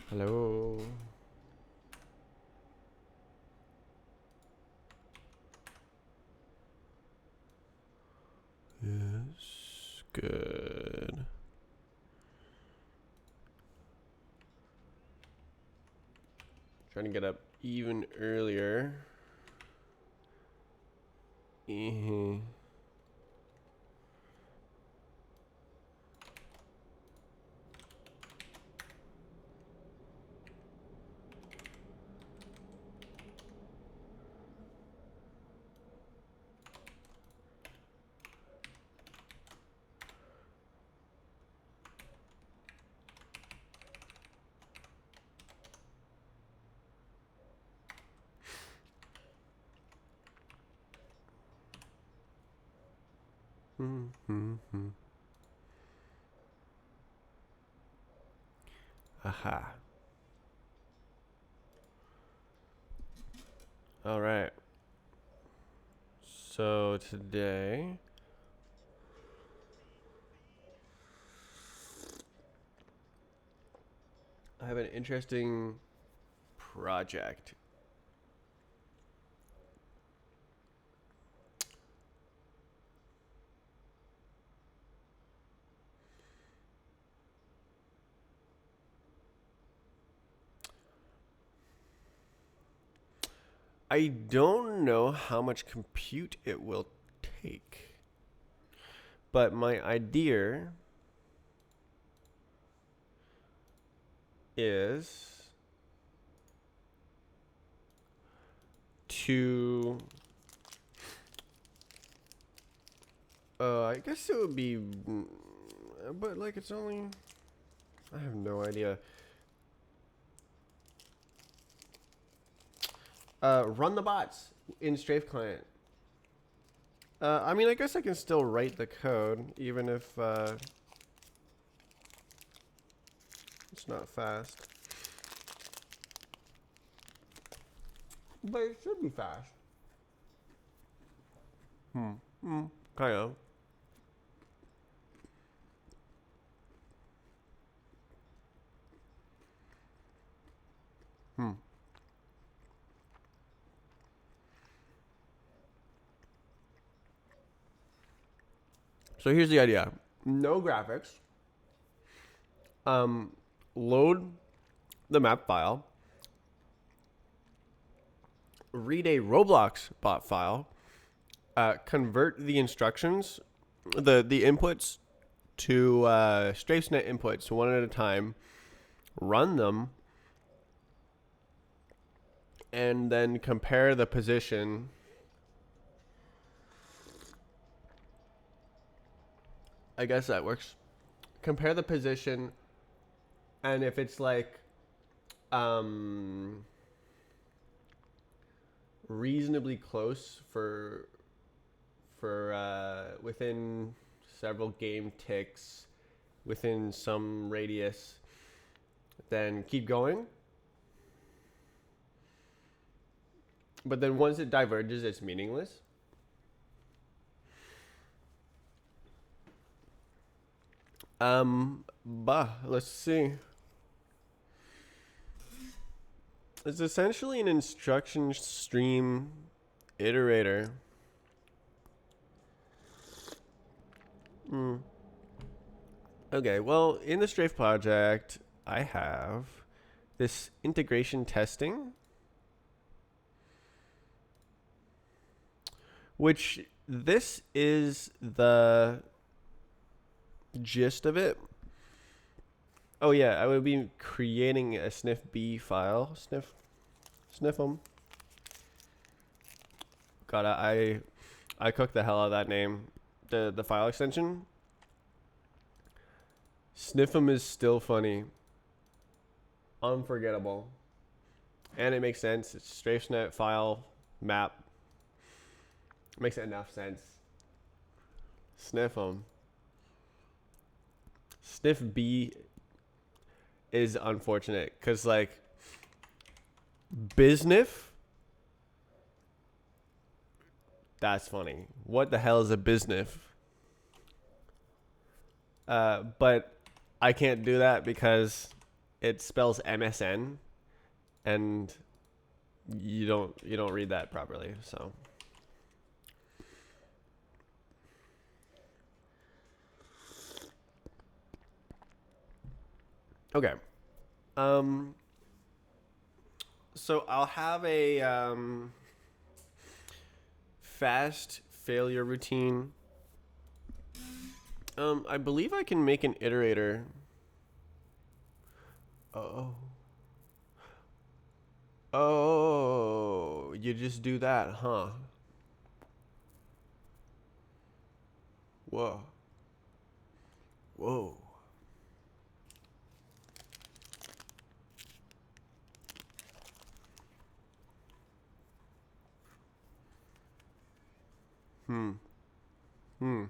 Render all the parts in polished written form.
Hello. Yes, good. Trying to get up even earlier. Aha. All right. So today I have an interesting project. I don't know how much compute it will take, but my idea is to I guess it would be, but like it's only, I have no idea. Run the bots in strafe client. I mean, I guess I can still write the code even if it's not fast. But it should be fast. Kind of. So here's the idea. No graphics. Load the map file. Read a Roblox bot file. Convert the instructions, the inputs to StrafeNet inputs one at a time. Run them. And then compare the position. I guess that works. Compare the position, and if it's like reasonably close for within several game ticks, within some radius, then keep going. But then once it diverges, it's meaningless. Let's see. It's essentially an instruction stream iterator. Okay, well, in the Strafe project, I have this integration testing, which this is the gist of it. Oh yeah, I would be creating a sniff B file. Sniff them. God, I cooked the hell out of that name. The file extension. Sniff them is still funny. Unforgettable. And it makes sense. It's StrafeNet file map. Makes enough sense. Sniff them. Sniff B is unfortunate because like Biznif, that's funny. What the hell is a Biznif? But I can't do that because it spells MSN, and you don't read that properly. So okay. So I'll have a fast failure routine. I believe I can make an iterator. Oh. Oh, you just do that, huh? Whoa. Whoa. Hmm. Hmm.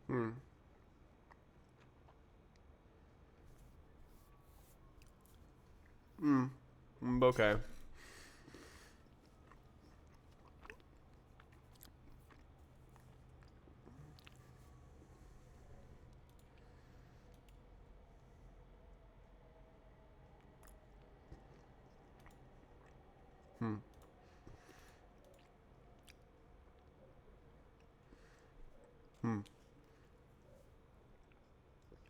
Hmm. Hmm. Okay. Hmm. Hmm.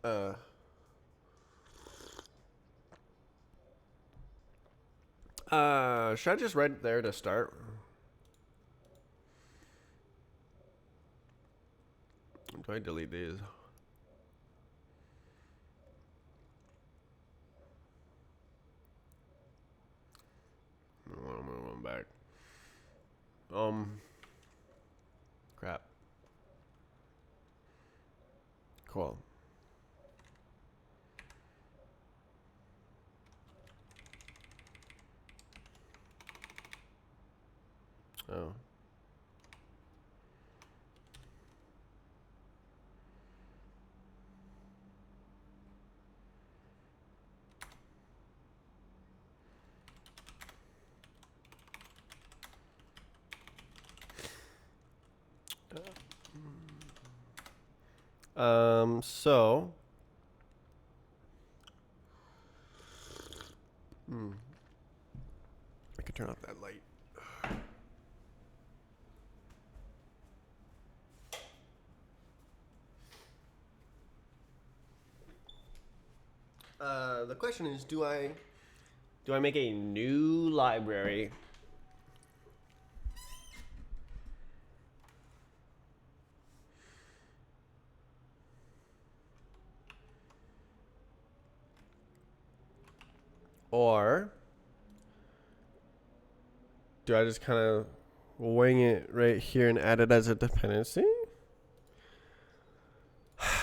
Uh. Should I just write there to start? Do I delete these? I'm gonna go back. Crap. Cool. Oh. So. I could turn off that light. The question is, do I make a new library? Or do I just kind of wing it right here and add it as a dependency?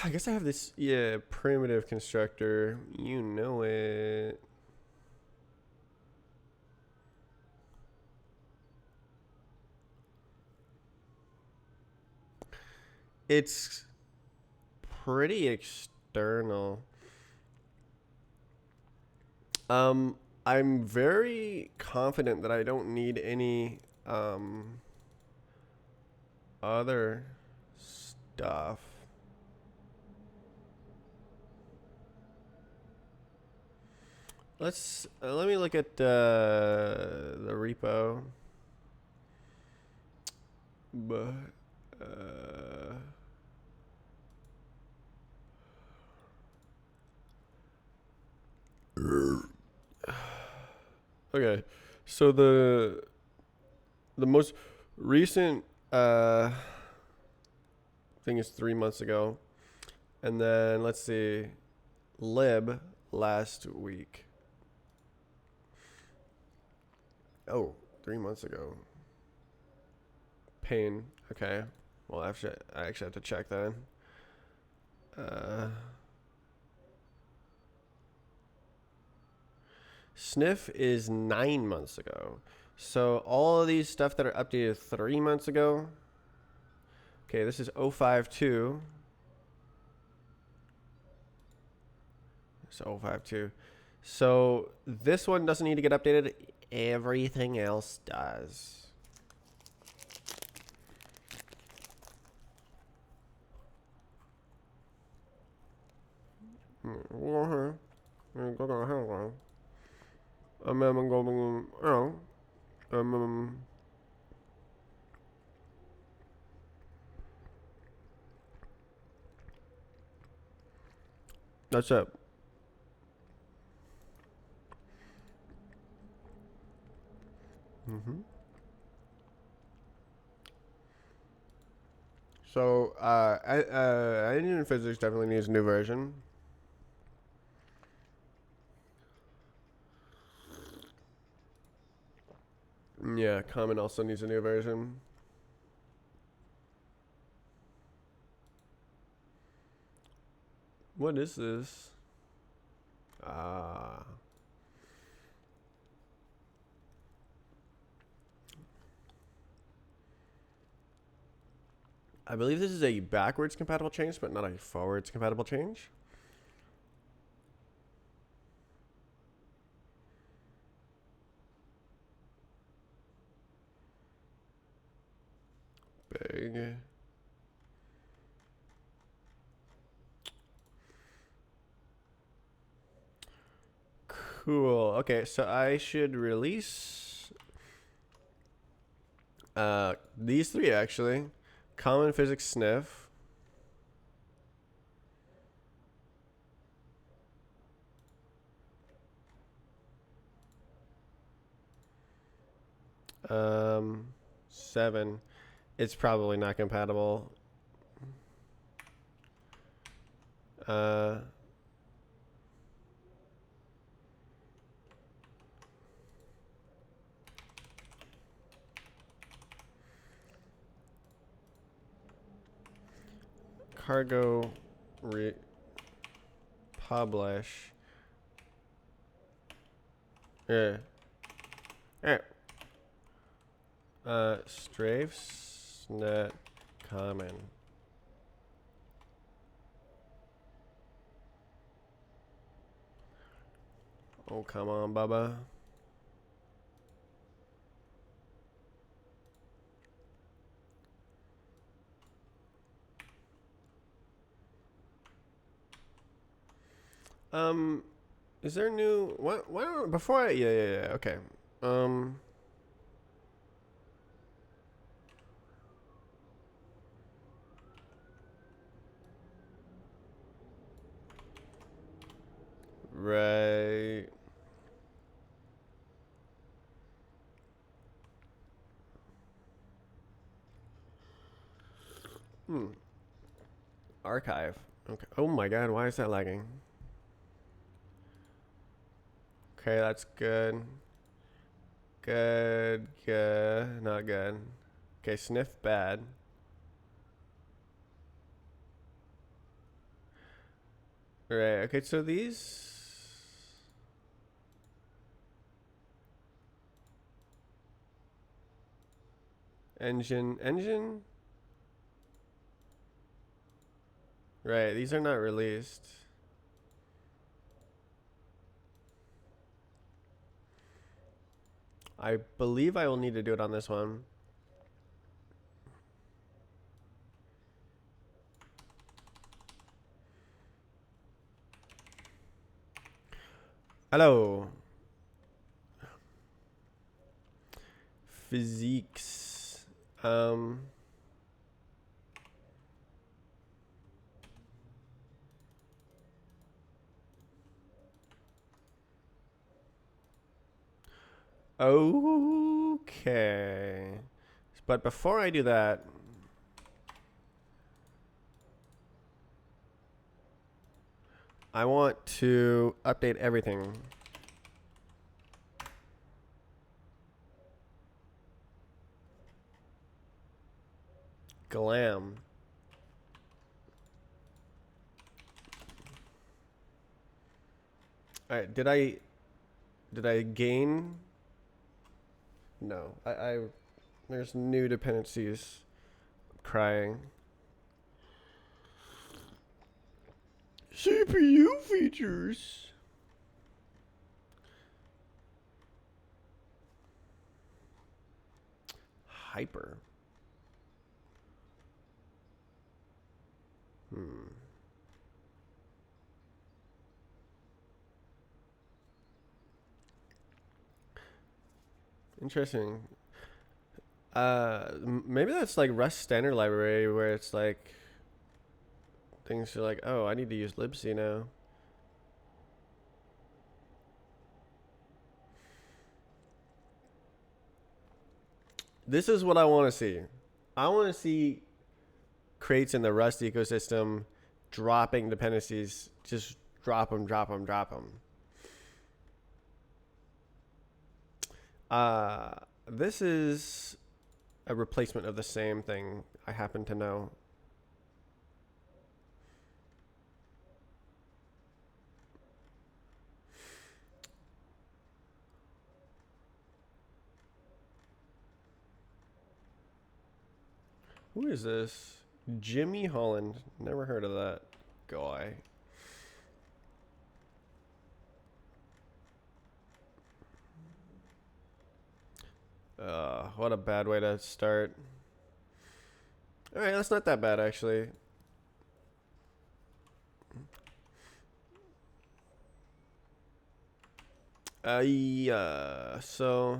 I guess I have this, yeah, primitive constructor. You know it. It's pretty external. I'm very confident that I don't need any other stuff. Let me look at the repo. But okay, so the most recent thing is 3 months ago, and then let's see, lib last week. Oh, 3 months ago. Pain. Okay. Well, I actually have to check then. Sniff is 9 months ago. So all of these stuff that are updated 3 months ago. Okay, this is 052. So 052. So this one doesn't need to get updated. Everything else does. That's it. So, Engine Physics definitely needs a new version. Yeah, Common also needs a new version. What is this? Ah. I believe this is a backwards compatible change, but not a forwards compatible change. Big. Cool. Okay, so I should release these three actually. Common Physics Sniff. Um 7. It's probably not compatible. Uh Cargo publish. Yeah. Yeah. Strafes net common. Oh, come on, Bubba. Um, is there new? What? Why don't before I? Yeah. Okay. Um. Right. Archive. Okay. Oh my God. Why is that lagging? Okay, that's good. Good. Good. Not good. Okay, sniff bad. Right. Okay. So these engine. Right. These are not released. I believe I will need to do it on this one. Hello. Physiques. Okay. But before I do that, I want to update everything. Glam. All right, did I gain? No. I there's new dependencies. Crying. CPU features. Hyper. Interesting. Maybe that's like Rust standard library where it's like things are like, oh, I need to use libc now. This is what I want to see. I want to see crates in the Rust ecosystem dropping dependencies. Just drop them, drop them, drop them. This is a replacement of the same thing, I happen to know. Who is this? Jimmy Holland. Never heard of that guy. What a bad way to start. Alright, that's not that bad actually. Yeah, so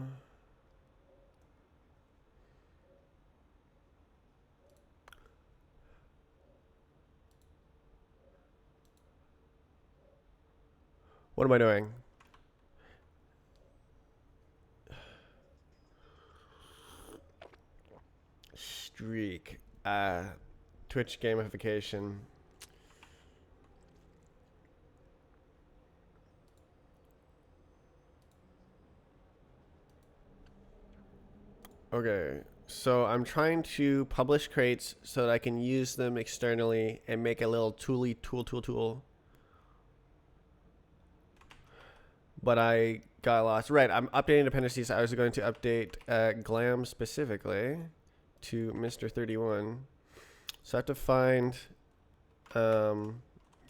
what am I doing? Streak. Twitch gamification. Okay, so I'm trying to publish crates so that I can use them externally and make a little tool. But I got lost. Right, I'm updating dependencies. I was going to update Glam specifically to Mr. 31. So I have to find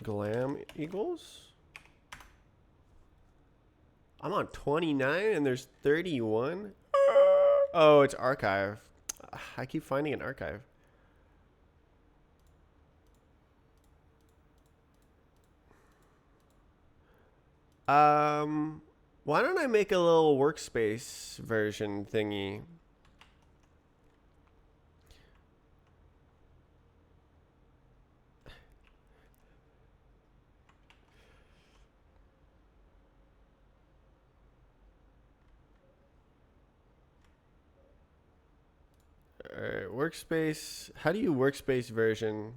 Glam equals. I'm on 29 and there's 31. Oh, it's archive. I keep finding an archive. Why don't I make a little workspace version thingy? Alright, workspace. How do you workspace version?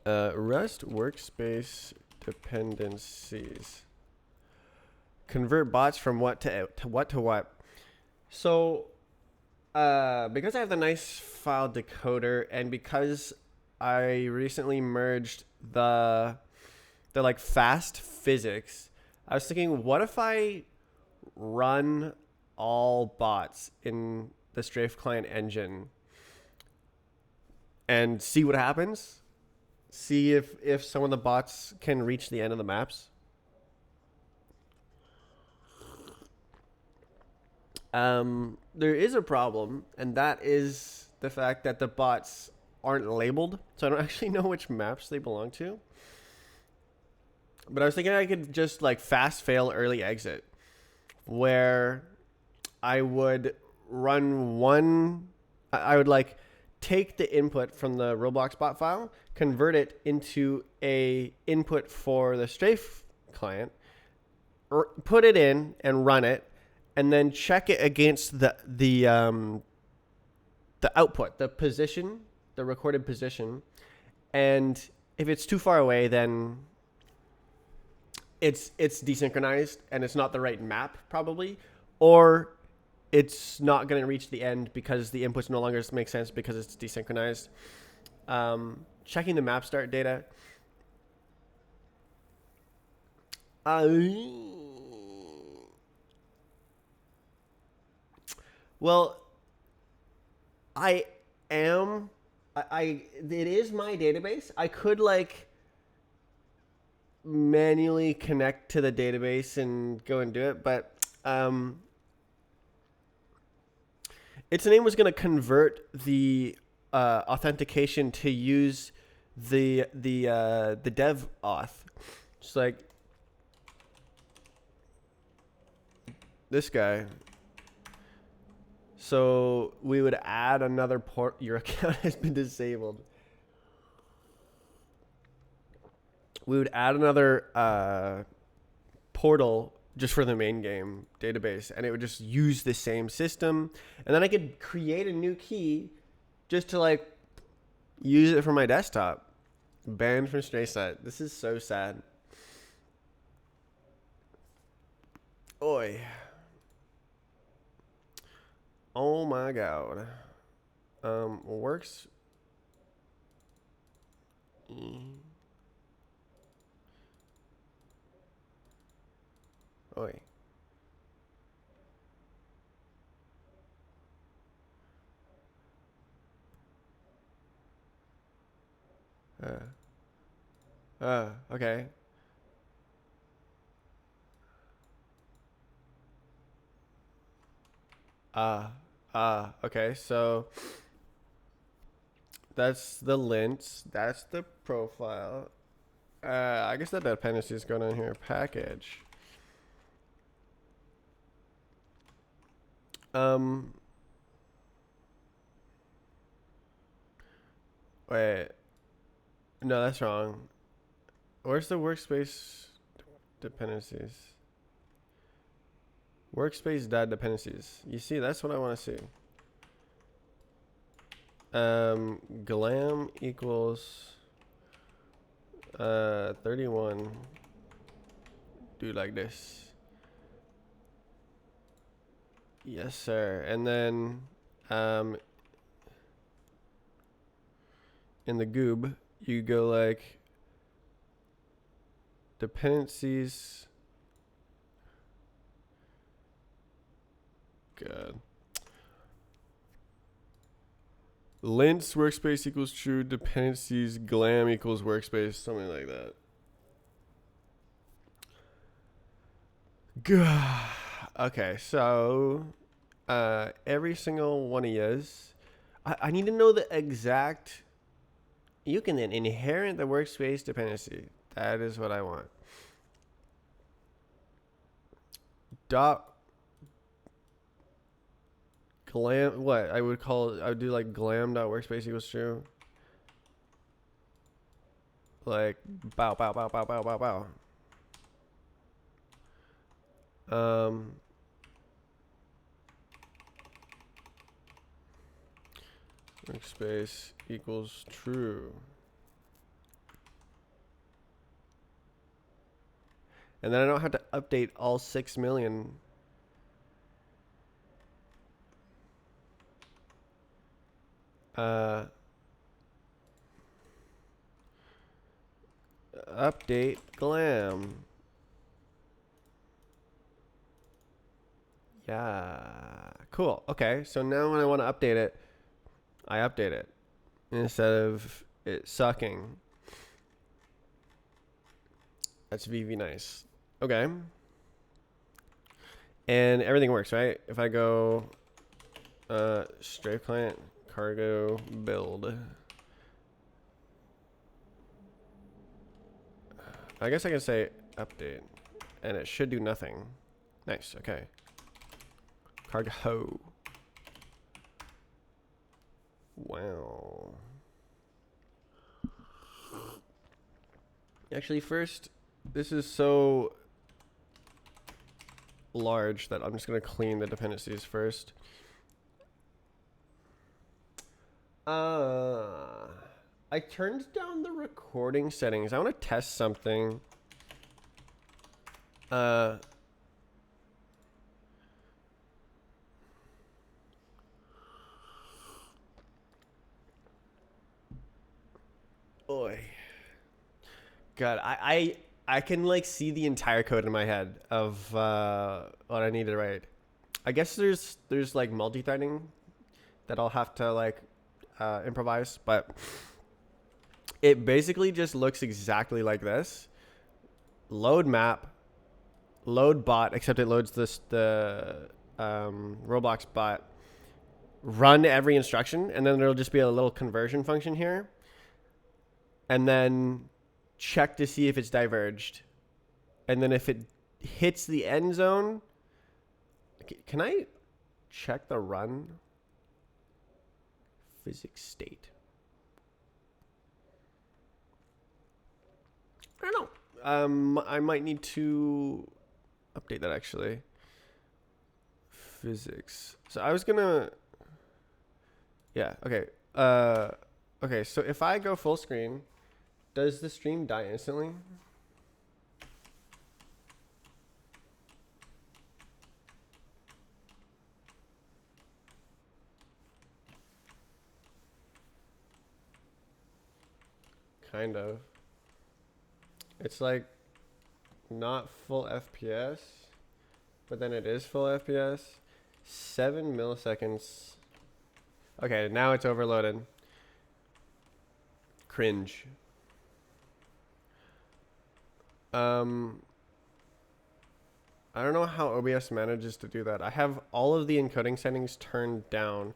Rust workspace dependencies. Convert bots from what to what? So, because I have the nice file decoder, and because I recently merged the like fast physics, I was thinking, what if I run all bots in the strafe client engine and see what happens? See if some of the bots can reach the end of the maps. There is a problem, and that is the fact that the bots aren't labeled, so I don't actually know which maps they belong to. But I was thinking I could just like fast fail early exit, where I would run one. I would like take the input from the Roblox bot file, convert it into a input for the strafe client, or put it in and run it, and then check it against the output, the position, the recorded position, and if it's too far away, then it's desynchronized and it's not the right map probably, or it's not going to reach the end because the inputs no longer make sense because it's desynchronized. Checking the map start data. Well, it is my database. I could like manually connect to the database and go and do it, but its name was going to convert the authentication to use the dev auth. It's like this guy. So we would add another port. Your account has been disabled. We would add another portal just for the main game database, and it would just use the same system. And then I could create a new key just to like use it for my desktop. Banned from StraceNet. This is so sad. Oi. Oh my god. Works. Oi. Okay. Okay, so that's the lints, that's the profile. I guess that dependency is going on here. Package. Wait. No, that's wrong. Where's the workspace dependencies? Workspace dot dependencies. You see, that's what I want to see. Glam equals 31. Do like this. Yes, sir. And then in the goob, you go like dependencies. God. Lints workspace equals true. Dependencies glam equals workspace. Something like that. God. Okay, so every single one of yous, I need to know the exact. You can then inherit the workspace dependency. That is what I want. Dot glam. What I would call. I would do like glam dot workspace equals true. Like bow bow bow bow bow bow bow. Workspace equals true. And then I don't have to update all 6 million. Update glam. Yeah. Cool. Okay. So now when I want to update it, I update it instead of it sucking. That's VV nice. Okay. And everything works, right? If I go strafe client cargo build. I guess I can say update and it should do nothing. Nice. Okay. Cargo. Wow. Actually, first, this is so large that I'm just going to clean the dependencies first. I turned down the recording settings. I want to test something. Oy. God, I can like see the entire code in my head of what I need to write. I guess there's like multi-threading that I'll have to like improvise, but it basically just looks exactly like this. Load map, load bot, except it loads the Roblox bot. Run every instruction, and then there'll just be a little conversion function here. And then check to see if it's diverged. And then if it hits the end zone, Can I check the run? Physics state. I don't know. I might need to update that actually. Physics. So I was gonna. Yeah. Okay. Okay. So if I go full screen, does the stream die instantly? Kind of. It's like not full FPS, but then it is full FPS. 7 milliseconds. Okay, now it's overloaded. Cringe. I don't know how OBS manages to do that. I have all of the encoding settings turned down.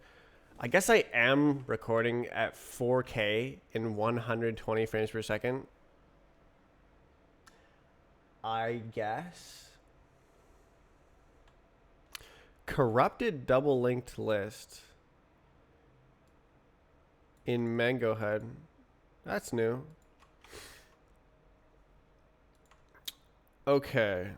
I guess I am recording at 4K in 120 frames per second. I guess. Corrupted double linked list in Mango HUD. That's new. Okay.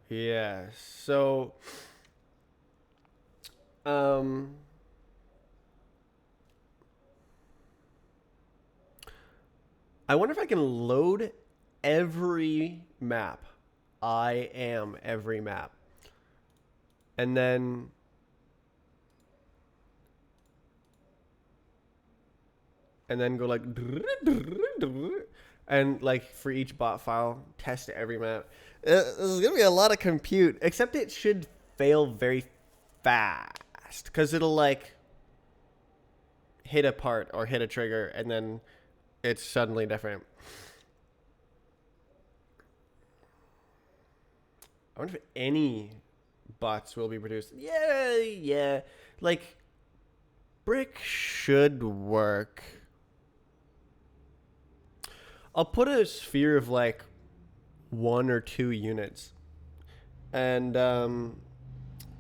Yeah. So I wonder if I can load every map. I am every map. And then go like and like for each bot file test every map. This is gonna be a lot of compute, except it should fail very fast because it'll like hit a part or hit a trigger and then it's suddenly different. I wonder if any bots will be produced. Yeah. Like brick should work. I'll put a sphere of like 1 or 2 units, and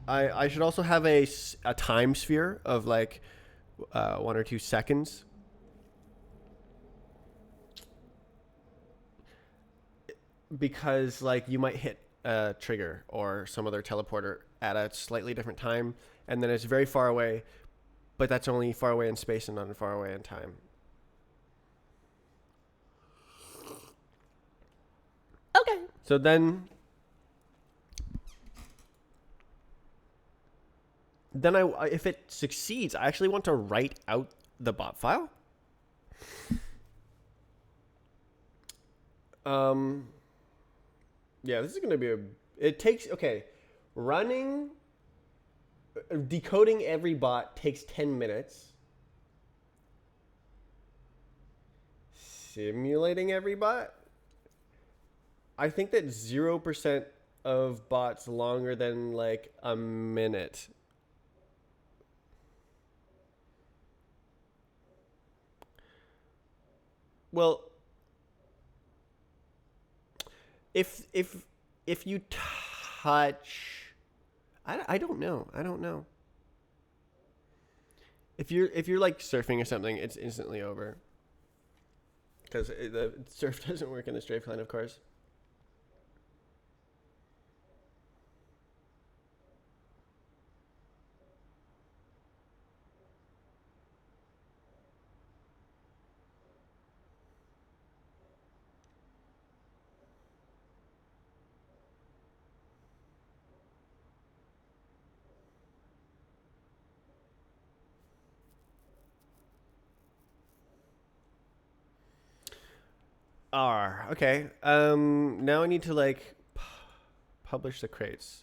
I should also have a time sphere of like 1 or 2 seconds. Because like you might hit a trigger or some other teleporter at a slightly different time, and then it's very far away, but that's only far away in space and not far away in time. Okay. So then if it succeeds, I actually want to write out the bot file. Yeah, this is going to be it takes, okay, decoding every bot takes 10 minutes. Simulating every bot, I think that 0% of bots longer than like a minute. Well, if you touch, I don't know. If you're like surfing or something, it's instantly over. Because the surf doesn't work in the strafe line, of course. R. Okay. Now I need to like publish the crates.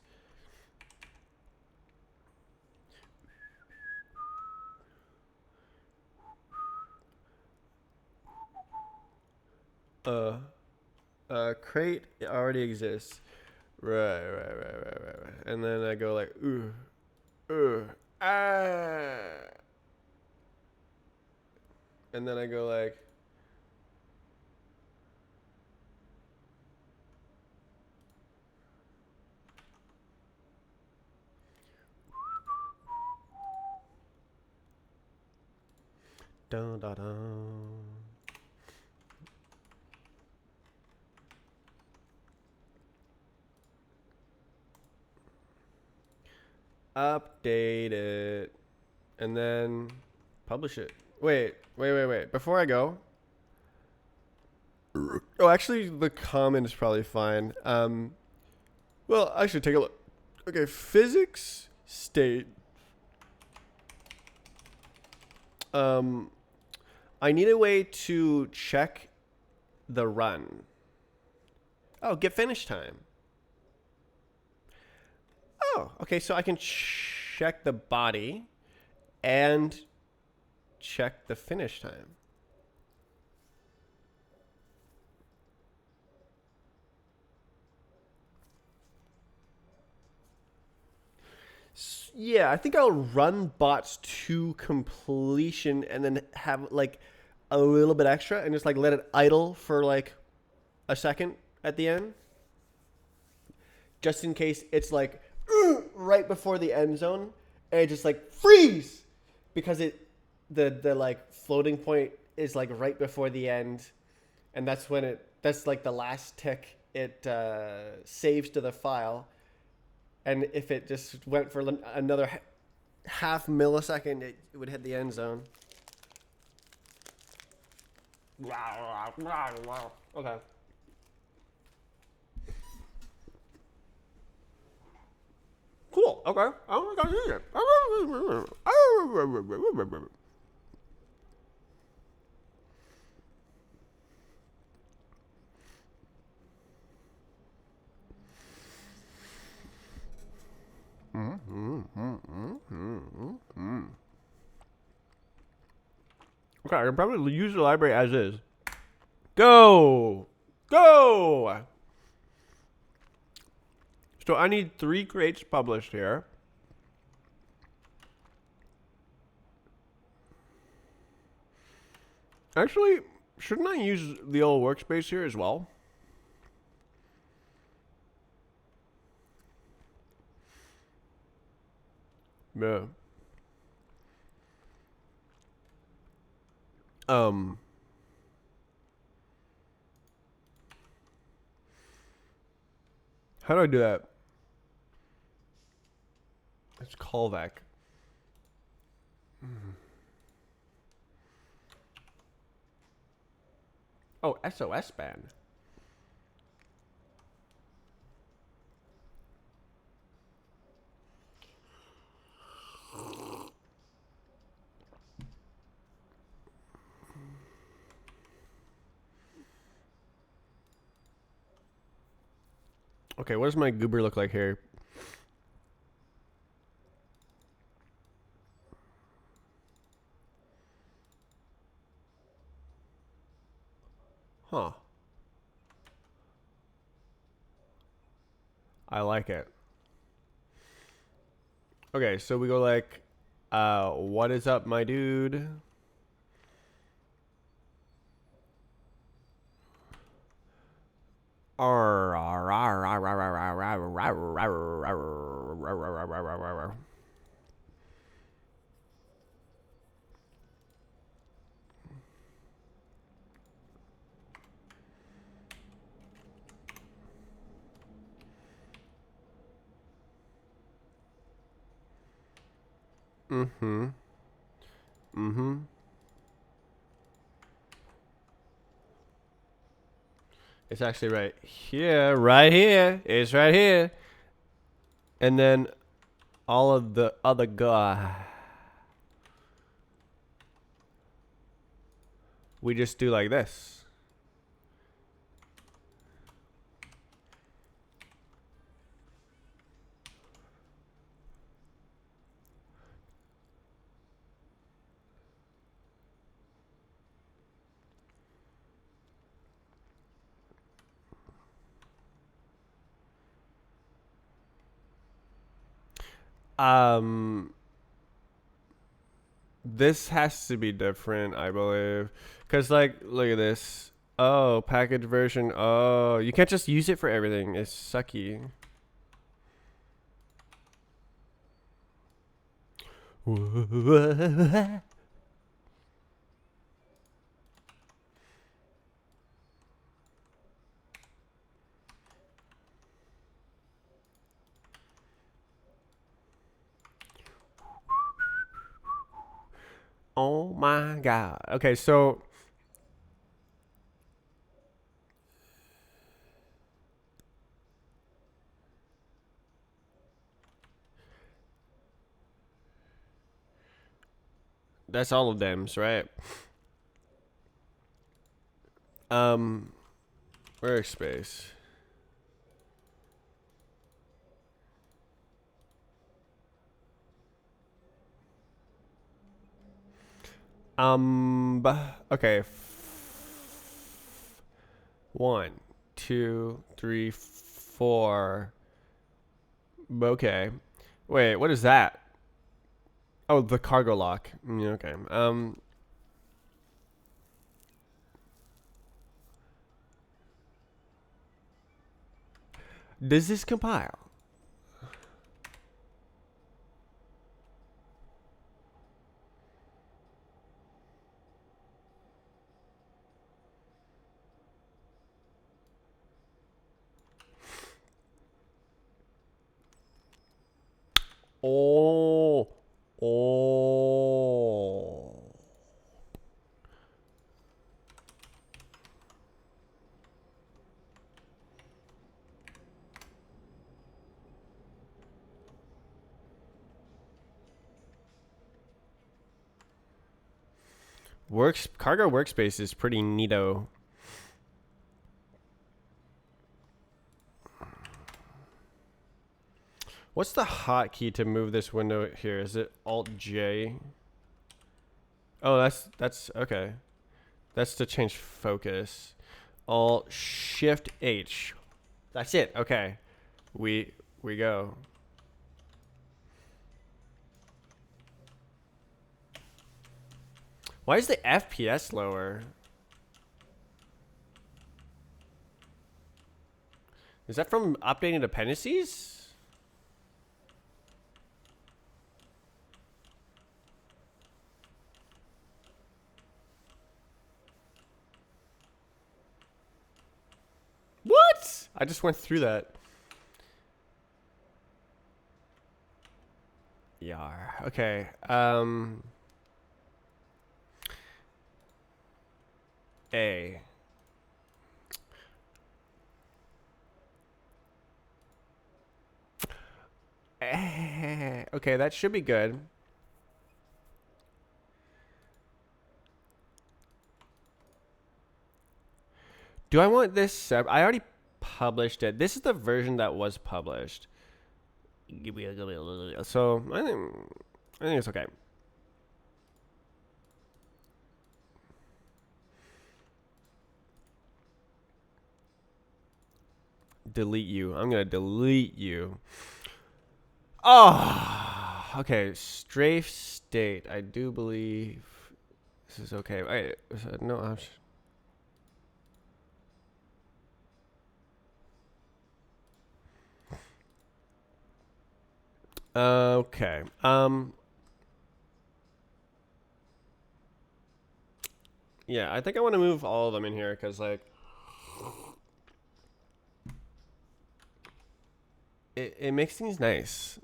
Crate already exists. Right. And then I go like, ah. And then I go like, dun dun dun. Update it. And then publish it. Wait. Before I go. Oh, actually, the comment is probably fine. Well, actually, take a look. Okay, physics state. I need a way to check the run. Oh, get finish time. Oh, okay, so I can check the body and check the finish time. Yeah, I think I'll run bots to completion and then have like a little bit extra and just like let it idle for like a second at the end. Just in case it's like right before the end zone and it just like freeze because the like floating point is like right before the end, and that's like the last tick it saves to the file. And if it just went for another half millisecond, it would hit the end zone. Okay. Cool. Okay. Oh my god. Okay, I can probably use the library as is. Go! Go! So I need 3 crates published here. Actually, shouldn't I use the old workspace here as well? Yeah. How do I do that? It's callback. Oh, SOS ban. Okay, what does my goober look like here? Huh. I like it. Okay, so we go like, what is up, my dude? Mm-hmm. Mm-hmm. It's actually right here. Right here. It's right here. And then all of the other guy. We just do like this. Um, this has to be different, I believe, because like, look at this. Oh, package version. Oh, you can't just use it for everything. It's sucky. Oh my god. Okay, so that's all of them, right? Um, workspace. Okay. One, two, three, four. Okay. Wait, what is that? Oh, the cargo lock. Okay. Does this compile? Oh, oh. Works cargo workspace is pretty neato. What's the hotkey to move this window here? Is it Alt J? Oh, that's okay. That's to change focus. Alt Shift H. That's it. Okay. We go. Why is the FPS lower? Is that from updating dependencies? What? I just went through that. Yar. Okay. A. Okay, that should be good. Do I want this? I already published it. This is the version that was published. So I think it's okay. Delete you. I'm gonna delete you. Oh, okay. Strafe state. I do believe this is okay. Wait, no option. Okay. Yeah, I think I want to move all of them in here because like it makes things nice.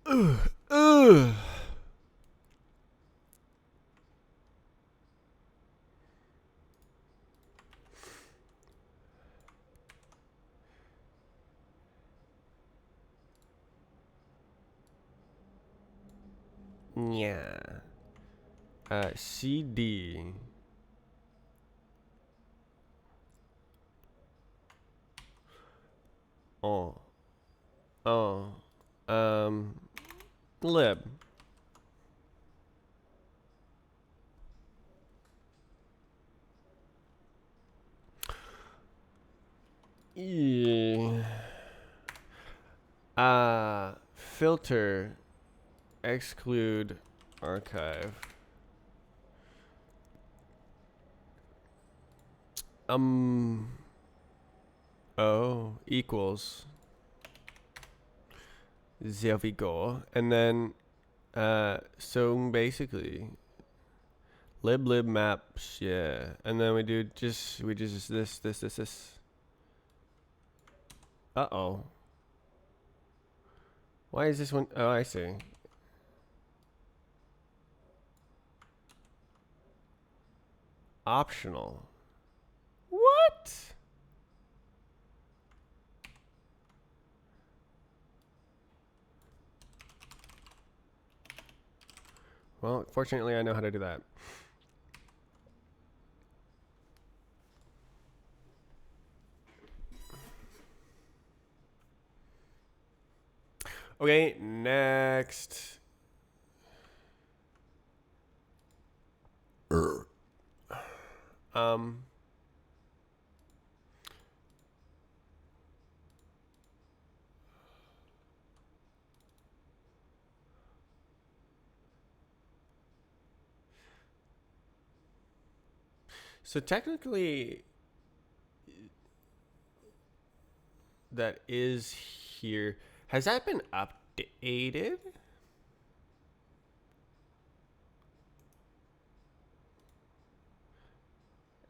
Ugh. Ugh. Yeah. CD. Oh. Oh. Um. Lib. Yeah. filter exclude archive. Oh, equals. There we go. And then, so basically, lib maps, yeah. And then we just this. Uh-oh. Why is this one? Oh, I see. Optional. What? Well, fortunately, I know how to do that. Okay, next. Um. So technically, that is here. Has that been updated?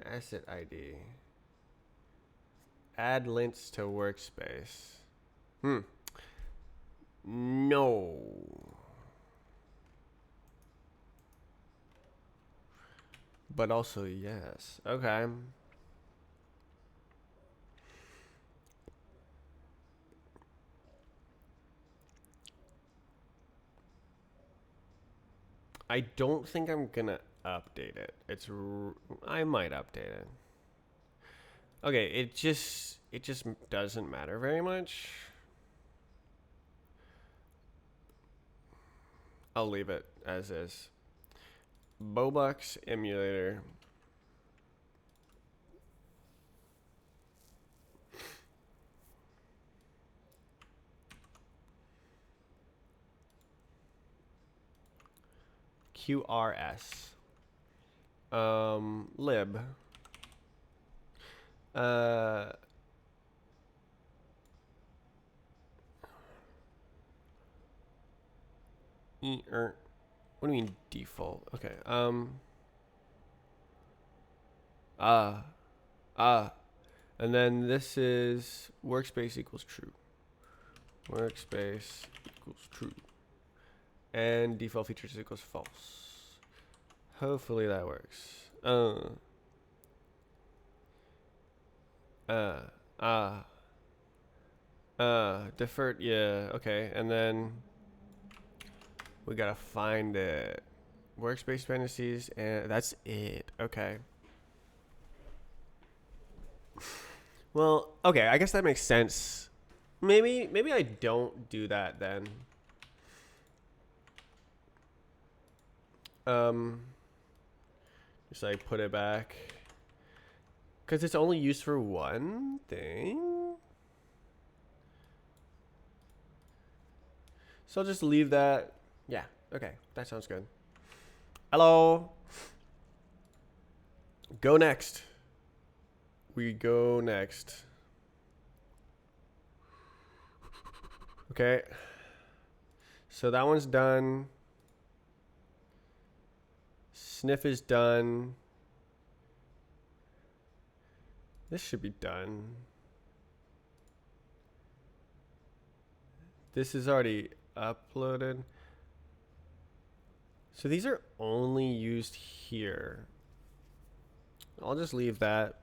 Asset ID. Add links to workspace. No. But also yes. Okay. I don't think I'm gonna update it. I might update it. Okay, it just doesn't matter very much. I'll leave it as is. Bobux emulator. QRS. Lib. What do you mean default? Okay. And then this is workspace equals true. Workspace equals true. And default features equals false. Hopefully that works. Deferred, yeah, okay. And then we gotta find it. Workspace dependencies, and that's it. Okay. Well, okay, I guess that makes sense. Maybe I don't do that then. Just like put it back. Because it's only used for one thing. So I'll just leave that. Yeah, okay, that sounds good. Hello. Go next. We go next. Okay. So that one's done. Sniff is done. This should be done. This is already uploaded. So these are only used here. I'll just leave that.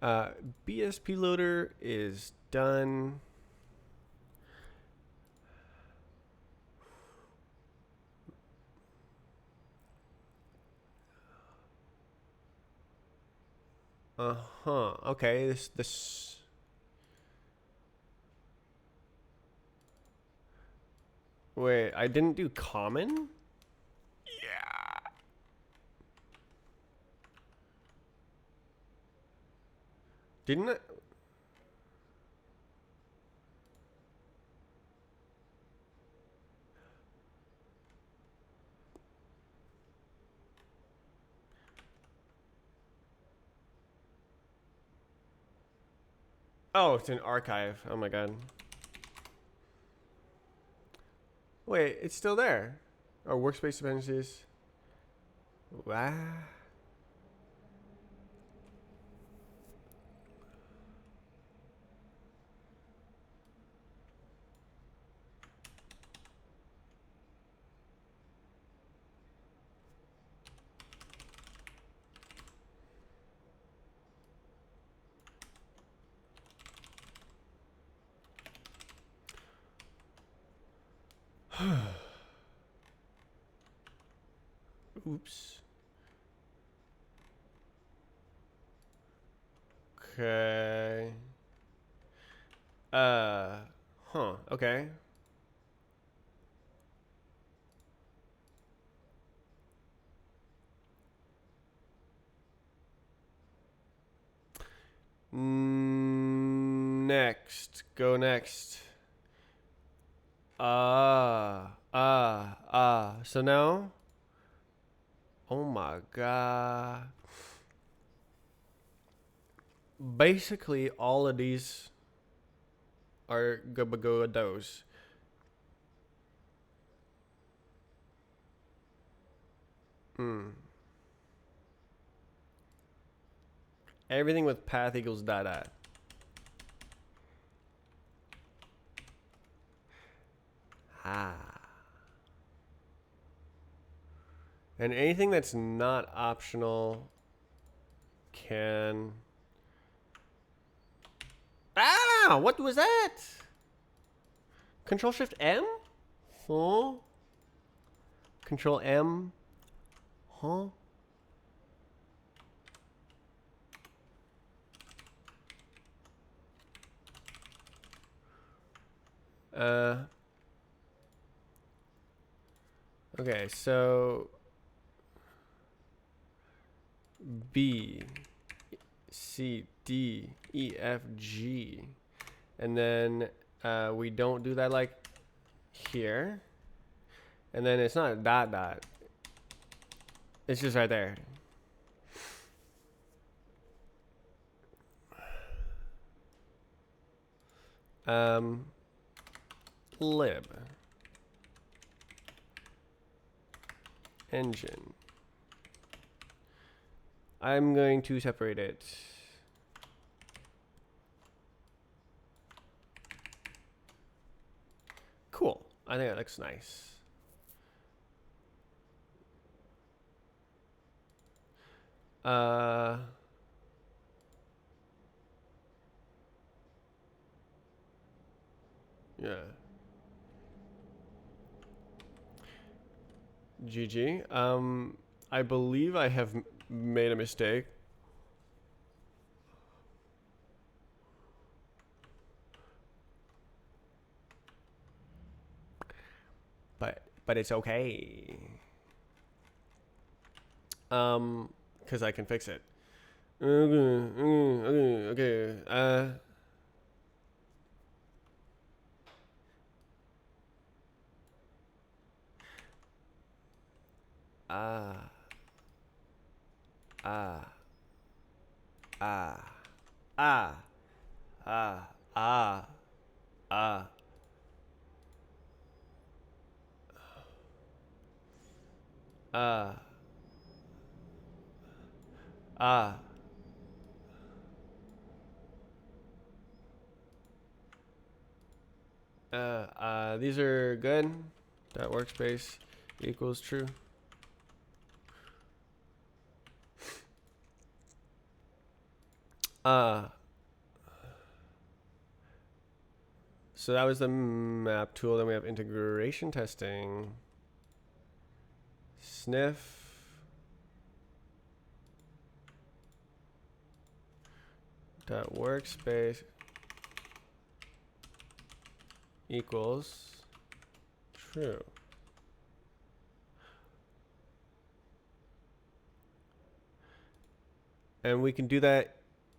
BSP loader is done. Okay, this. Wait, I didn't do common? Yeah. Didn't I? Oh, it's an archive. Oh my god. Wait, it's still there. Oh, workspace dependencies. Wow. Oops. Okay. Huh. Okay. Next. Go next. So now. Oh my god. Basically, all of these are gabagodos. Everything with path equals dot dot. Ah. And anything that's not optional can... Ah! What was that? Control Shift M? Huh? Control M? Huh? Okay, so B, C, D, E, F, G. And then we don't do that like here. And then it's not a dot dot. It's just right there. Lib. Engine. I'm going to separate it. Cool. I think that looks nice. Yeah. GG. I believe I have made a mistake. But it's okay. Because I can fix it. Okay. Ah. Ah. Ah. Ah. Ah. Ah. Ah. Ah. Ah. These are good. That workspace equals true. So that was the map tool. Then we have integration testing. Sniff. Dot workspace equals true. And we can do that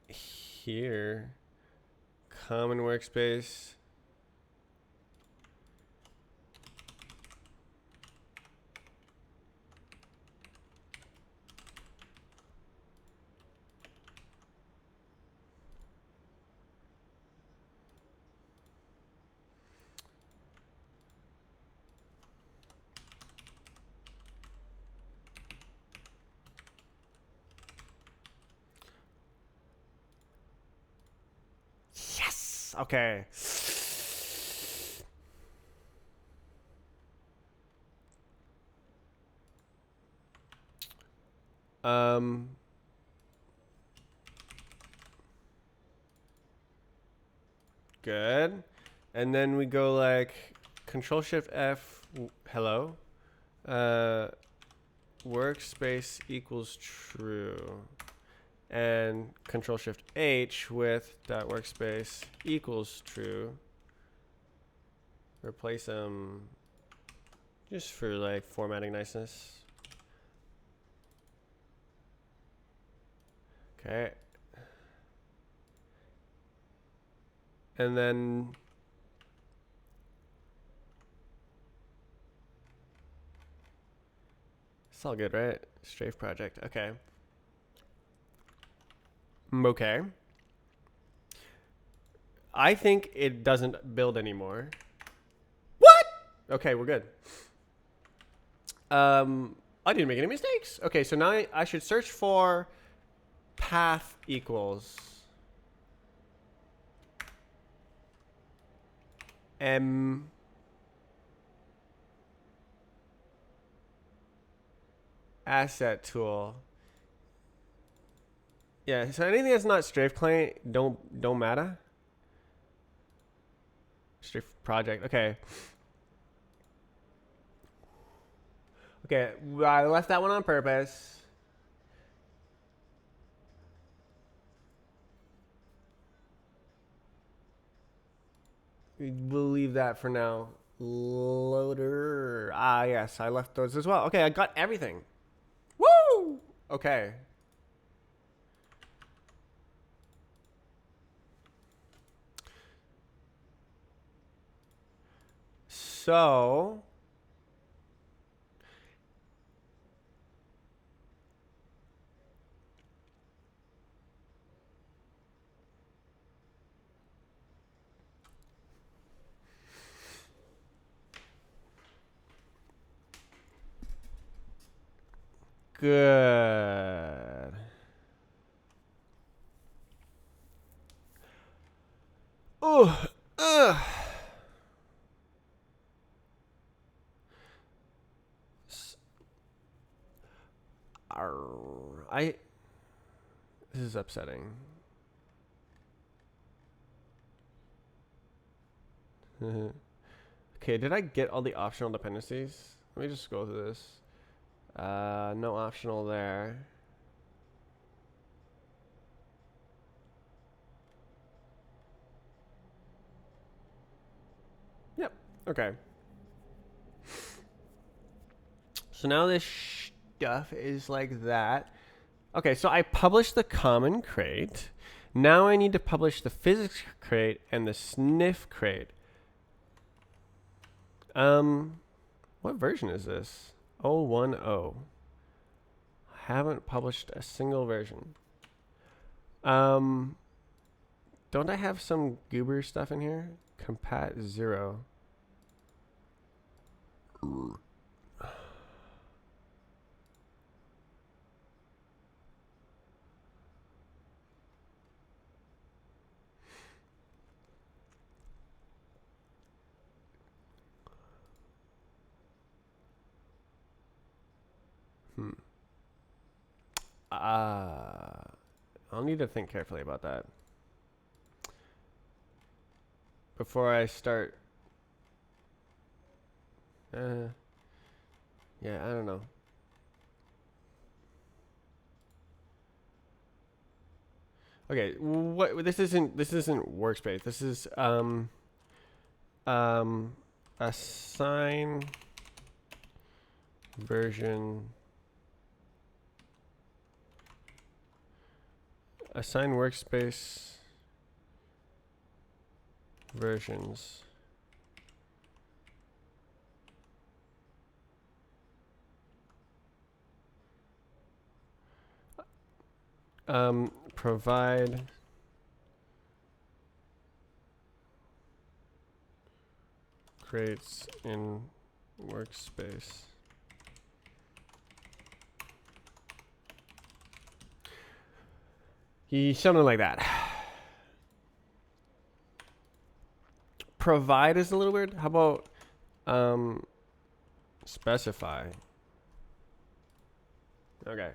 here. Common workspace. Okay. Good. And then we go like Control Shift F. Hello. Workspace equals true. And Control Shift H with dot workspace equals true. Replace them just for like formatting niceness. Okay. And then it's all good, right? Strafe project. Okay. Okay. I think it doesn't build anymore. What? Okay, we're good. I didn't make any mistakes. Okay, so now I should search for path equals M asset tool. Yeah, so anything that's not strafe client don't matter. Strafe project. Okay. Okay, I left that one on purpose. We'll leave that for now. Loader. Ah, yes, I left those as well. Okay, I got everything. Woo! Okay. So good. Oh, I. This is upsetting. Okay, did I get all the optional dependencies? Let me just go through this. No optional there. Yep. Okay. So now this stuff is like that. Okay, so I published the common crate. Now I need to publish the physics crate and the sniff crate. What version is this? 010. Haven't published a single version. Don't I have some goober stuff in here? Compat 0. I'll need to think carefully about that before I start. Yeah, I don't know. Okay, what this isn't workspace. This is assign version assign workspace versions. Provide crates in workspace. Something like that. provide is a little weird. How about specify? Okay.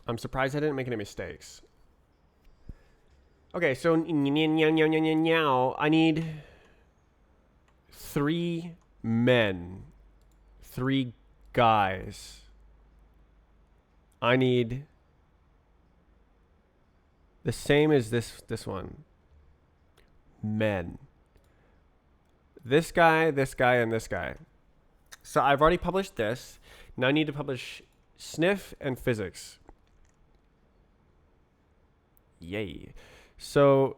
I'm surprised I didn't make any mistakes. Okay, so now I need 3 men, 3 guys. I need the same as this one. Men. This guy, and this guy. So I've already published this. Now I need to publish sniff and physics. Yay. So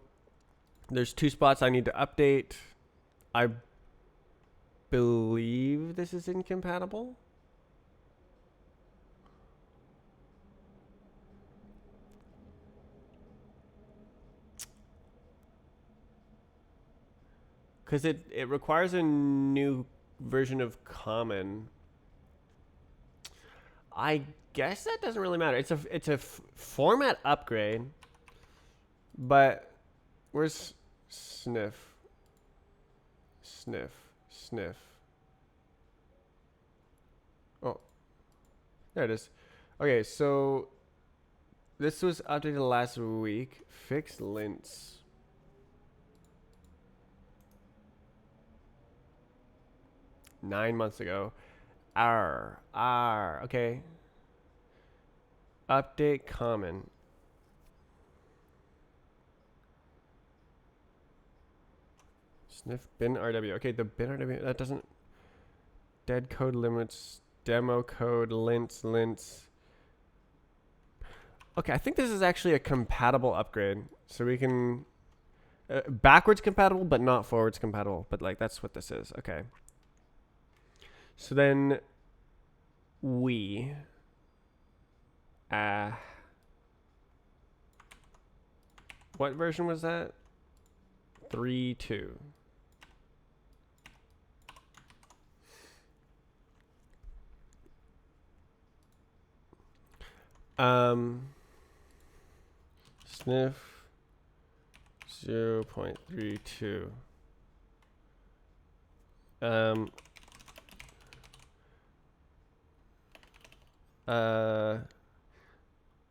there's 2 spots I need to update. I believe this is incompatible. Because it requires a new version of Common. I guess that doesn't really matter. It's a format upgrade. But where's sniff? Sniff. Oh, there it is. Okay, so this was updated last week. Fixed lints. Nine months ago. Okay. Update common. Sniff bin RW. Okay, the bin RW, that doesn't. Dead code limits. Demo code lints. Okay, I think this is actually a compatible upgrade. So we can. Backwards compatible, but not forwards compatible. But like, that's what this is. Okay. So then we what version was that? 3.2. Sniff 0.32.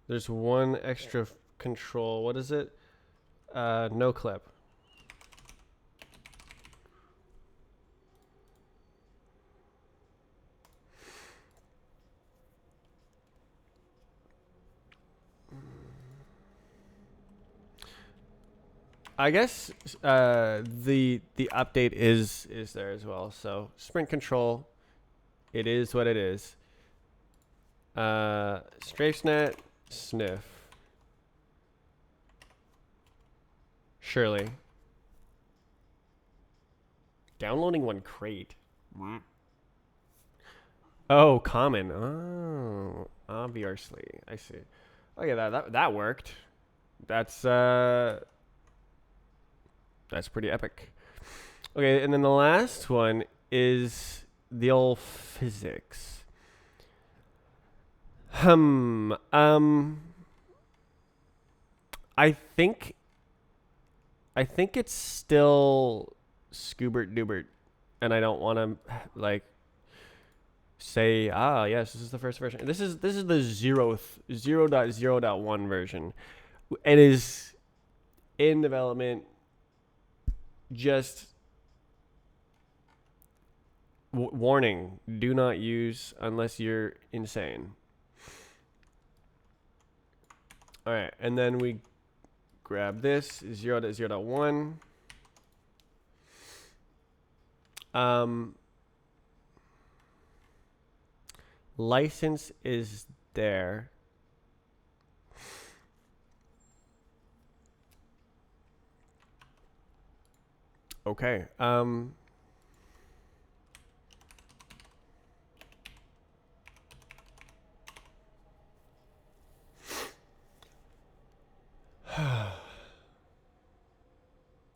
There's one extra control. What is it? No clip. I guess the update is there as well. So sprint control, it is what it is. Strafenet, sniff. Surely. Downloading one crate. Oh, common. Oh, obviously. I see. Okay, that worked. That's pretty epic. Okay, and then the last one is the old physics. I think it's still Scoobert Doobert, and I don't want to like say, yes, this is the first version. This is the 0.0.1 version. It is in development. Just warning: do not use unless you're insane. All right, and then we grab this 0.0.1. License is there. Okay.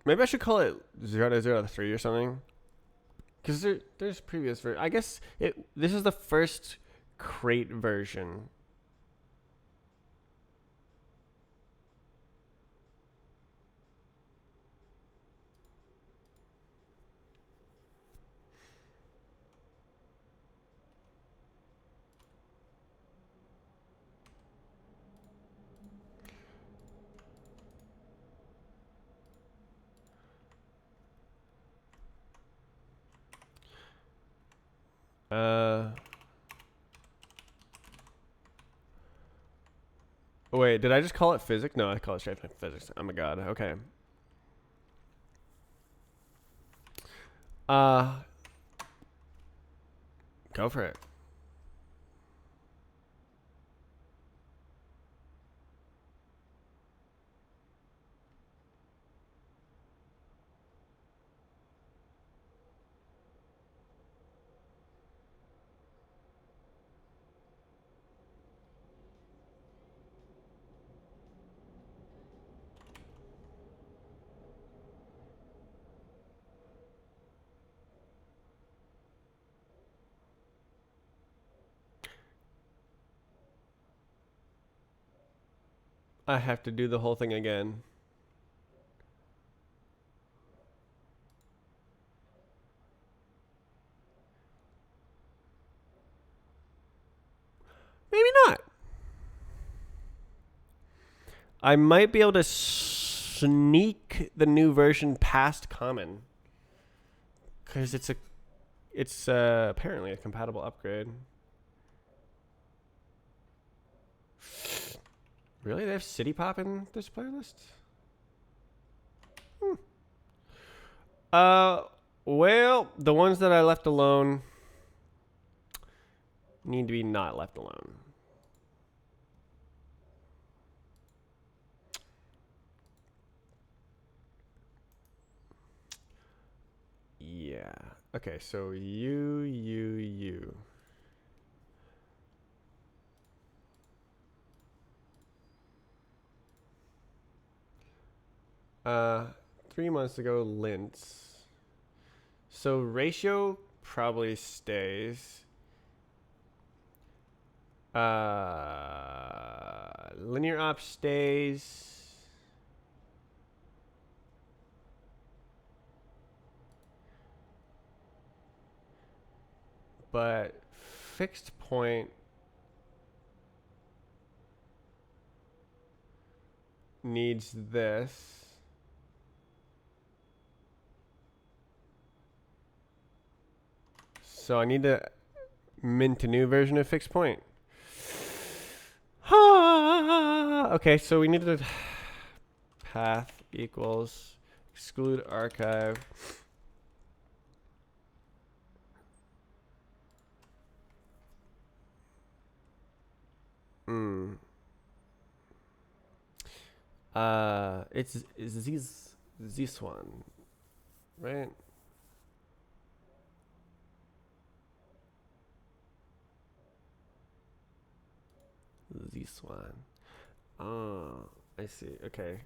Maybe I should call it 0.0.3 or something. Because there's previous version. I guess this is the first crate version. Wait, did I just call it physics? No, I call it strafe physics. Oh my god. Okay. Go for it. I have to do the whole thing again. Maybe not. I might be able to sneak the new version past common. Because it's apparently a compatible upgrade. Really? They have City Pop in this playlist? Well, the ones that I left alone need to be not left alone. Yeah. Okay, so you. 3 months ago, Lints. So ratio probably stays. Linear op stays. But fixed point needs this. So I need to mint a new version of fixed point. Okay, so we need to path equals exclude archive. It's this one, right? This one. Oh, I see. Okay.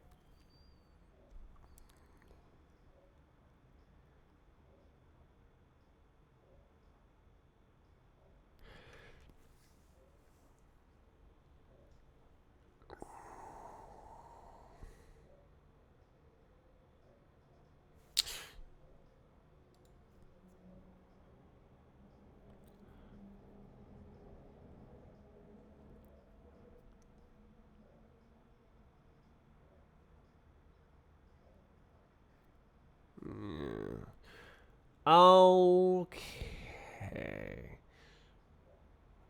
Okay.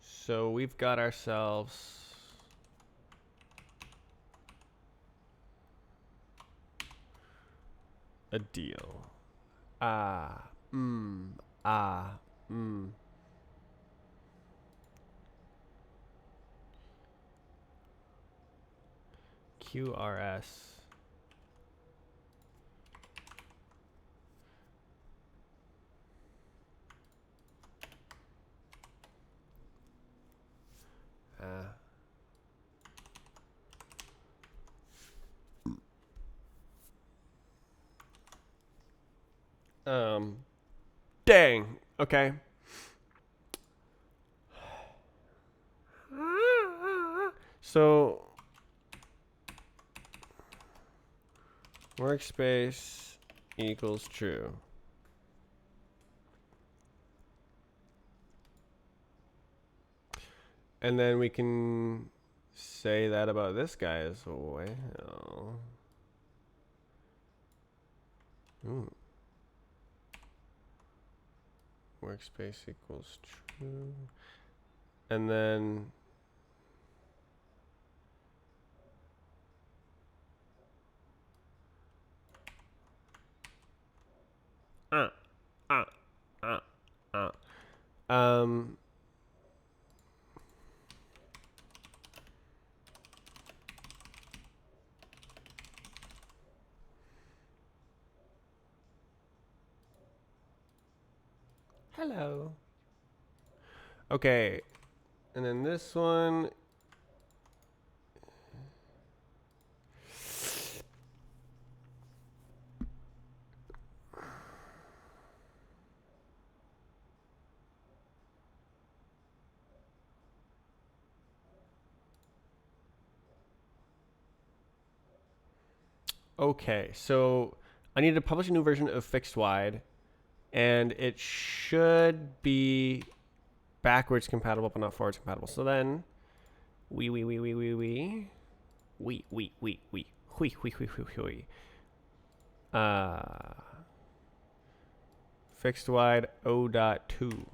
So we've got ourselves a deal. Ah. Ah. QRS. Dang. Okay. So workspace equals true. And then we can say that about this guy as well. Ooh. workspace equals true. And then uh, uh, uh, uh. Um, hello. Okay, and then this one. Okay, so I need to publish a new version of fixed wide, and it should be backwards compatible, but not forwards compatible. So then, we uh, fixed wide O.2.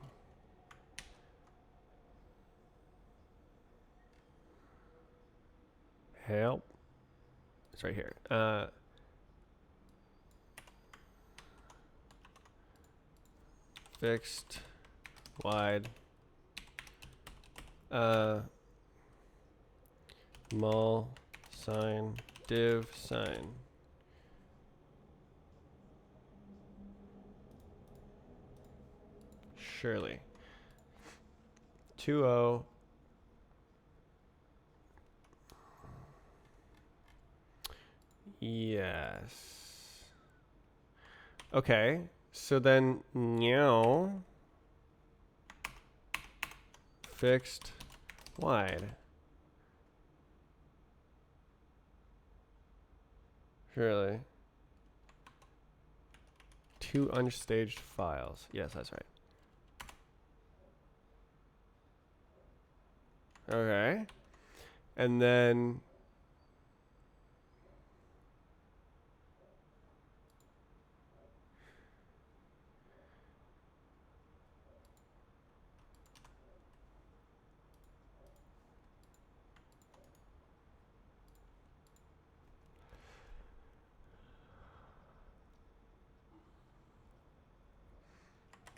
Help. It's right here. Fixed wide mul sign div sign. Surely. 2.0. Yes. Okay. So then now fixed wide. Surely. 2 unstaged files. Yes, that's right. Okay. And then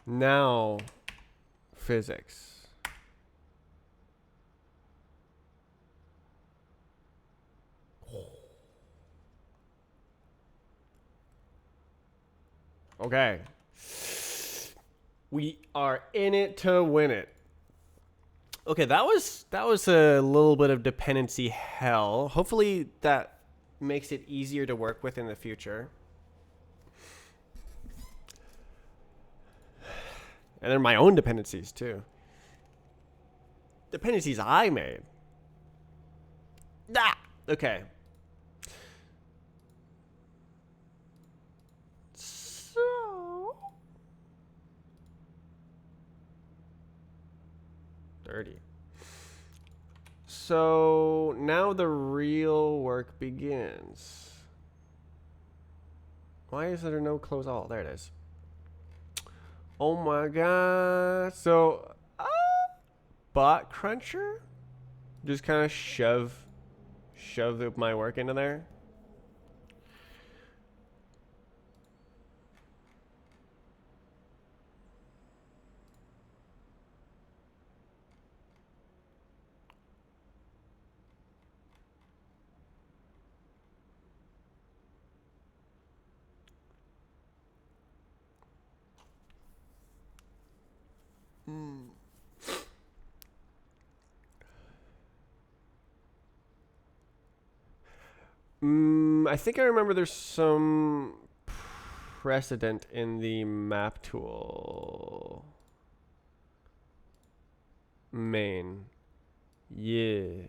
now physics. Okay. We are in it to win it. Okay, that was a little bit of dependency hell. Hopefully that makes it easier to work with in the future. And they're my own dependencies too. Dependencies I made. Ah! Okay. So 30. So now the real work begins. Why is there no close all? There it is. Oh my god. So, bot cruncher? Just kind of shove my work into there. I think I remember there's some precedent in the map tool main. Yeah.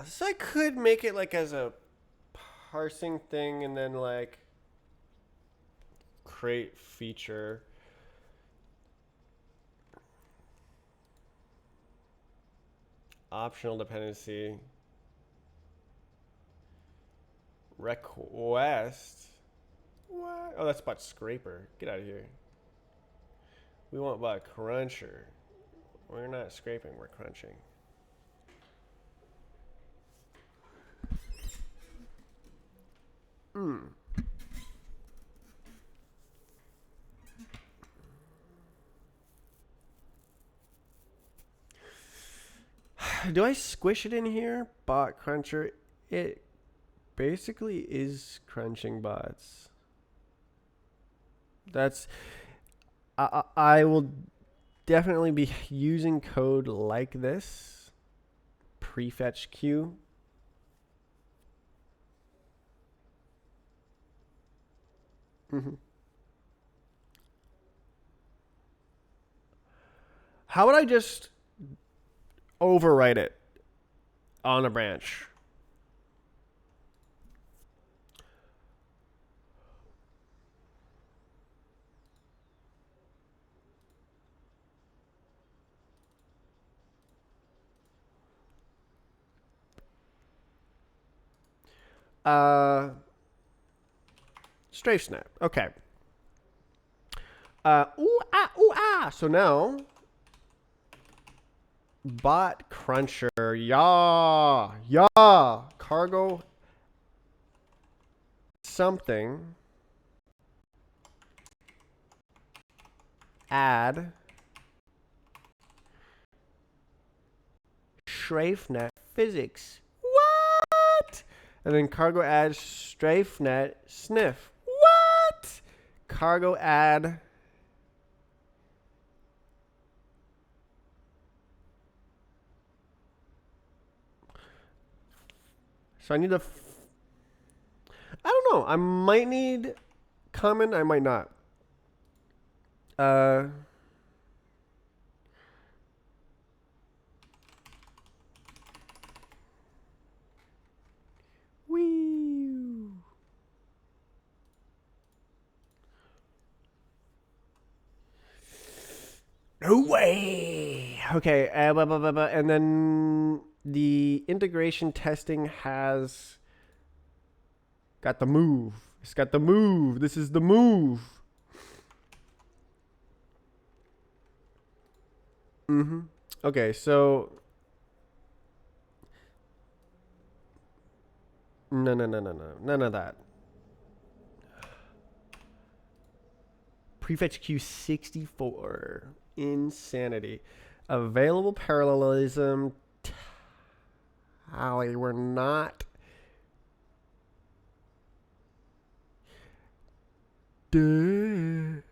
So I could make it like as a parsing thing and then like create feature. Optional dependency. Request. What? Oh, that's bot scraper. Get out of here. We want bot cruncher. We're not scraping, we're crunching. Do I squish it in here? Bot cruncher. It basically is crunching bots. That's. I will definitely be using code like this. Prefetch queue. How would I just overwrite it on a branch? Strafe snap. Okay. Ooh ah. So now, bot cruncher. Yeah. Cargo something. Add StrafeNet physics. What? And then cargo add StrafeNet sniff. What? Cargo add. So I need a. I don't know. I might need common. I might not. Uh. Wee. No way. Okay. And then the integration testing has got the move. It's got the move. This is the move. Mm-hmm. Okay, so no, none of that. Prefetch Q64. Insanity. Available parallelism. Tally. We're not. Duh.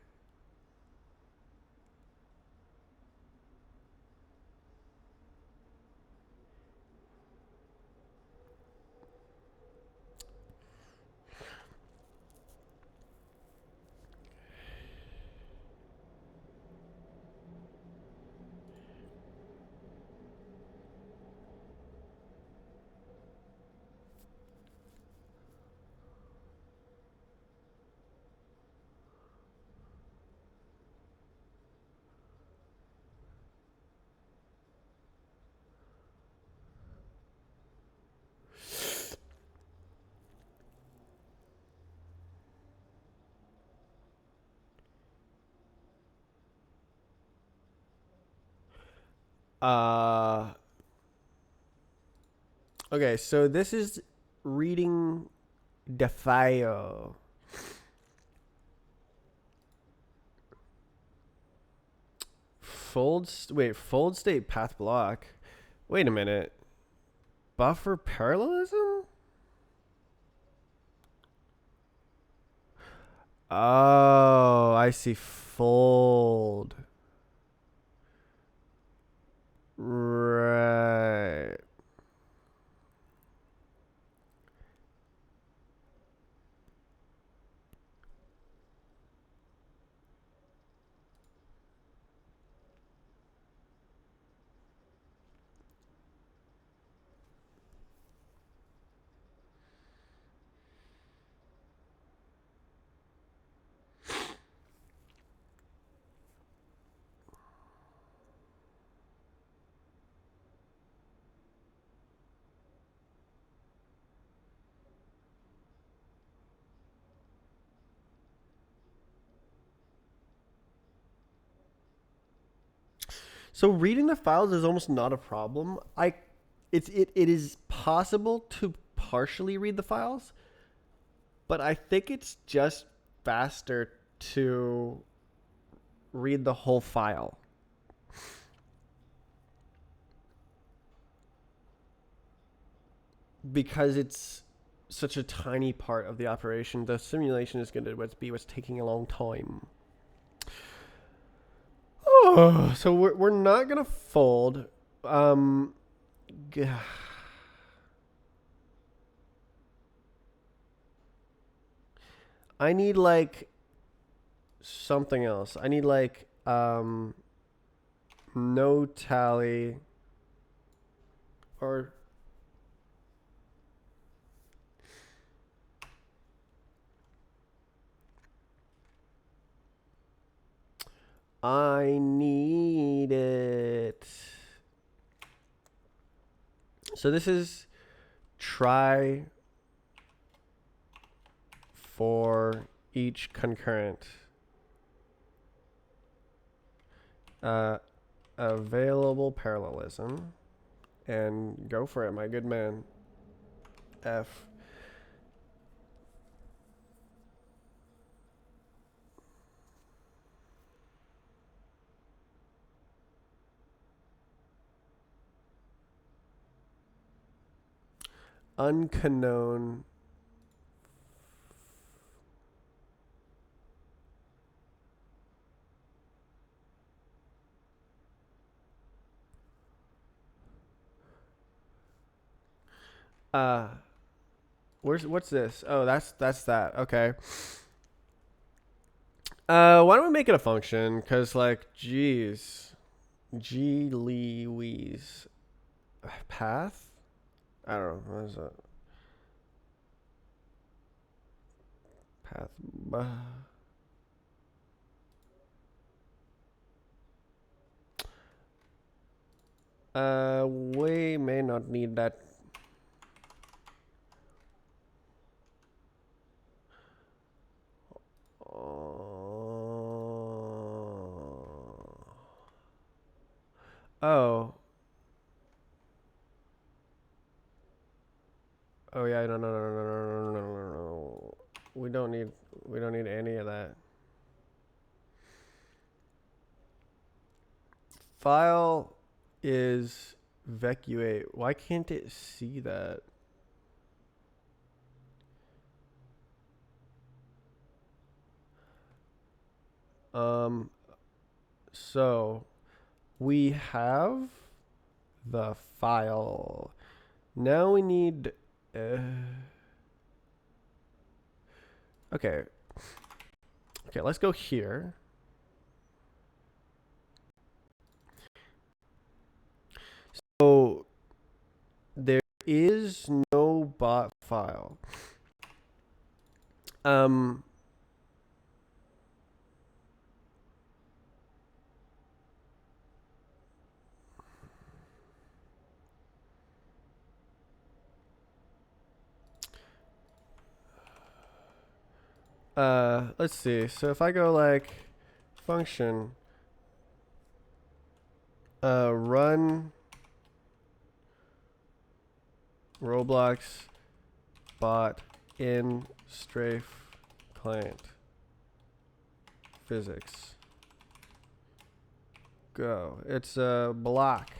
Uh. Okay, so this is reading the file. Fold state path block. Wait a minute. Buffer parallelism? Oh, I see. Fold. Right. So reading the files is almost not a problem. It is possible to partially read the files, but I think it's just faster to read the whole file. Because it's such a tiny part of the operation, the simulation is going to be what's taking a long time. Oh, so we're not going to fold. I need like something else. I need like no tally or I need it. So this is try for each concurrent. Available parallelism. And go for it, my good man. F. Unknown. Uh, what's this? Oh, that's that. Okay. Why don't we make it a function? Cause like, geez, G Louise path. I don't know. What is that? Path. We may not need that. Oh. Oh yeah, no. We don't need any of that. File is vacuate. Why can't it see that? So we have the file. Now we need okay. Okay, let's go here. So there is no bot file. Let's see. So if I go like function run Roblox bot in strafe client physics. Go. It's a block.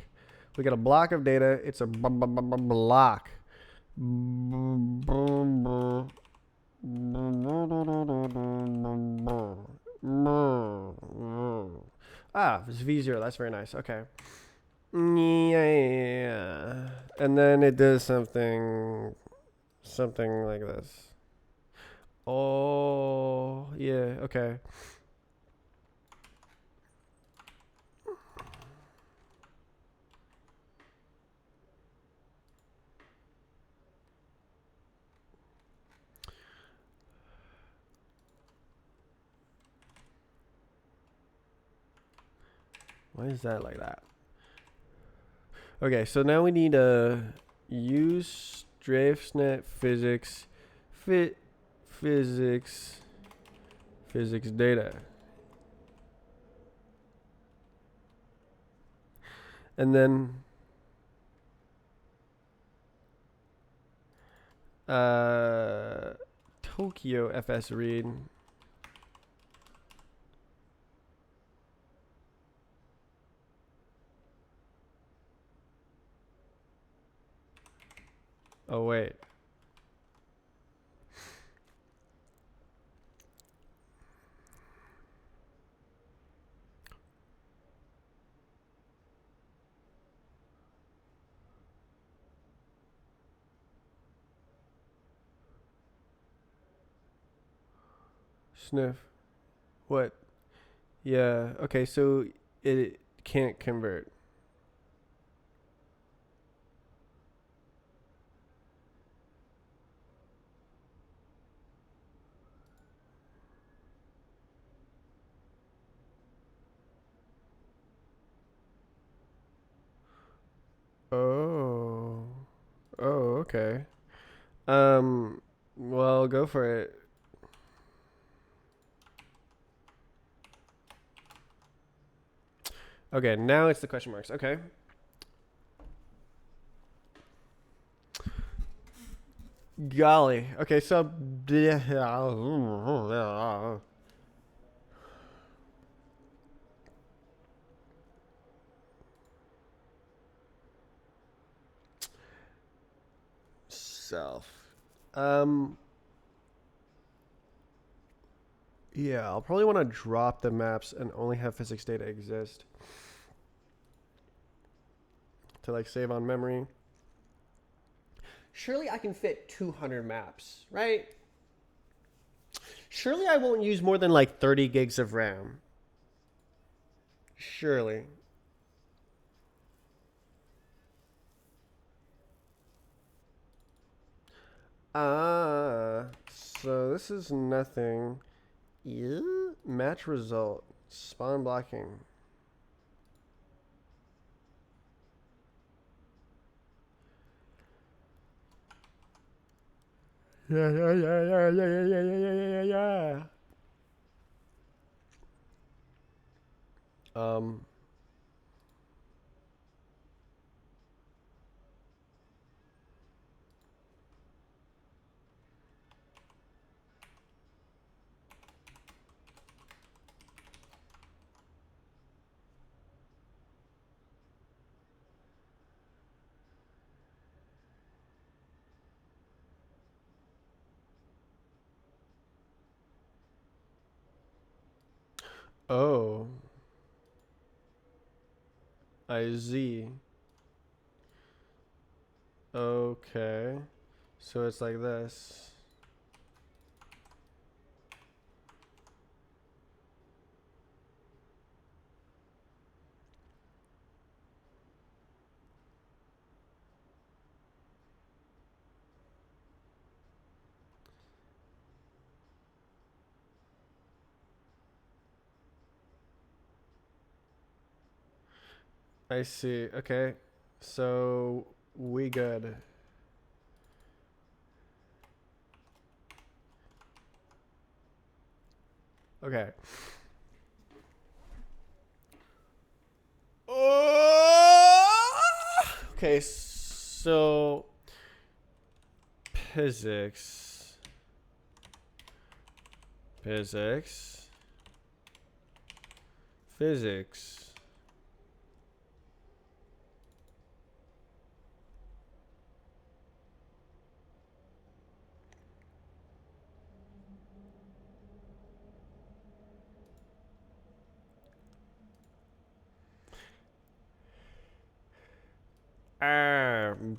We got a block of data. It's a block. Ah, it's V0. That's very nice. Okay. Yeah. And then it does something like this. Oh, yeah. Okay. Why is that like that? Okay, so now we need to use StrafeNet physics data. And then Tokyo FS read. Oh wait. Sniff. What? Yeah. Okay, so it can't convert. Oh. Oh, okay. Well, go for it. Okay, now it's the question marks. Okay. Golly. Okay, so self. Um yeah, I'll probably want to drop the maps and only have physics data exist to like save on memory. Surely I can fit 200 maps, right? Surely I won't use more than like 30 gigs of RAM. Surely. So this is nothing. Yeah. Match result. Spawn blocking. Yeah. Um. Oh. Z. Okay. So it's like this. I see. Okay. So we good. Okay. Okay, so physics. Physics. Physics.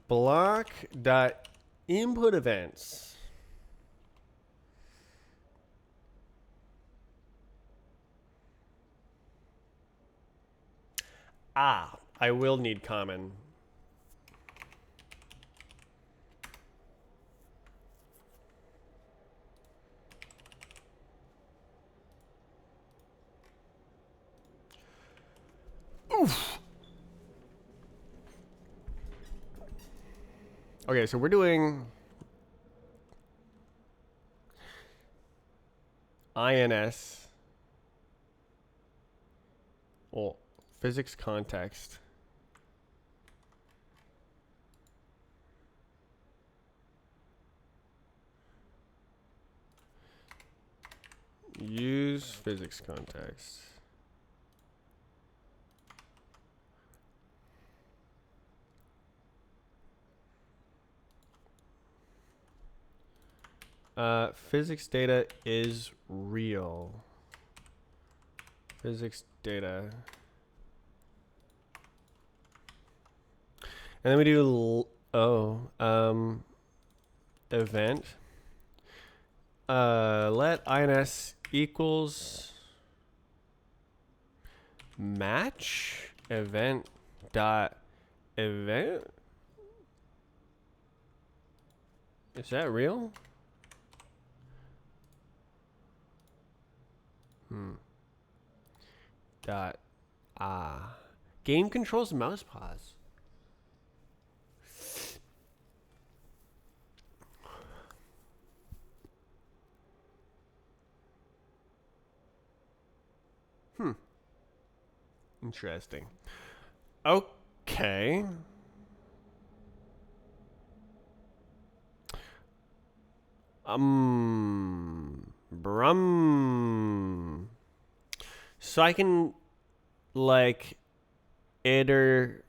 Block dot input events. I will need common. Oof. Okay, so we're doing INS. Well, physics context. Use physics context. Physics data is real. Physics data. And then we do, event. Let INS equals match event dot event. Is that real? Dot game controls mouse pause. Interesting. Okay. Brum. So I can like iter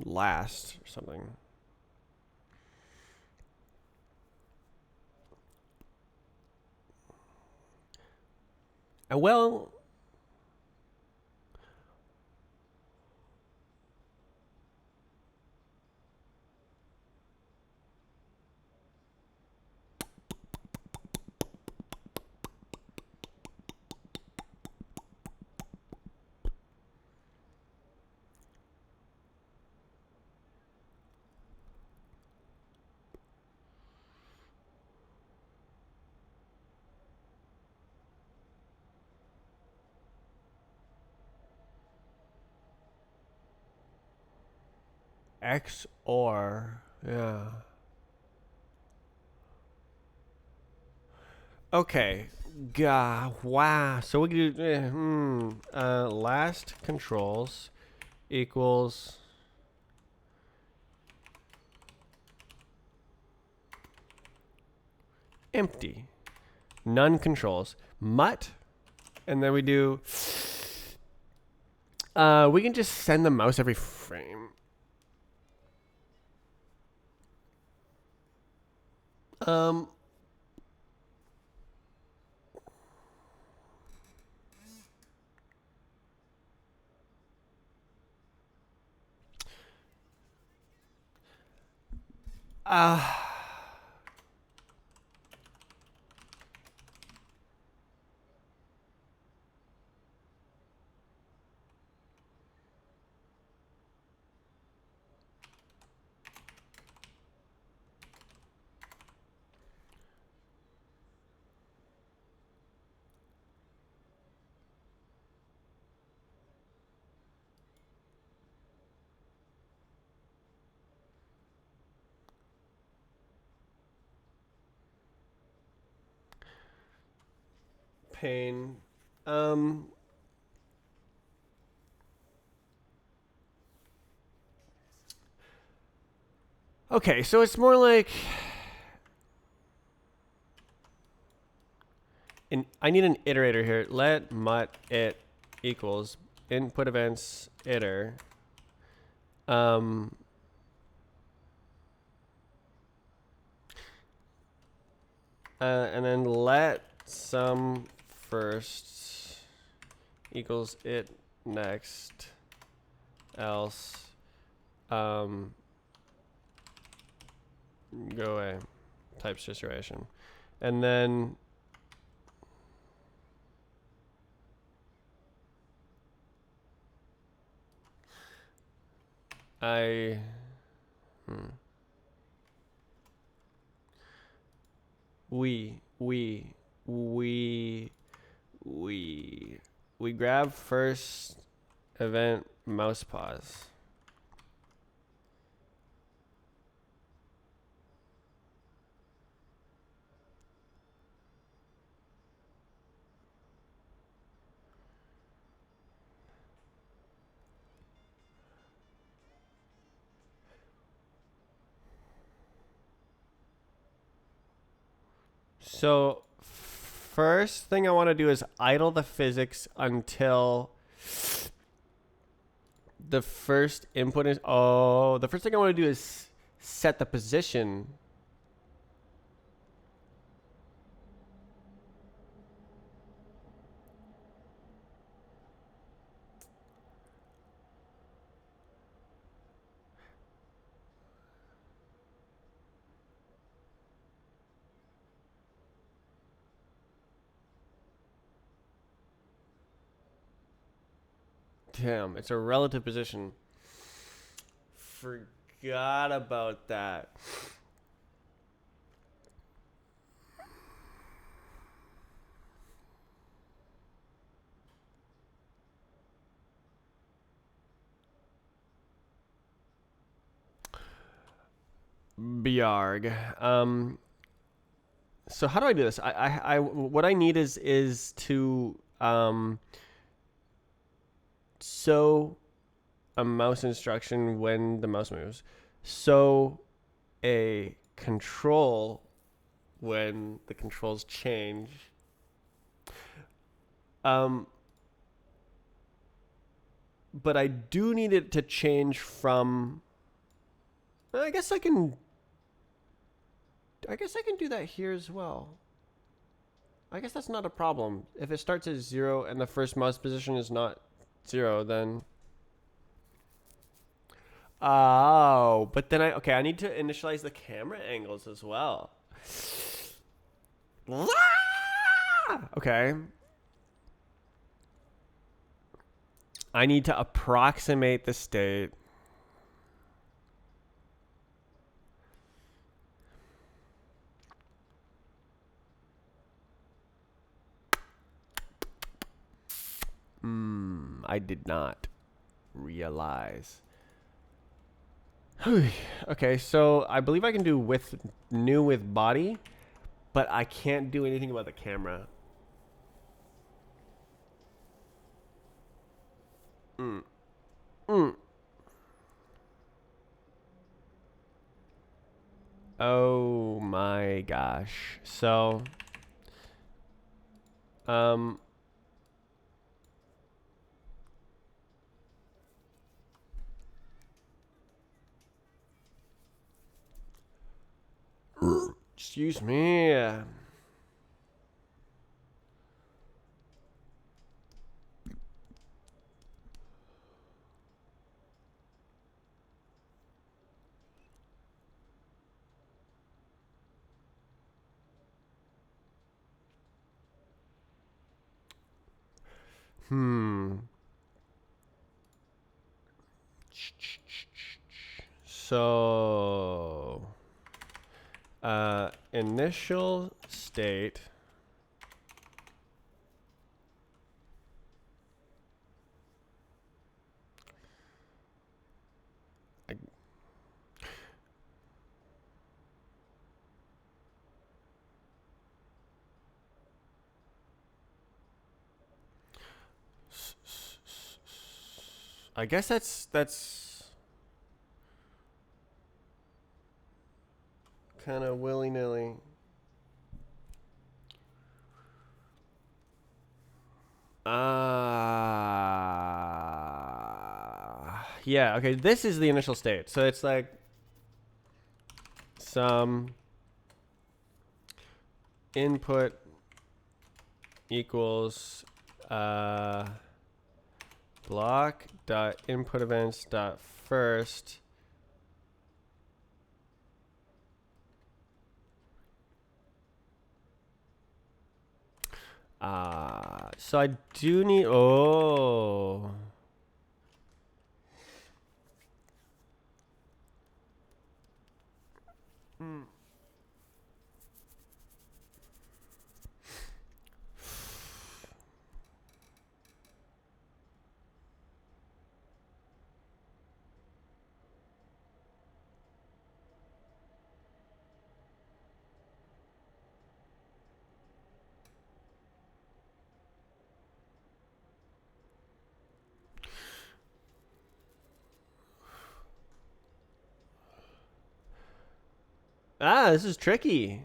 last or something. Well, X or yeah. Okay. Wow. So we can do last controls equals empty. None controls. Mutt. And then we do we can just send the mouse every frame. Um pain. Okay, so it's more like I need an iterator here. Let mutt it equals input events iter. And then let sum first equals it next else go away type situation. And then we grab first event mouse pause. So first thing I want to do is idle the physics until the first input is. Oh, the first thing I want to do is set the position. Damn, it's a relative position. Forgot about that. Biarg. So how do I do this? What I need is to show a mouse instruction when the mouse moves. So a control when the controls change. But I do need it to change from. I guess I can do that here as well. I guess that's not a problem. If it starts at 0 and the first mouse position is not 0, then. Oh, but then I need to initialize the camera angles as well. Okay. I need to approximate the state. I did not realize. Okay, so I believe I can do with new with body, but I can't do anything about the camera. Oh my gosh. So excuse me. So initial state. I guess that's kind of willy-nilly. Yeah, okay, this is the initial state. So it's like some input equals block dot input events dot first so I do need this is tricky.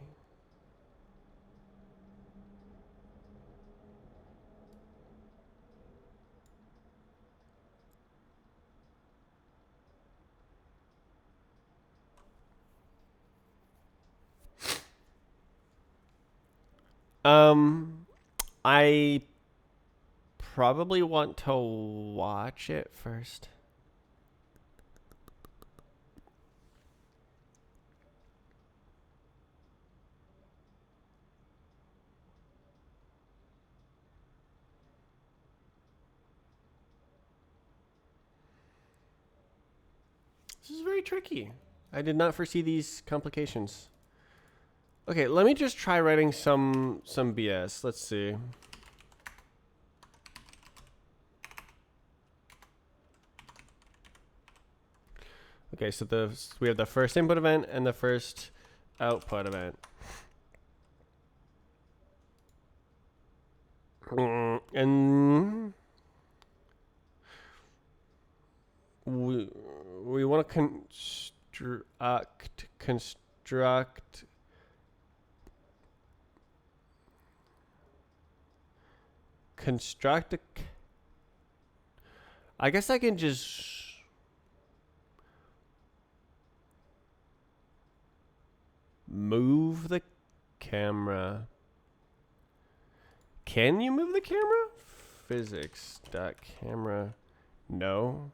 Um, I probably want to watch it first. This is very tricky. I did not foresee these complications. Okay, let me just try writing some BS. Let's see. Okay, so we have the first input event and the first output event. And we want to construct a. I guess I can just move the camera. Can you move the camera? Physics.camera. No.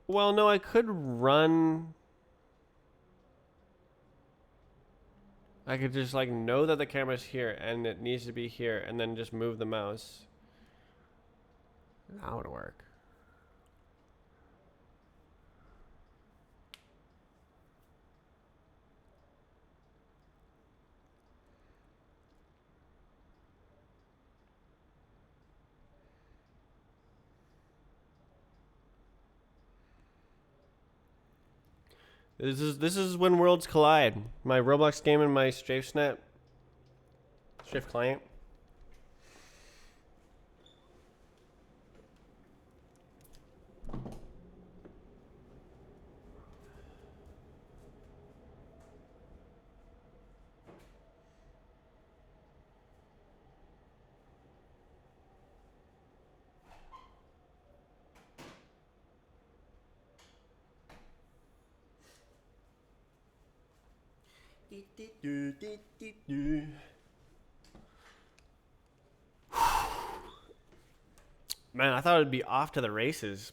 Well, no, I could run. I could just like know that the camera's here and it needs to be here and then just move the mouse. That would work. This is when worlds collide. My Roblox game and my strafe client. Man, I thought it'd be off to the races,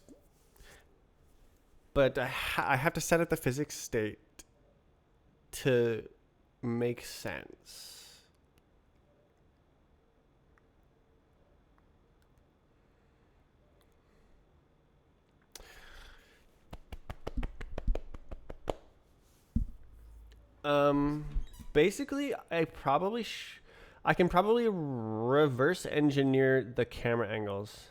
but I have to set up the physics state to make sense. Basically, I can probably reverse engineer the camera angles.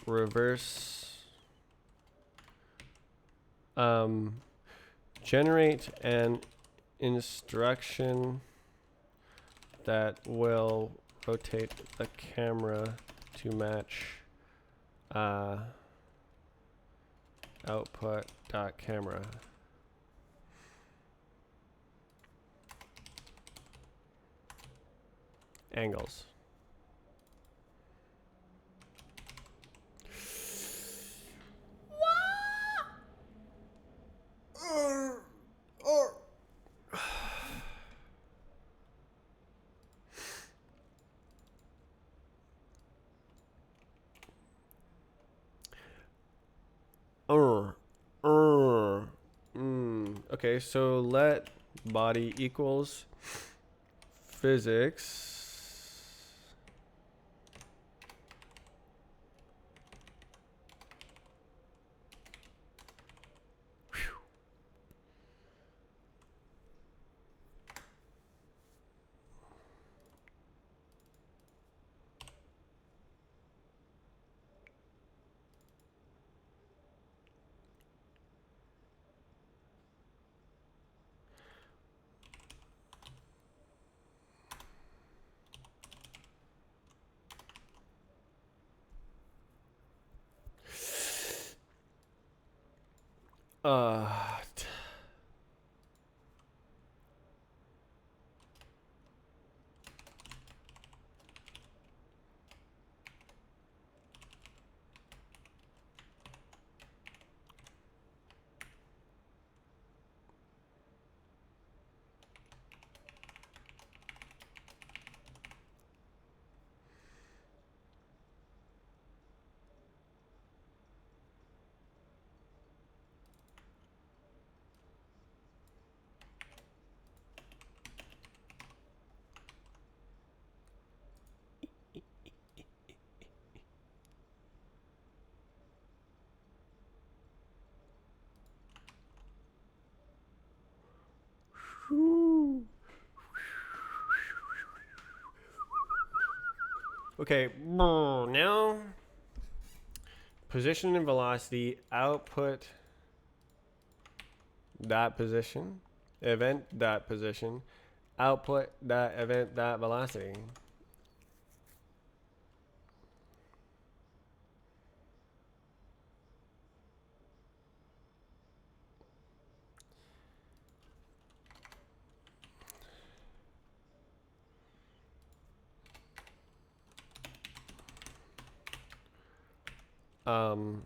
Reverse. Generate an instruction that will rotate the camera to match output.camera. Angles. Okay, so let body equals physics. Uh, Okay, now position and velocity, output dot position, event dot position, output dot event dot velocity. Um,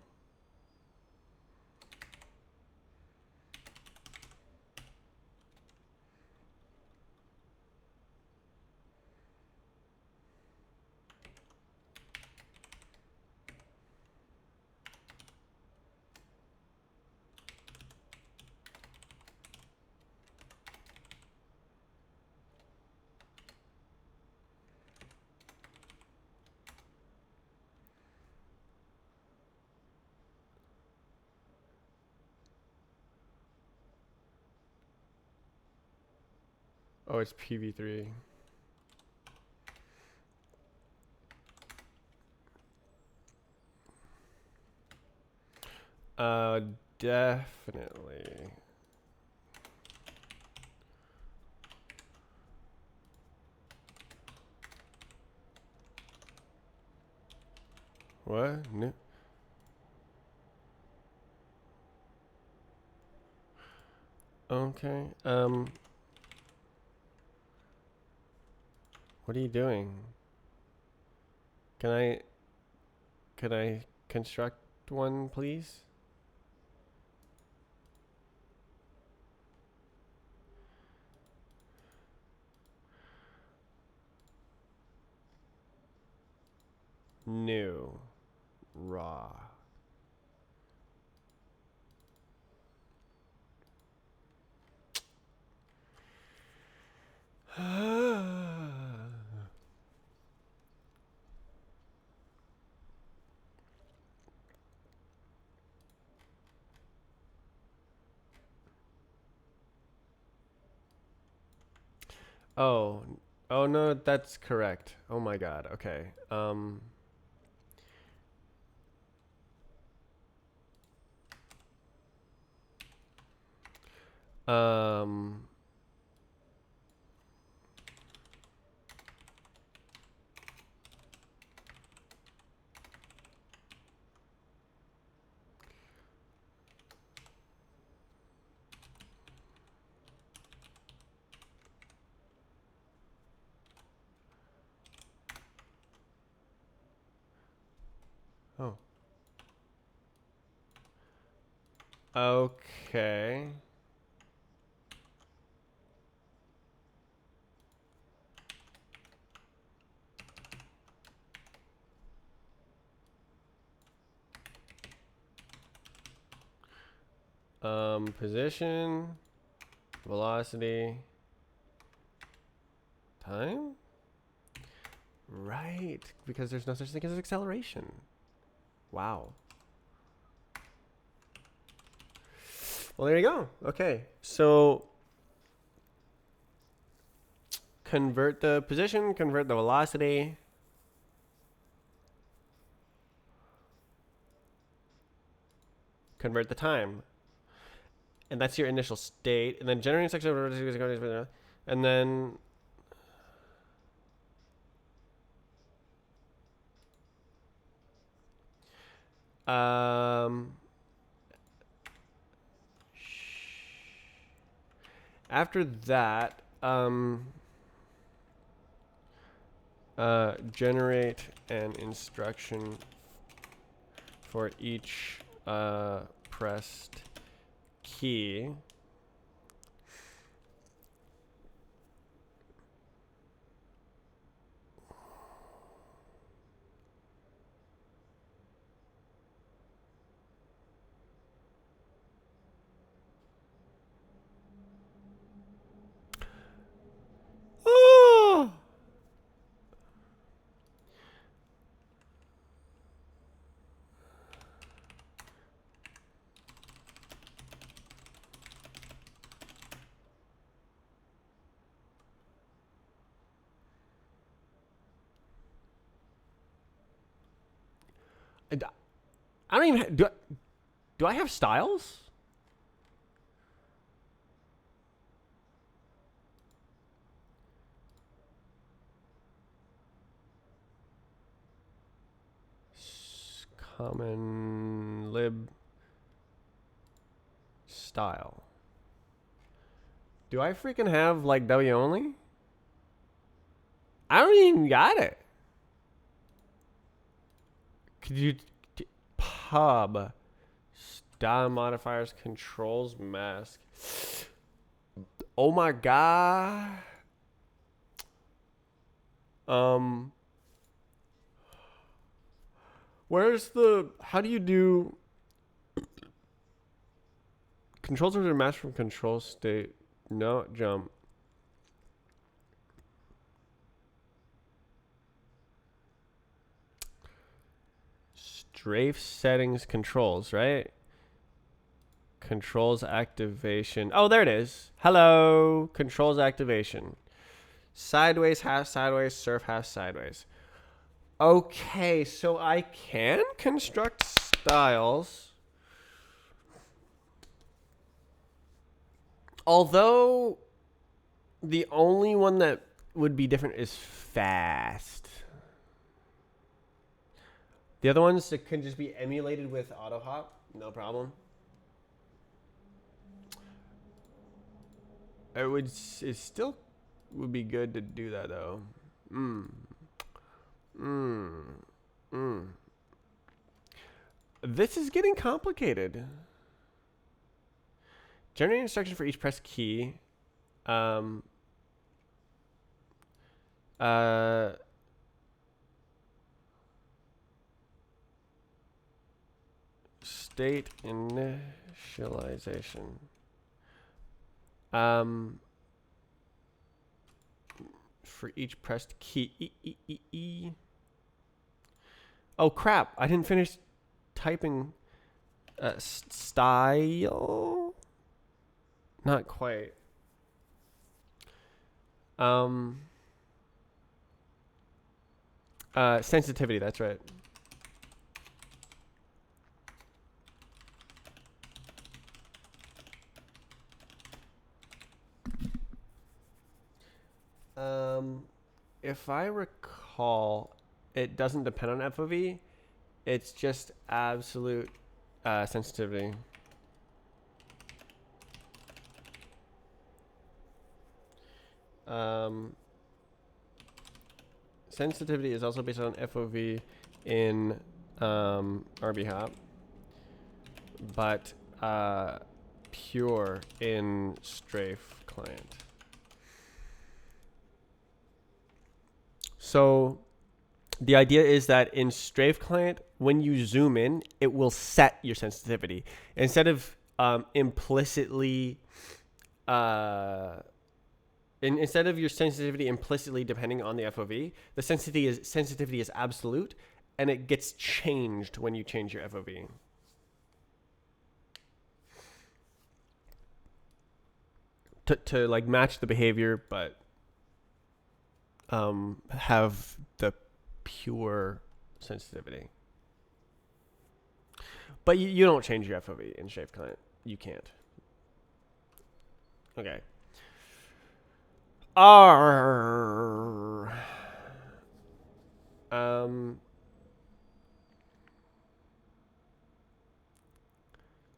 oh, it's PV3. Definitely. What? No. Okay. What are you doing? Can I construct one, please? New. Raw. Oh, oh no, that's correct. Oh my God. Okay. Um. Oh. Okay. Position, velocity, time? Right, because there's no such thing as acceleration. Wow. Well, there you go. Okay, so convert the position, convert the velocity. Convert the time. And that's your initial state. And then generating section, and then um, after that, generate an instruction for each pressed key. Oh! I don't even do I have styles? Common lib style. Do I freaking have like W only? I don't even got it. Could you pub style modifiers controls mask? Oh my god. Where's the? How do you do? Controls are masked from control state. No jump. Strafe settings controls, right? Controls activation. Oh, there it is. Hello. Controls activation. Sideways, half sideways, surf, half sideways. Okay, so I can construct styles. Although the only one that would be different is fast. The other ones that can just be emulated with auto hop, no problem. It still would be good to do that though. This is getting complicated. Generate instruction for each press key. State initialization. For each pressed key. Oh crap! I didn't finish typing. Style. Not quite. Sensitivity. That's right. If I recall, it doesn't depend on FOV. It's just absolute sensitivity. Sensitivity is also based on FOV in rbhop, but pure in strafe client. So the idea is that in strafe client, when you zoom in, it will set your sensitivity instead of implicitly. Instead of your sensitivity implicitly depending on the FOV, the sensitivity is absolute, and it gets changed when you change your FOV. To like match the behavior, but have the pure sensitivity. But you don't change your FOV in Strafe Client. You can't. Okay.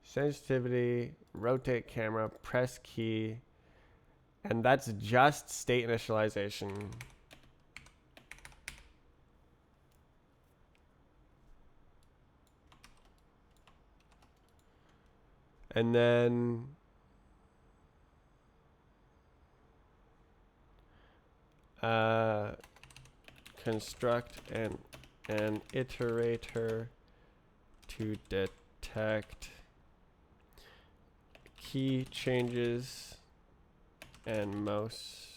Sensitivity, rotate camera, press key, and that's just state initialization. And then construct an iterator to detect key changes and mouse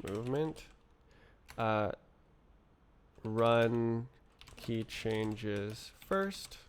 movement. Run key changes first.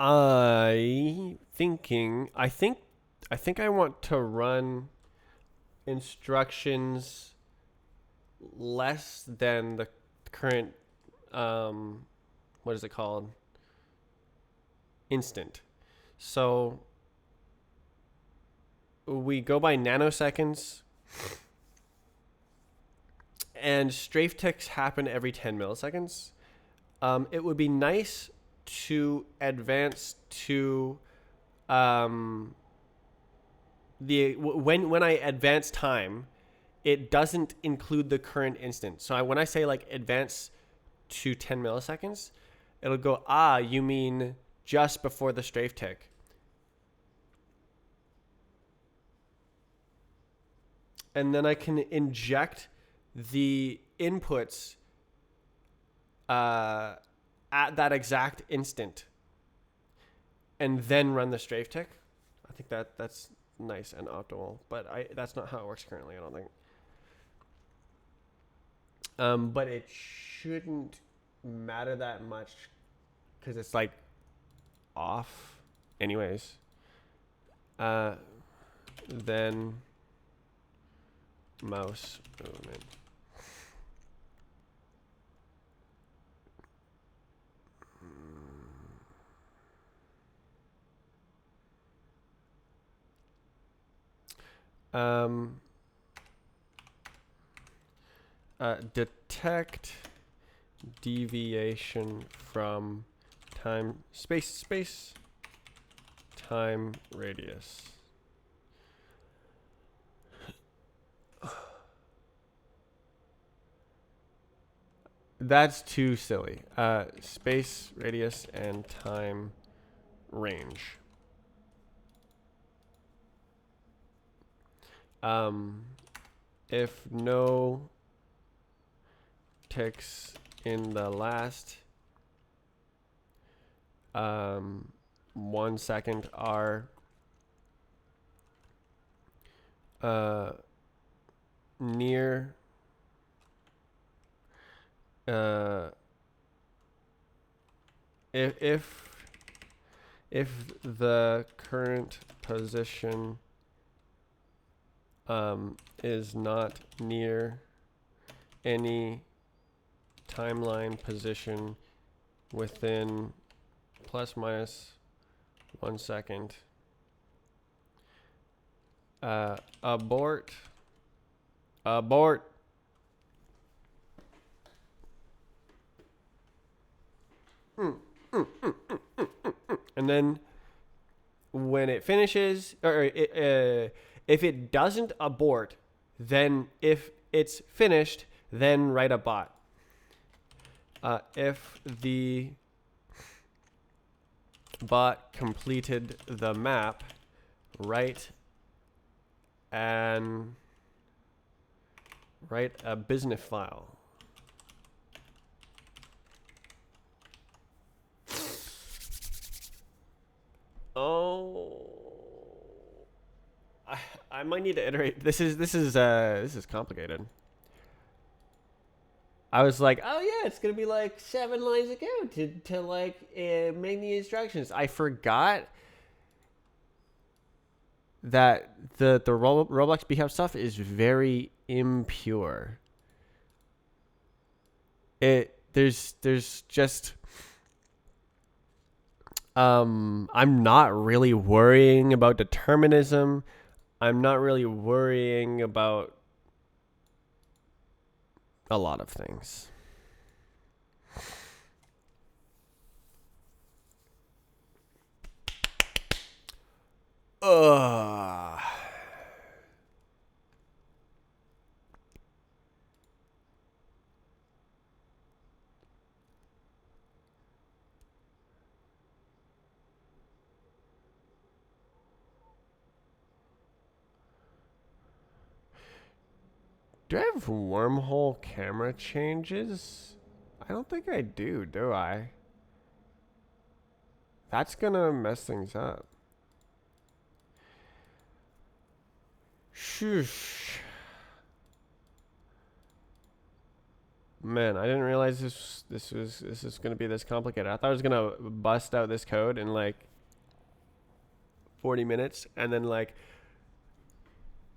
I think I want to run instructions less than the current what is it called? Instant. So we go by nanoseconds, and strafe ticks happen every 10 milliseconds. It would be nice to advance to when I advance time, it doesn't include the current instant. So when I say like advance to 10 milliseconds, it'll go, you mean just before the strafe tick. And then I can inject the inputs at that exact instant and then run the strafe tick. I think that's nice and optimal, but that's not how it works currently, I don't think. But it shouldn't matter that much because it's like off anyways. Then mouse movement. Detect deviation from time space time radius. That's too silly. Space radius and time range. If no ticks in the last 1 second are near if the current position is not near any timeline position within plus minus 1 second, abort. And then when it finishes, or if it doesn't abort, then if it's finished, then write a bot. If the bot completed the map, write a business file. Oh, I might need to iterate. This is complicated. I was like, oh yeah, it's gonna be like 7 lines of code to like make the instructions. I forgot that the Roblox rbhop stuff is very impure. There's just I'm not really worrying about determinism. I'm not really worrying about a lot of things. Ugh. Do I have wormhole camera changes? I don't think I do I? That's gonna mess things up. Shush. Man, I didn't realize this is gonna be this complicated. I thought I was gonna bust out this code in like 40 minutes and then like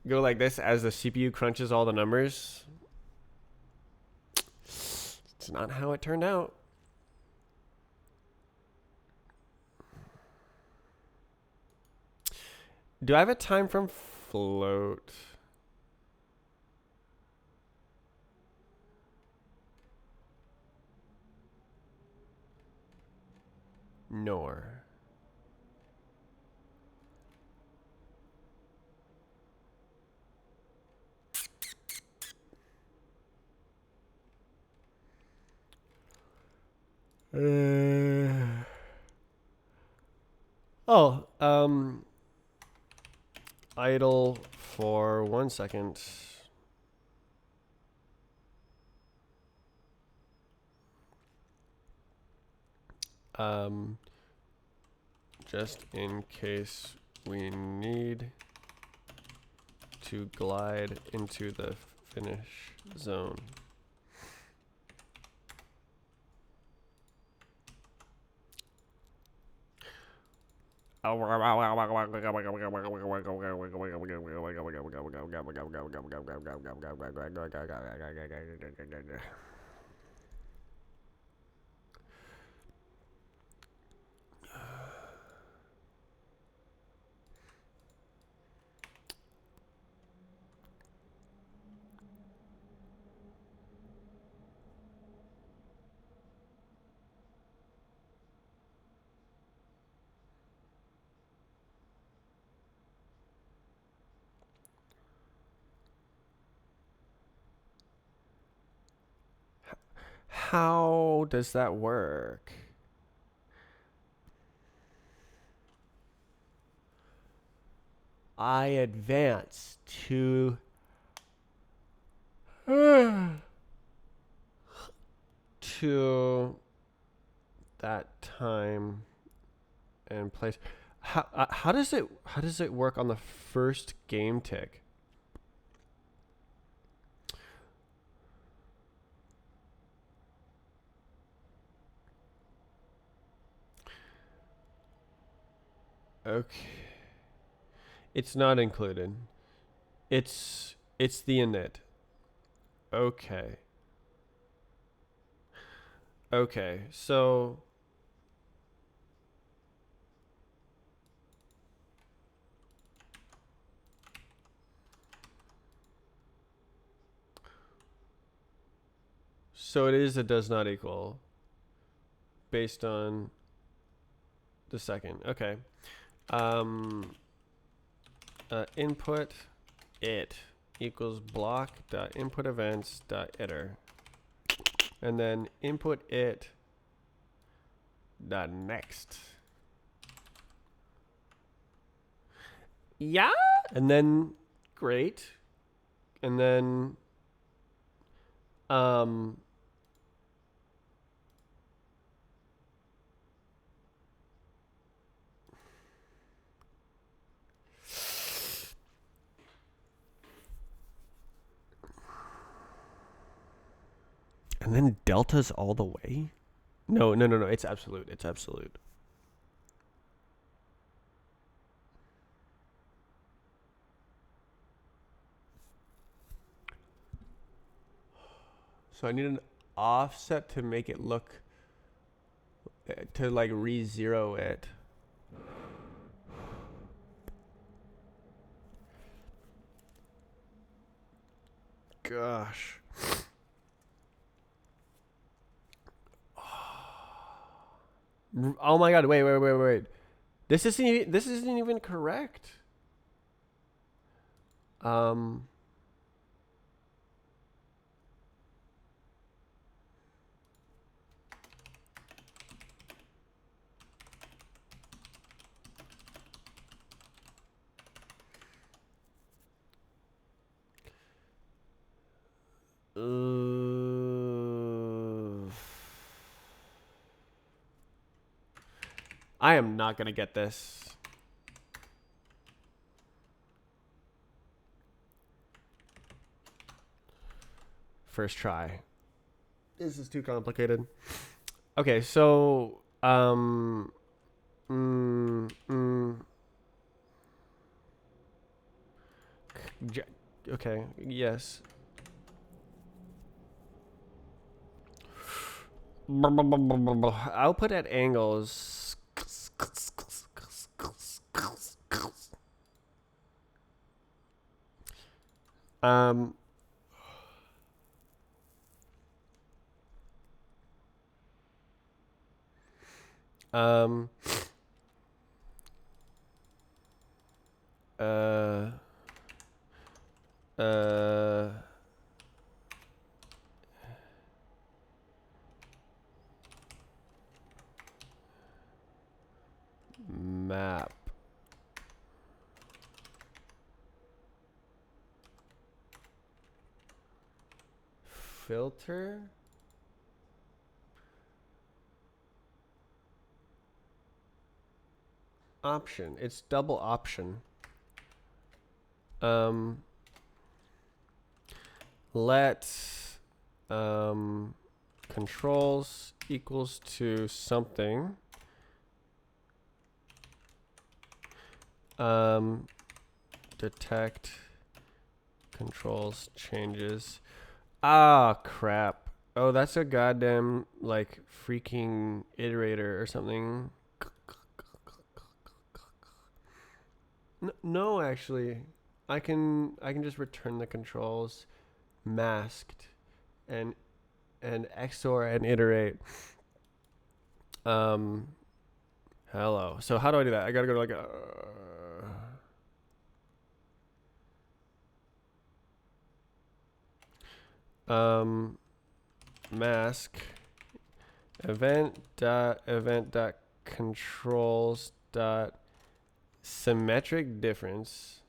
go like this as the CPU crunches all the numbers. It's not how it turned out. Do I have a time from float? Nor. Idle for 1 second. Just in case we need to glide into the finish zone. How does that work? I advance to to that time and place. How does it work on the first game tick? Okay. It's not included. It's the init. Okay. Okay. So it is a does not equal based on the second. Okay. Input it equals block dot input events dot iter, and then input it dot next. Yeah, and then great, and then and then deltas all the way. No. It's absolute. It's absolute. So I need an offset to make it look, to like re-zero it. Gosh. Oh my god, wait. This isn't even correct. I am not gonna get this. First try. This is too complicated. Okay, so okay, yes. Output at angles. Um, um, uh, uh, map. Filter. Option. It's double option. Let controls equals to something. Detect controls changes. Ah, crap. Oh, that's a goddamn like freaking iterator or something. No, actually, I can just return the controls masked and XOR and iterate. Hello. So how do I do that? I gotta go to like mask event dot controls dot symmetric difference.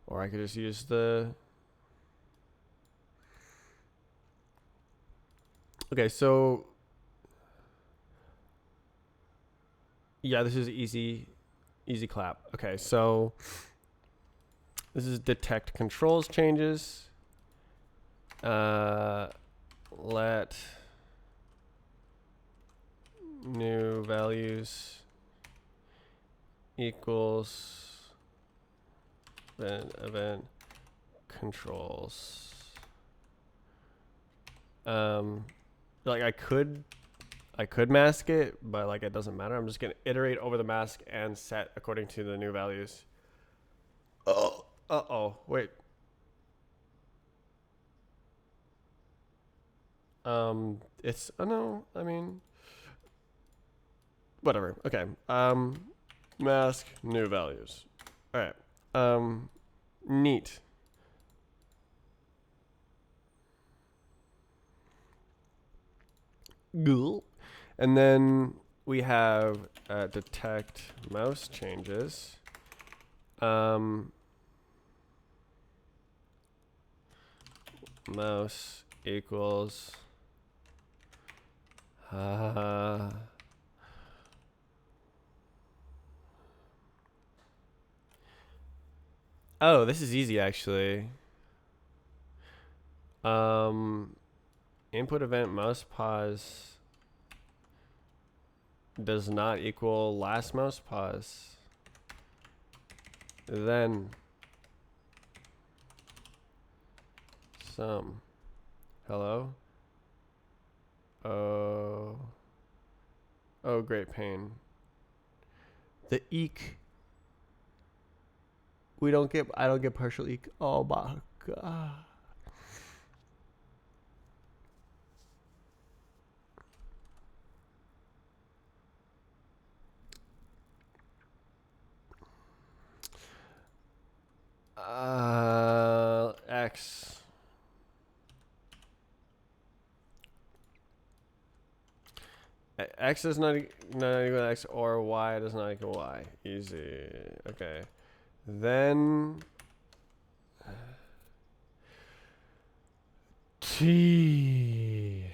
Or I could just use the... Okay, so... Yeah, this is easy clap. Okay, so... This is detect controls changes. Let new values equals event controls. Like I could mask it, but like it doesn't matter. I'm just gonna iterate over the mask and set according to the new values. Oh, wait. It's no. I mean, whatever. Okay. Mask new values. All right. Neat. Cool. And then we have detect mouse changes. Mouse equals oh, this is easy actually. Input event mouse pause does not equal last mouse pause. Then some. Hello? Oh, great pain. The eek. I don't get partial eek. Oh my god. X. X does not equal X or Y does not equal Y. Easy. Okay. Then T.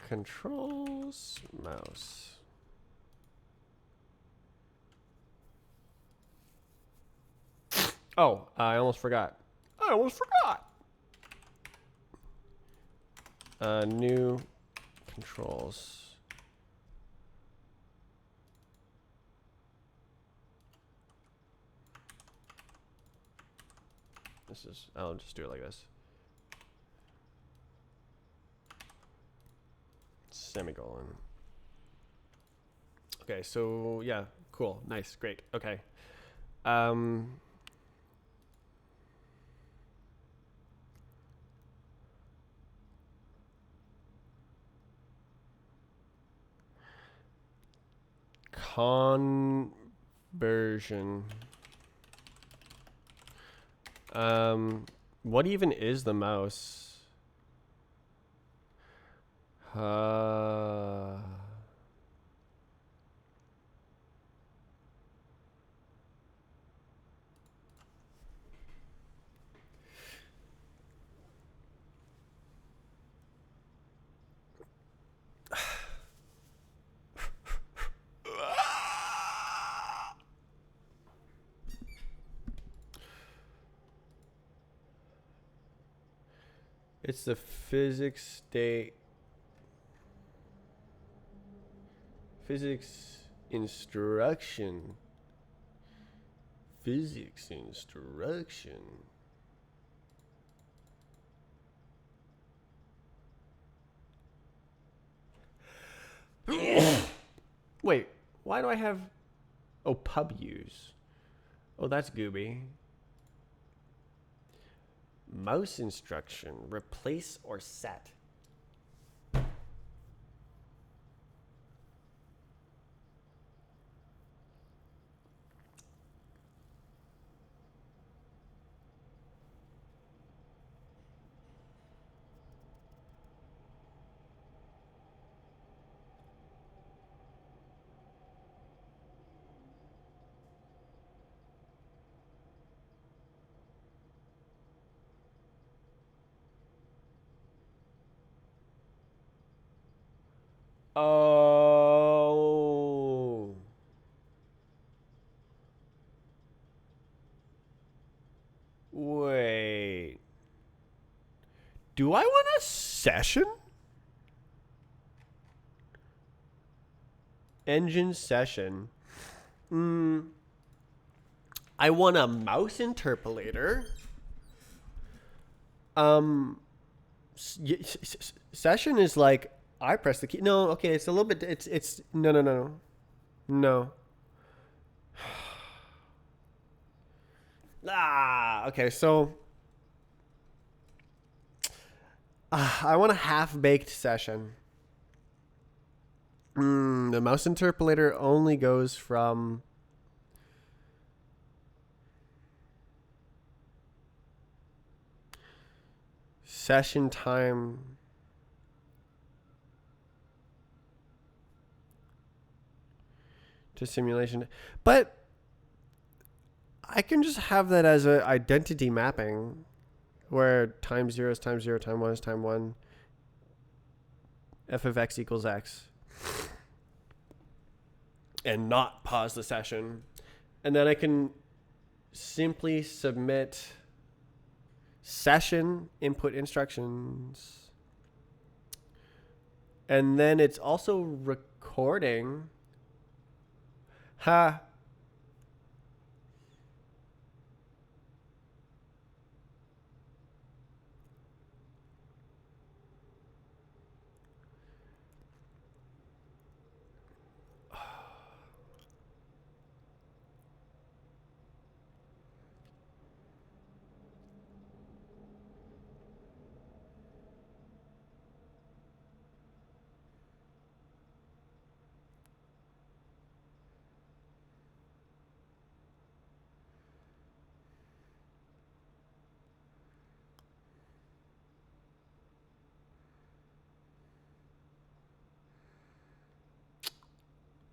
Controls mouse. Oh, I almost forgot. New controls. I'll just do it like this. Semicolon. Okay, so yeah, cool, nice, great, okay. Conversion. What even is the mouse? It's the physics state. Physics instruction. Physics instruction. Wait, why do I have... Oh, pub use. Oh, that's gooby. Mouse instruction. Replace or set. Oh. Wait. Do I want a session? Engine session. I want a mouse interpolator. Session is like I press the key. No, okay, it's a little bit. It's no. Okay, so I want a half-baked session. The mouse interpolator only goes from session time to simulation. But I can just have that as an identity mapping where time 0 is time 0, time 1 is time 1, f of x equals x. And not pause the session. And then I can simply submit session input instructions. And then it's also recording. Ha.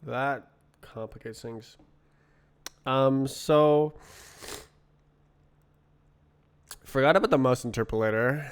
That complicates things. So forgot about the mouse interpolator.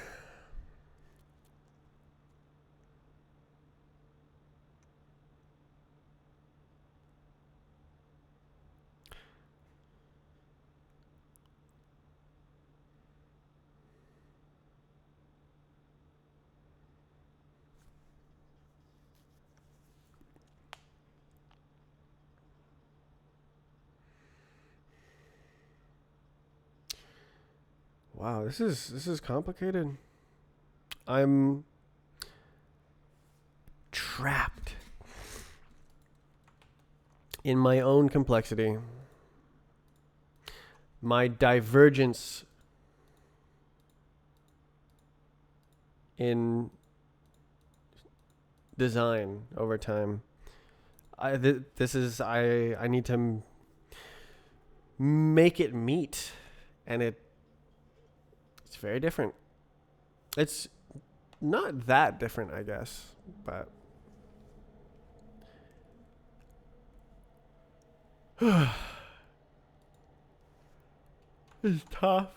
Wow, this is complicated. I'm trapped in my own complexity. My divergence in design over time. I need to make it meet, and it's very different. It's not that different, I guess, but it's tough.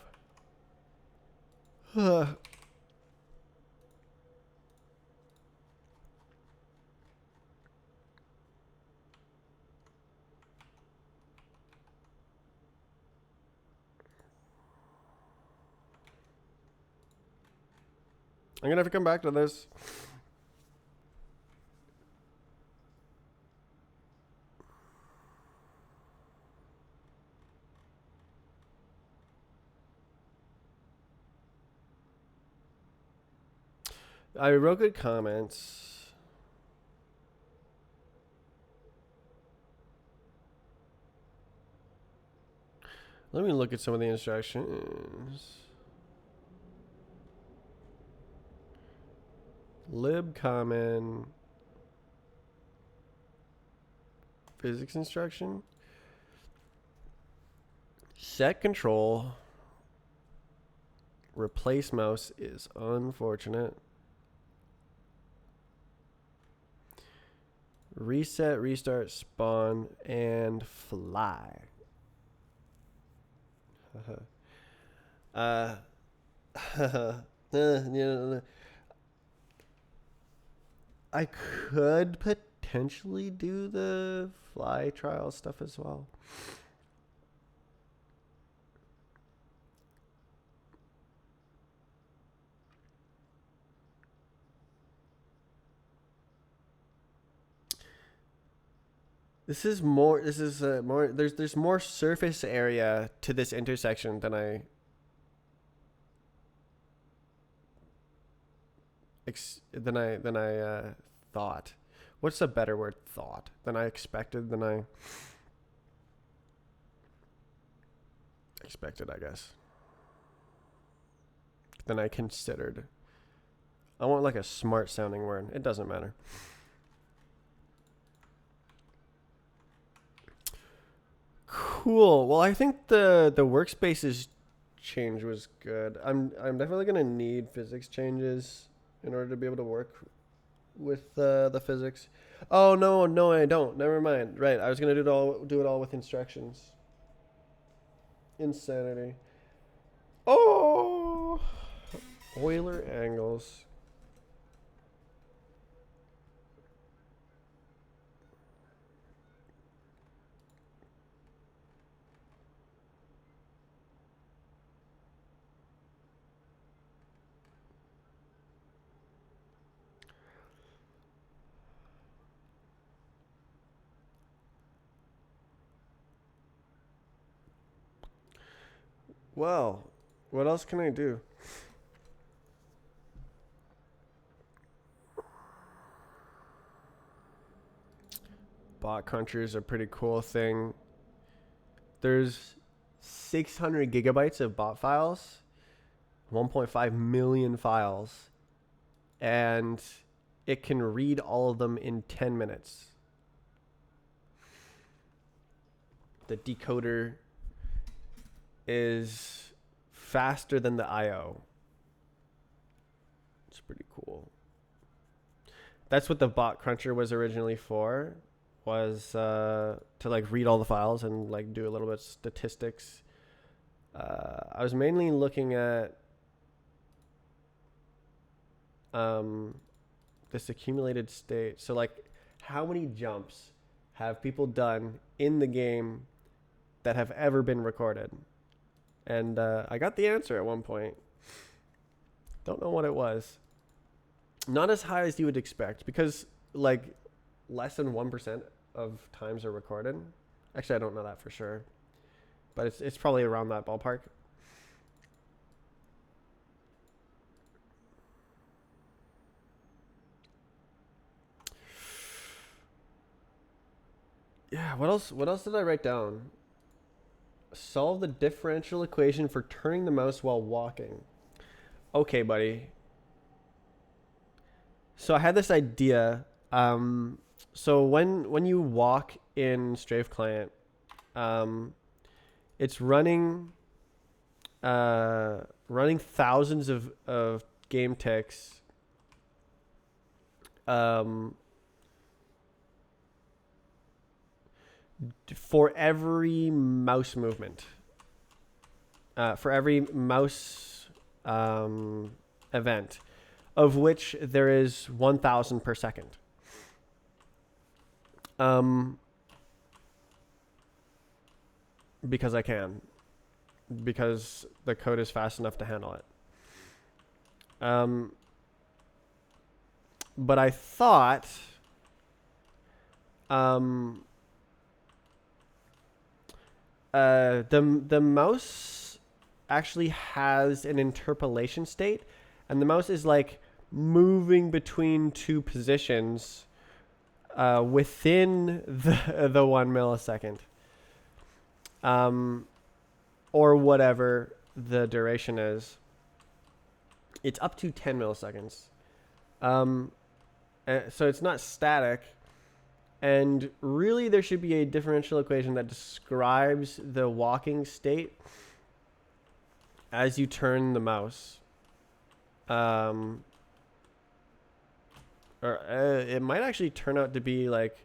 I'm gonna have to come back to this. I wrote good comments. Let me look at some of the instructions. Lib common physics instruction. Set control. Replace mouse is unfortunate. Reset, restart, spawn, and fly. I could potentially do the fly trial stuff as well. This is more. This is more. There's more surface area to this intersection than I thought. What's a better word? Thought than I expected. Than I expected, I guess. Than I considered. I want like a smart sounding word. It doesn't matter. Cool. Well, I think the workspaces change was good. I'm definitely gonna need physics changes in order to be able to work with the physics. Oh no, I don't. Never mind. Right, I was gonna do it all with instructions. Insanity. Oh, Euler angles. Well, what else can I do? Bot cruncher is a pretty cool thing. There's 600 gigabytes of bot files, 1.5 million files, and it can read all of them in 10 minutes. The decoder is faster than the I/O. It's pretty cool. That's what the bot cruncher was originally for. was to like read all the files and like do a little bit of statistics. I was mainly looking at this accumulated state. So like how many jumps have people done in the game that have ever been recorded? And I got the answer at one point. Don't know what it was. Not as high as you would expect, because like less than 1% of times are recorded. Actually, I don't know that for sure, but it's probably around that ballpark. Yeah, what else did I write down? Solve the differential equation for turning the mouse while walking. Okay, buddy. So I had this idea. So when you walk in Strafe Client, it's running thousands of game ticks for every mouse movement, for every mouse event, of which there is 1,000 per second. Because I can. Because the code is fast enough to handle it. But I thought the mouse actually has an interpolation state, and the mouse is like moving between two positions within the 1 millisecond, or whatever the duration is. It's up to 10 milliseconds. So it's not static. And really, there should be a differential equation that describes the walking state as you turn the mouse. Or it might actually turn out to be like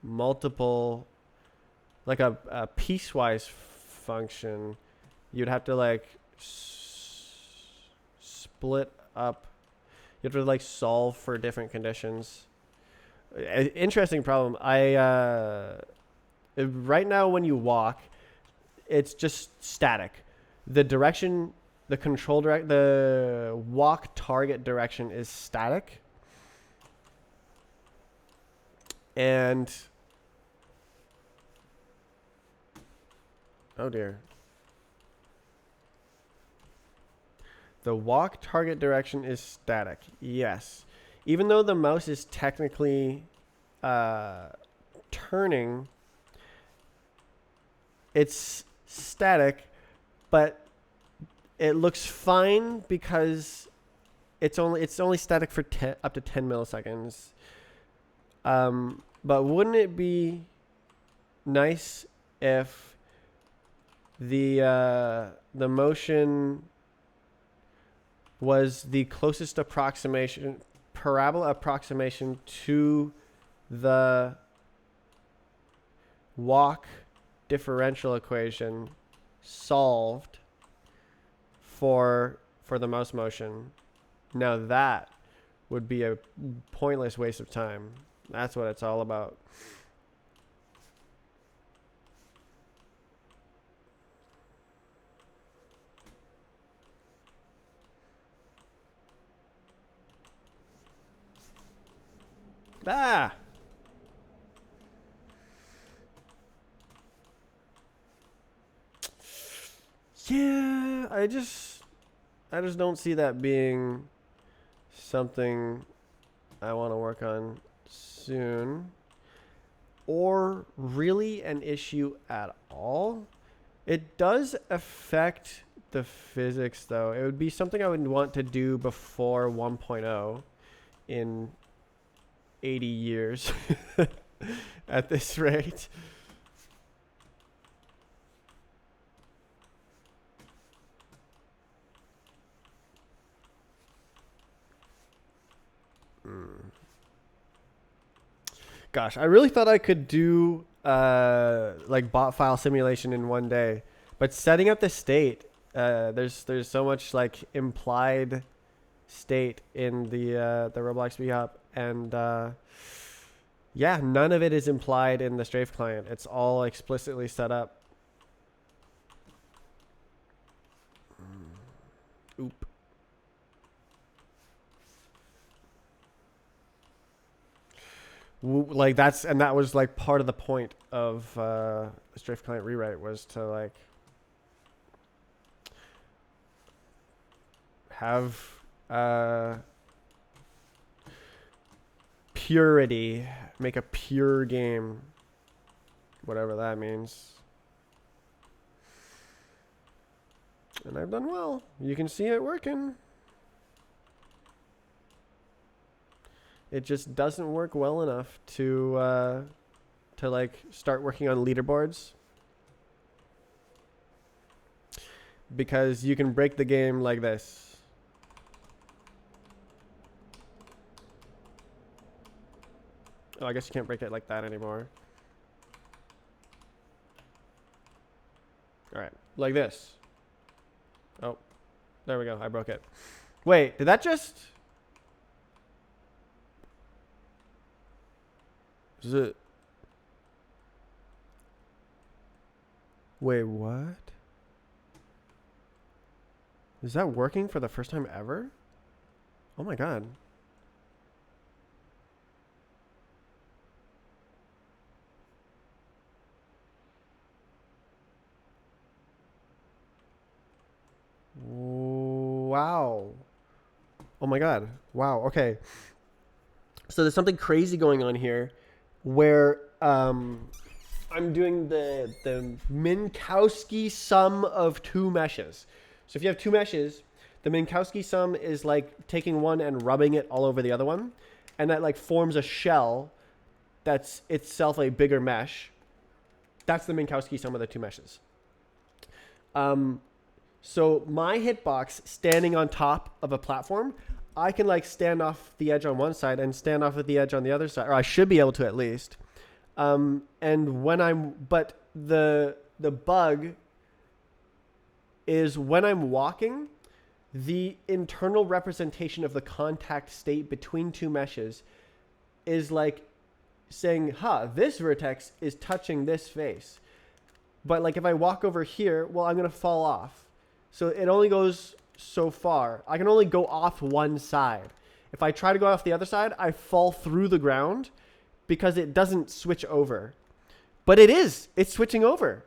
multiple, like a piecewise function. You'd have to like split up. You have to like solve for different conditions. Interesting problem. Right now when you walk, it's just static. The direction, the walk target direction is static. And oh dear. The walk target direction is static. Yes. Even though the mouse is technically turning, it's static, but it looks fine because it's only static for up to 10 milliseconds. But wouldn't it be nice if the motion was the closest parabola approximation to the walk differential equation solved for the mouse motion? Now that would be a pointless waste of time. That's what it's all about. Ah! Yeah, I just don't see that being something I want to work on soon, or really an issue at all. It does affect the physics, though. It would be something I would want to do before 1.0 in 80 years at this rate. Gosh, I really thought I could do like bot file simulation in one day, but setting up the state, there's so much like implied state in the Roblox rbhop, and yeah, none of it is implied in the strafe client. It's all explicitly set up. Oop. Like that was like part of the point of the strafe client rewrite, was to like have purity, make a pure game, whatever that means. And I've done well. You can see it working. It just doesn't work well enough to like start working on leaderboards, because you can break the game like this. Oh, I guess you can't break it like that anymore. All right, like this. Oh, there we go. I broke it. Wait, did that just... Is it... Wait, what? Is that working for the first time ever? Oh my god. Wow. Oh my god. Wow. Okay. So there's something crazy going on here where I'm doing the Minkowski sum of two meshes. So if you have two meshes, the Minkowski sum is like taking one and rubbing it all over the other one, and that like forms a shell that's itself a bigger mesh. That's the Minkowski sum of the two meshes. So my hitbox standing on top of a platform, I can like stand off the edge on one side and stand off at the edge on the other side, or I should be able to at least. And but the bug is when I'm walking, the internal representation of the contact state between two meshes is like saying, this vertex is touching this face. But like if I walk over here, well, I'm going to fall off. So it only goes so far. I can only go off one side. If I try to go off the other side, I fall through the ground because it doesn't switch over. But it is. It's switching over.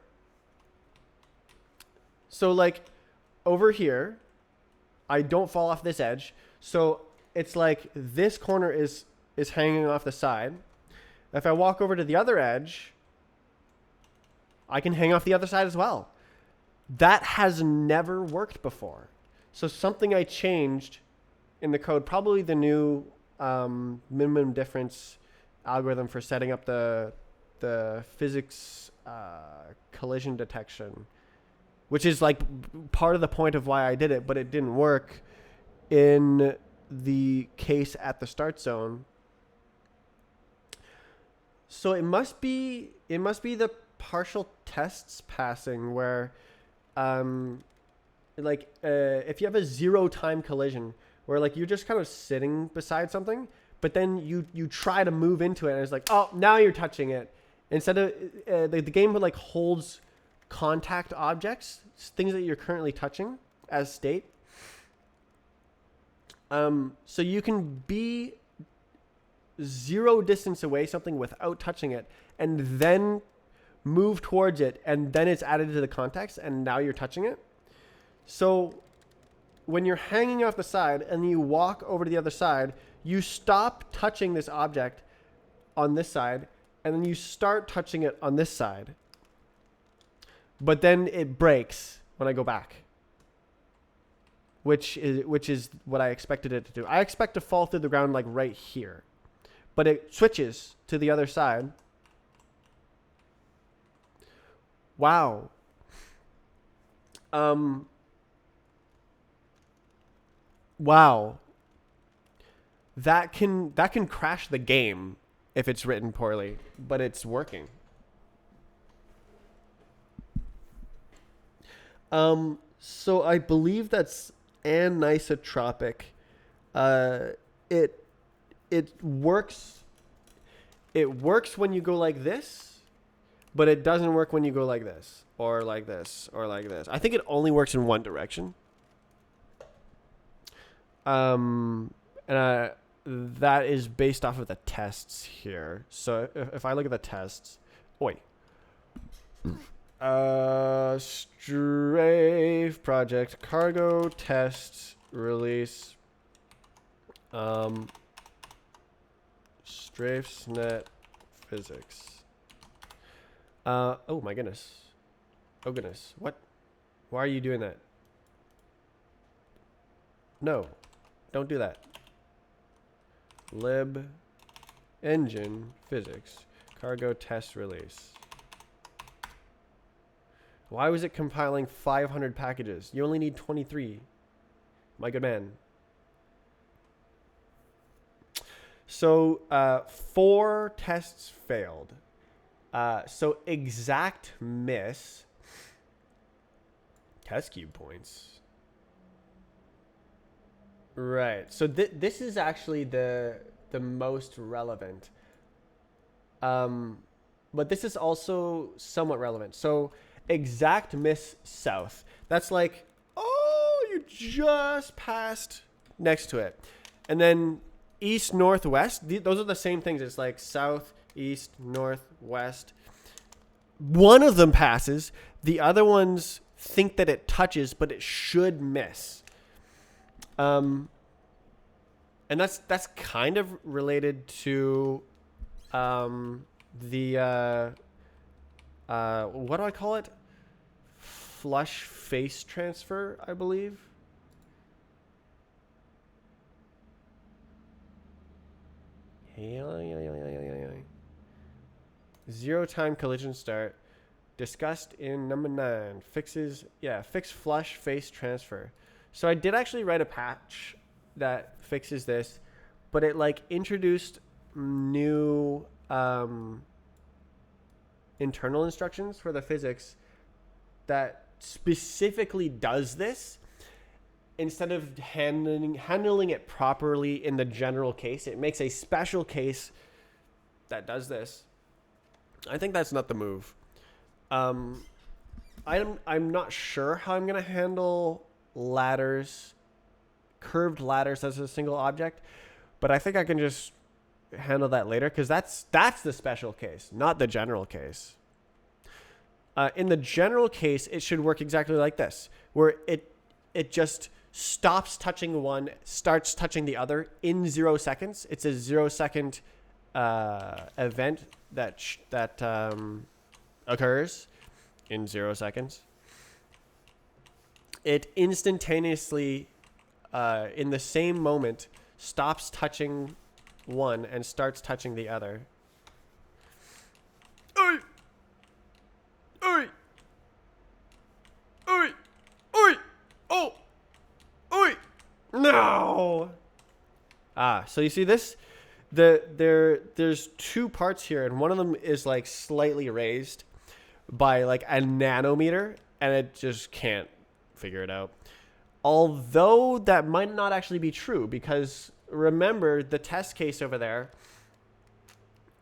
So like over here, I don't fall off this edge. So it's like this corner is hanging off the side. If I walk over to the other edge, I can hang off the other side as well. That has never worked before. So something I changed in the code, probably the new minimum difference algorithm for setting up the physics collision detection, which is like part of the point of why I did it, but it didn't work in the case at the start zone. So it must be the partial tests passing where if you have a 0 time collision where like you're just kind of sitting beside something, but then you try to move into it and it's like, oh, now you're touching it. Instead of the game like holds contact objects, things that you're currently touching as state. So you can be 0 distance away something without touching it and then move towards it, and then it's added to the context and now you're touching it. So when you're hanging off the side and you walk over to the other side, you stop touching this object on this side and then you start touching it on this side. But then it breaks when I go back, which is what I expected it to do. I expect to fall through the ground like right here, but it switches to the other side. Wow. Wow. That can crash the game if it's written poorly, but it's working. So I believe that's anisotropic. It it works. It works when you go like this, but it doesn't work when you go like this or like this or like this. I think it only works in one direction. And that is based off of the tests here. So if I look at the tests, oi. Strafe project cargo test release. Strafesnet physics. Oh my goodness. Oh goodness. What? Why are you doing that? No. Don't do that. Lib engine physics cargo test release. Why was it compiling 500 packages? You only need 23. My good man. So 4 tests failed. So exact miss. Test cube points. Right. So this is actually the most relevant. But this is also somewhat relevant. So exact miss south. That's like, oh, you just passed next to it. And then east, northwest. Those are the same things. It's like south, east, north, west. One of them passes. The other ones think that it touches, but it should miss. And that's kind of related to the what do I call it? Flush face transfer, I believe. Zero time collision start. Discussed in number 9. Fix flush face transfer. So I did actually write a patch that fixes this, but it like introduced new internal instructions for the physics that specifically does this. Instead of handling it properly in the general case, it makes a special case that does this. I think that's not the move. I'm not sure how I'm gonna handle ladders, curved ladders as a single object, but I think I can just handle that later because that's the special case, not the general case. In the general case, it should work exactly like this, where it just stops touching one, starts touching the other in 0 seconds. It's a 0 second event that occurs in 0 seconds. It instantaneously, in the same moment, stops touching one and starts touching the other. Oi! Oi! Oi! Oi! Oh! Oi! No! So you see this? There's 2 parts here, and one of them is like slightly raised by like a nanometer, and it just can't figure it out. Although that might not actually be true, because remember the test case over there.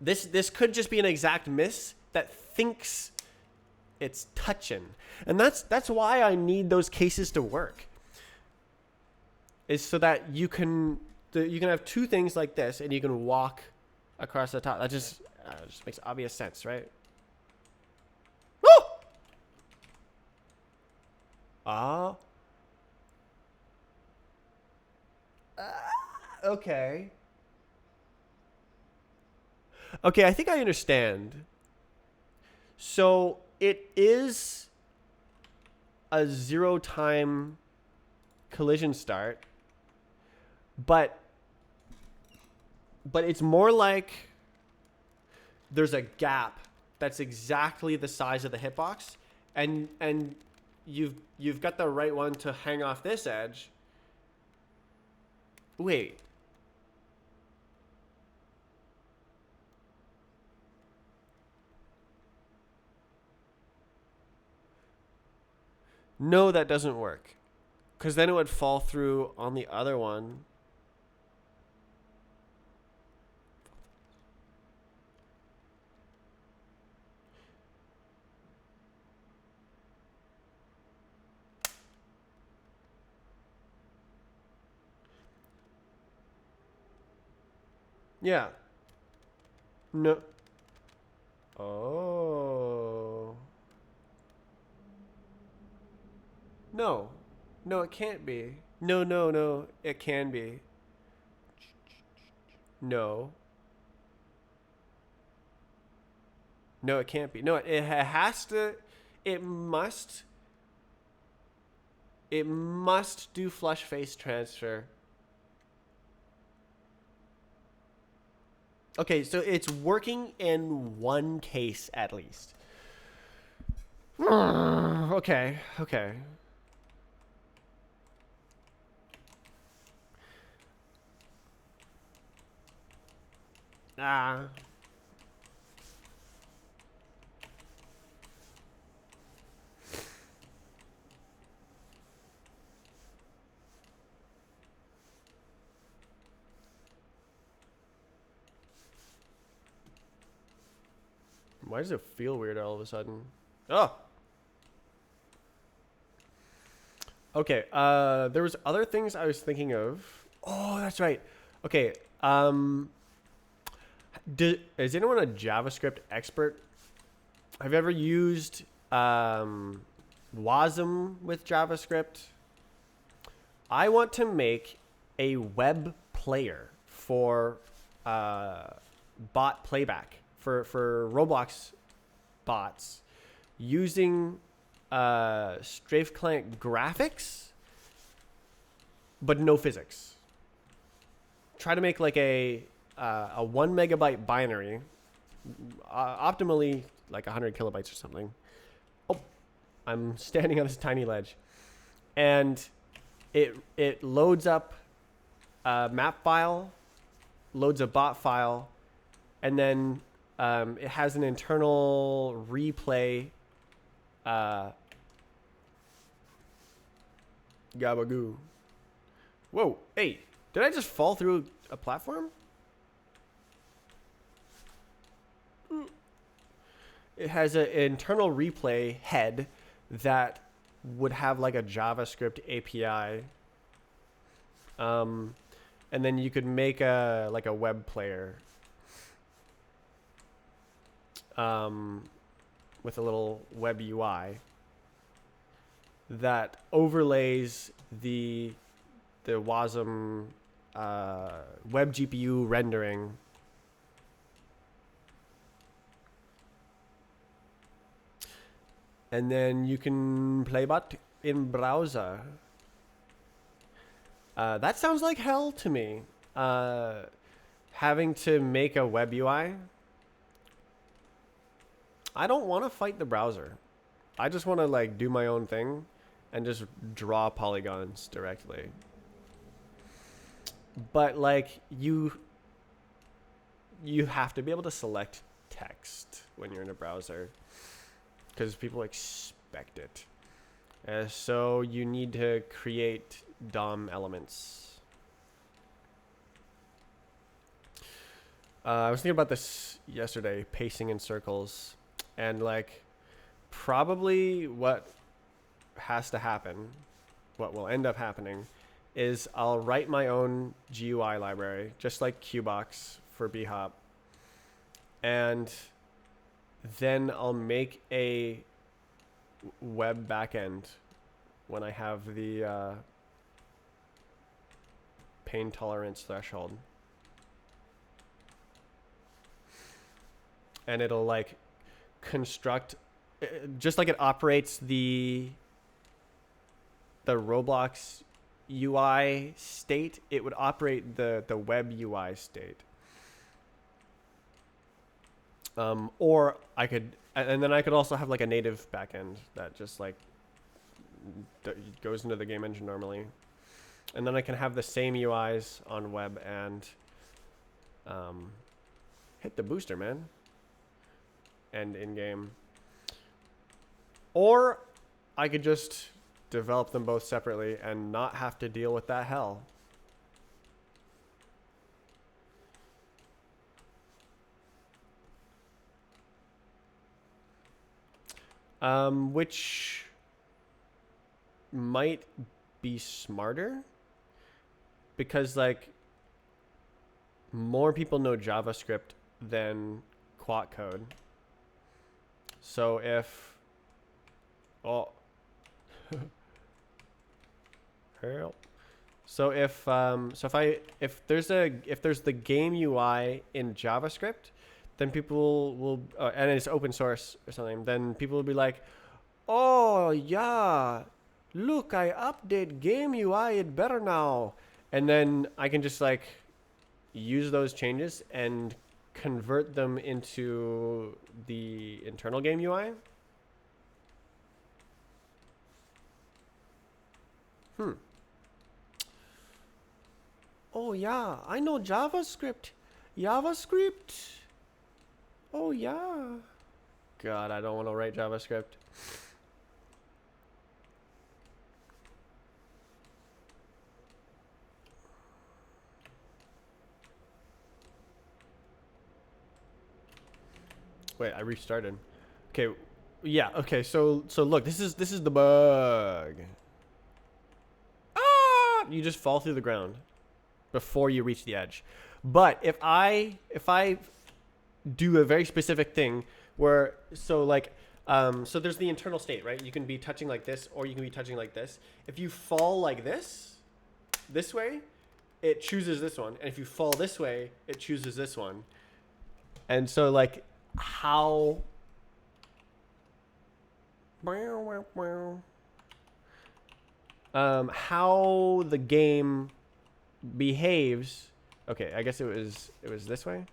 This could just be an exact miss that thinks it's touching, and that's why I need those cases to work. Is so that you can have 2 things like this, and you can walk across the top. That just makes obvious sense, right? Woo! Okay. Okay, I think I understand. So it is a 0 time collision start, but it's more like there's a gap that's exactly the size of the hitbox, and you've got the right one to hang off this edge. Wait. No, that doesn't work. Because then it would fall through on the other one. Yeah. No. Oh. No. No, it can't be. No, no, no. It can be. No. No, it can't be. No, it has to. It must. It must do flush face transfer. Okay, so it's working in one case at least. Okay, okay. Ah. Why does it feel weird all of a sudden? Oh. Okay. There was other things I was thinking of. Oh, that's right. Okay. Is anyone a JavaScript expert? Have you ever used WASM with JavaScript? I want to make a web player for bot playback for Roblox bots using strafe client graphics, but no physics. Try to make like a 1 MB binary, optimally like 100 kilobytes or something. Oh, I'm standing on this tiny ledge, and it loads up a map file, loads a bot file, and then it has an internal replay. Gabagoo. Whoa, hey, did I just fall through a platform? It has an internal replay head that would have like a JavaScript API. And then you could make a web player with a little web UI that overlays the WASM web GPU rendering. And then you can play bot in browser. That sounds like hell to me. Having to make a web UI. I don't want to fight the browser. I just want to like do my own thing and just draw polygons directly. But like you have to be able to select text when you're in a browser because people expect it. So you need to create DOM elements. I was thinking about this yesterday, pacing in circles, and like probably what has to happen, what will end up happening, is I'll write my own GUI library, just like Qbox for rbhop, and then I'll make a web backend when I have the pain tolerance threshold. And it'll like construct, just like it operates the Roblox UI state, it would operate the web UI state. Or I could, and then I could also have like a native backend that just like goes into the game engine normally. And then I can have the same UIs on web and hit the booster, man. And in game. Or I could just develop them both separately and not have to deal with that hell. Which might be smarter because like more people know JavaScript than quat code. So if help. So if there's the game UI in JavaScript, then people will and it's open source or something, then people will be like, oh yeah, look, I update game UI, it better now. And then I can just like use those changes and convert them into the internal game UI. Oh yeah, I know JavaScript. JavaScript. Oh yeah. God, I don't want to write JavaScript. Wait, I restarted. Okay, yeah. Okay, so look, this is the bug. Ah! You just fall through the ground before you reach the edge. But if I do a very specific thing where so there's the internal state, right? You can be touching like this or you can be touching like this. If you fall like this way, it chooses this one, and if you fall this way, it chooses this one. And so like how the game behaves. Okay, I guess it was this way.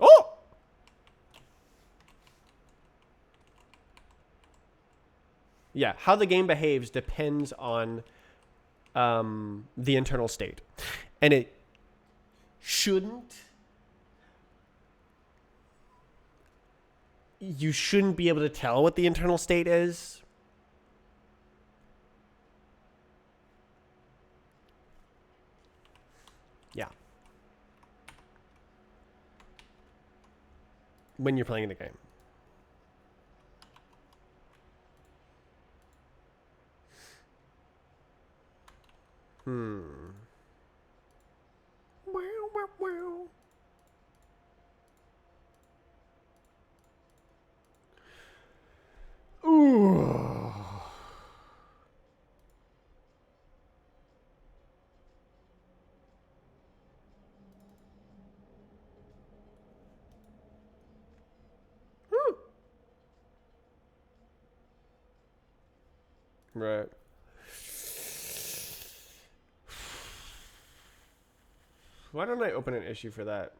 Oh! Yeah, how the game behaves depends on the internal state. And it shouldn't. You shouldn't be able to tell what the internal state is. Yeah. When you're playing the game. Ooh. Right. Why don't I open an issue for that?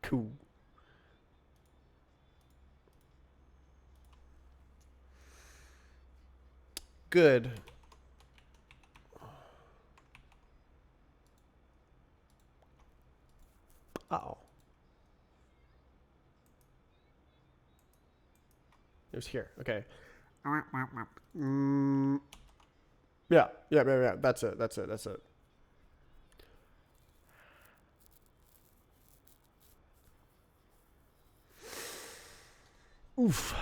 Cool. Good. Uh-oh. It was here. Okay. Yeah. That's it. Oof.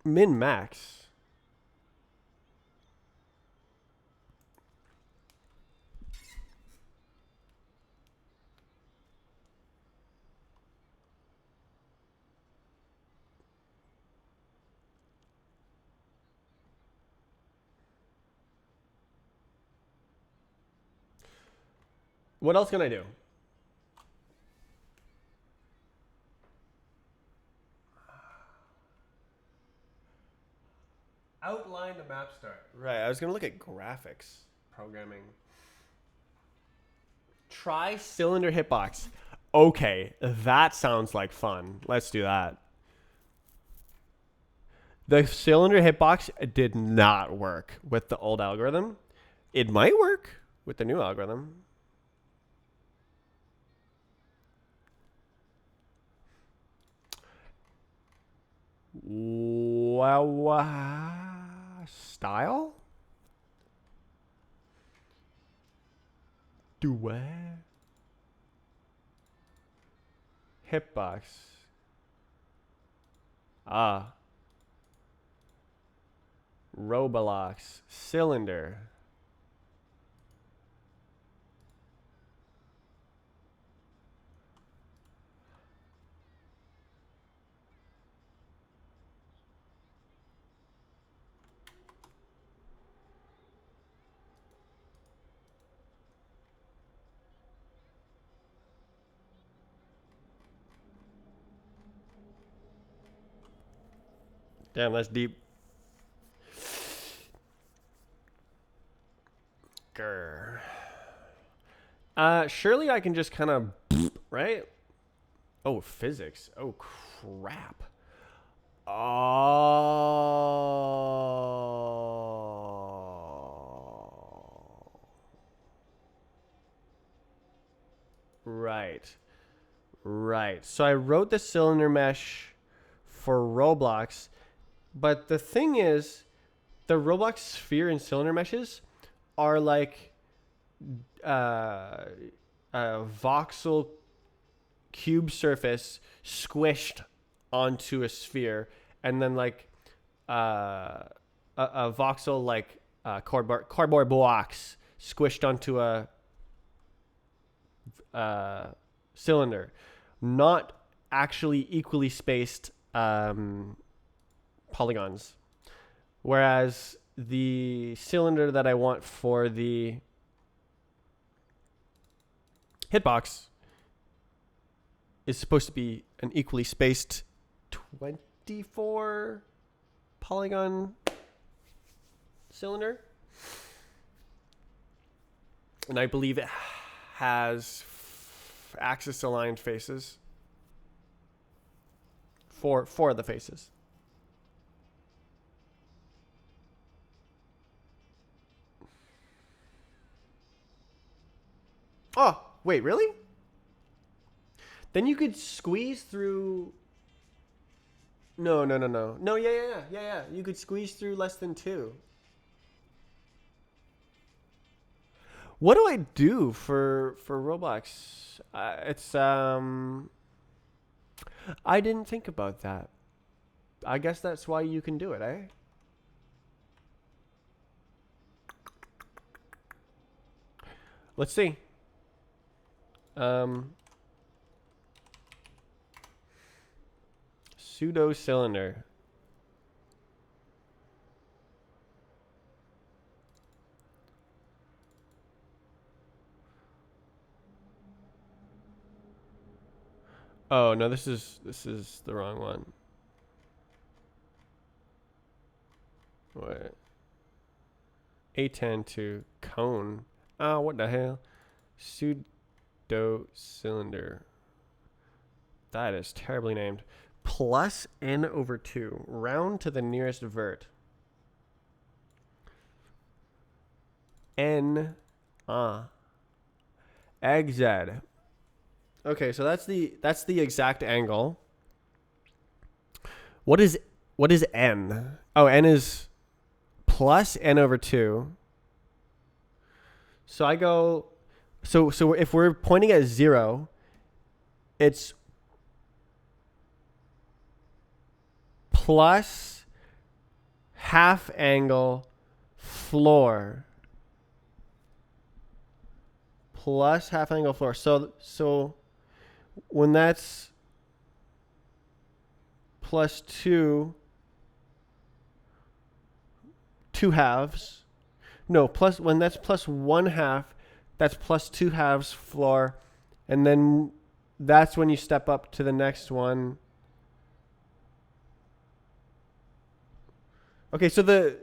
Min max. What else can I do? Outline the map start. Right. I was gonna look at graphics programming. Try cylinder hitbox. Okay, that sounds like fun. Let's do that. The cylinder hitbox did not work with the old algorithm. It might work with the new algorithm. Wow. Style? Do what? Hitbox. Ah. Roblox. Cylinder. Damn, that's deep. Grr. Surely I can just kind of, right? Oh, physics. Oh, crap. Oh. Right. Right. So I wrote the cylinder mesh for Roblox, but the thing is, the Roblox sphere and cylinder meshes are like a voxel cube surface squished onto a sphere, and then like a voxel like cardboard box squished onto a cylinder, not actually equally spaced polygons. Whereas the cylinder that I want for the hitbox is supposed to be an equally spaced 24 polygon cylinder. And I believe it has axis aligned faces. Four of the faces. Oh, wait, really? Then you could squeeze through. No. No, yeah. You could squeeze through less than 2. What do I do for Roblox? It's I didn't think about that. I guess that's why you can do it, eh? Let's see. Pseudo cylinder. Oh no, this is the wrong one. Wait. A10 to cone. Oh, what the hell? Pseudo cylinder. That is terribly named. Plus n over 2. Round to the nearest vert. N. XZ. Okay, so that's the exact angle. What is What is n? Oh, n is plus n over 2. So I go, so if we're pointing at 0, it's plus half angle floor. Plus half angle floor. So when that's plus 2 halves. No, plus when that's plus 1/2, that's plus 2 halves floor, and then that's when you step up to the next one. Okay, so the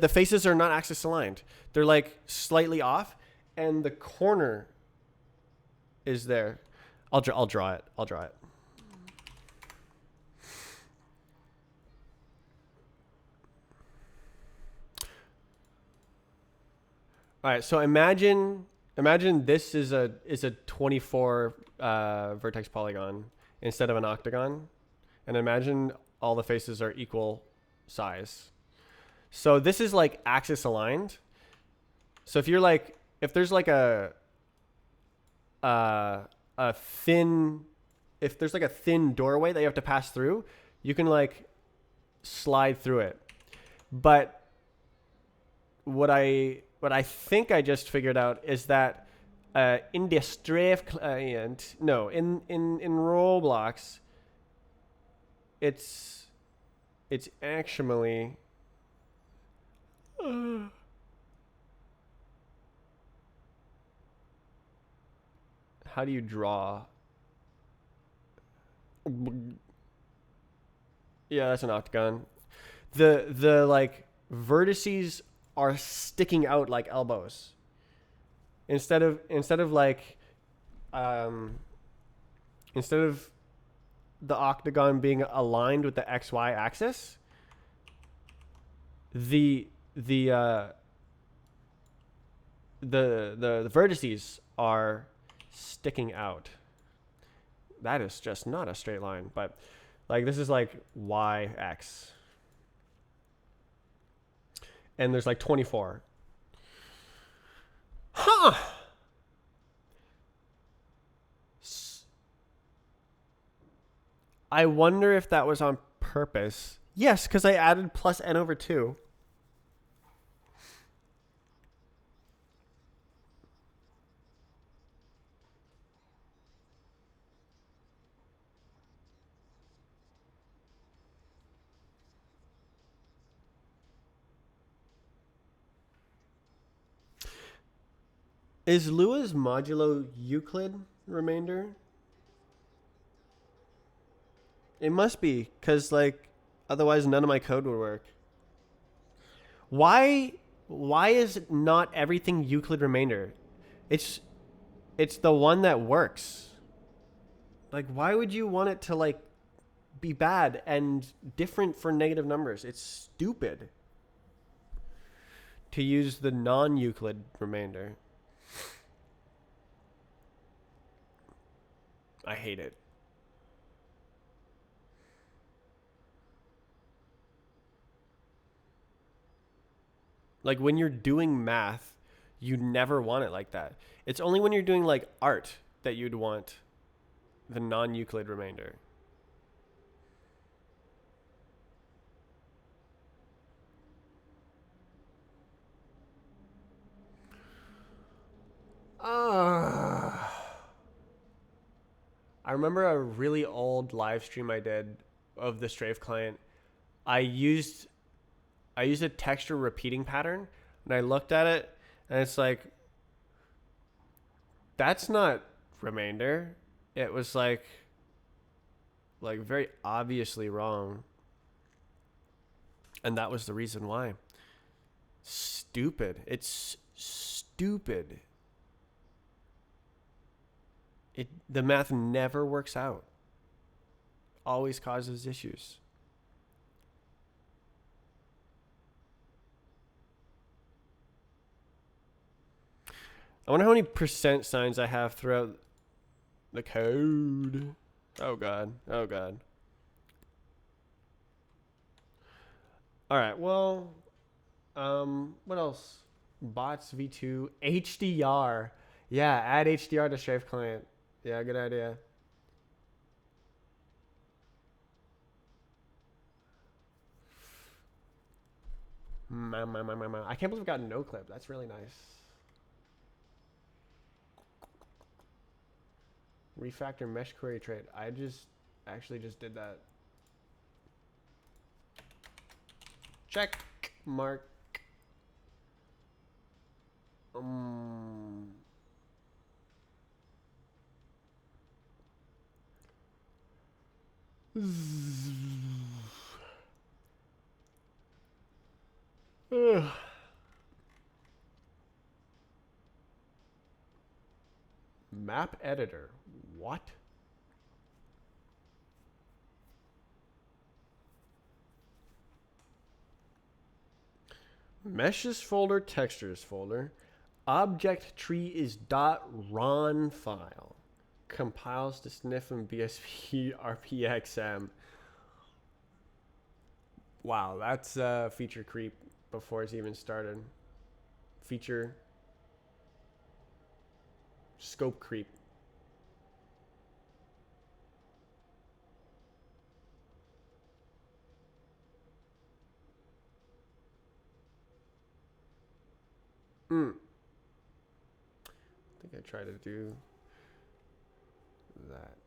faces are not axis aligned. They're like slightly off, and the corner is there. I'll draw it. I'll draw it. All right. So imagine this is a 24 vertex polygon instead of an octagon, and imagine all the faces are equal size. So this is like axis aligned. So if there's like a thin, if there's like a thin doorway that you have to pass through, you can like slide through it. But what I think I just figured out is that in the strafe client, no, in Roblox, it's actually how do you draw? Yeah, that's an octagon. The like vertices are sticking out like elbows. Instead of like instead of the octagon being aligned with the XY axis, the vertices are sticking out. That is just not a straight line, but like this is like YX. And there's like 24. Huh. I wonder if that was on purpose. Yes, because I added plus n over 2. Is Lua's modulo Euclid remainder? It must be, because like otherwise none of my code would work. Why is not everything Euclid remainder? It's the one that works. Like why would you want it to like be bad and different for negative numbers? It's stupid to use the non-Euclid remainder. I hate it. Like when you're doing math, you never want it like that. It's only when you're doing like art that you'd want the non-Euclid remainder. I remember a really old live stream I did of the strafe client. I used a texture repeating pattern, and I looked at it, and it's like, that's not remainder. It was like very obviously wrong, and that was the reason why. Stupid. It's stupid. The math never works out. Always causes issues. I wonder how many percent signs I have throughout the code. Oh god. Oh god. All right. Well, what else? Bots v2 HDR. Yeah, add HDR to strafe client. Yeah, good idea. I can't believe we got no clip. That's really nice. Refactor mesh query trait. I actually just did that. Check mark. Map editor. What? Meshes folder, textures folder. Object tree is .ron file. Compiles to sniff and BSP RPXM. Wow, that's feature creep before it's even started. Feature scope creep. I think I tried to do that.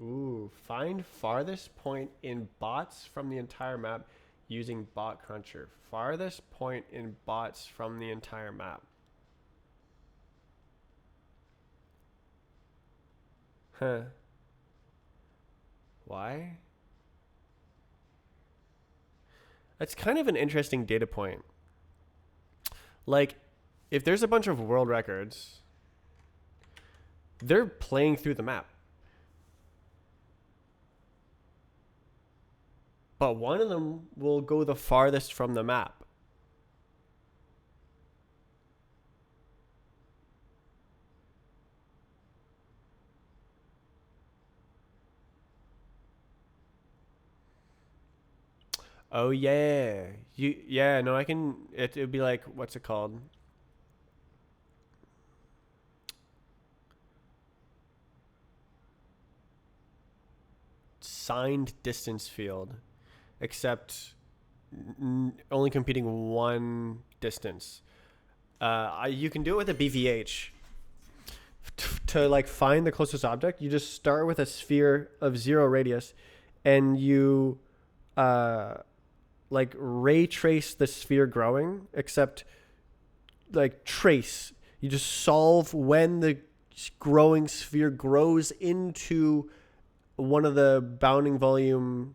Ooh, find farthest point in bots from the entire map using bot cruncher. Farthest point in bots from the entire map. Huh. Why? That's kind of an interesting data point. Like, if there's a bunch of world records, they're playing through the map. But one of them will go the farthest from the map. Oh yeah. No, I can it would be like, what's it called? Signed distance field, except only computing one distance. You can do it with a BVH. To like find the closest object, you just start with a sphere of 0 radius, and you like ray trace the sphere growing, except like trace. You just solve when the growing sphere grows into one of the bounding volume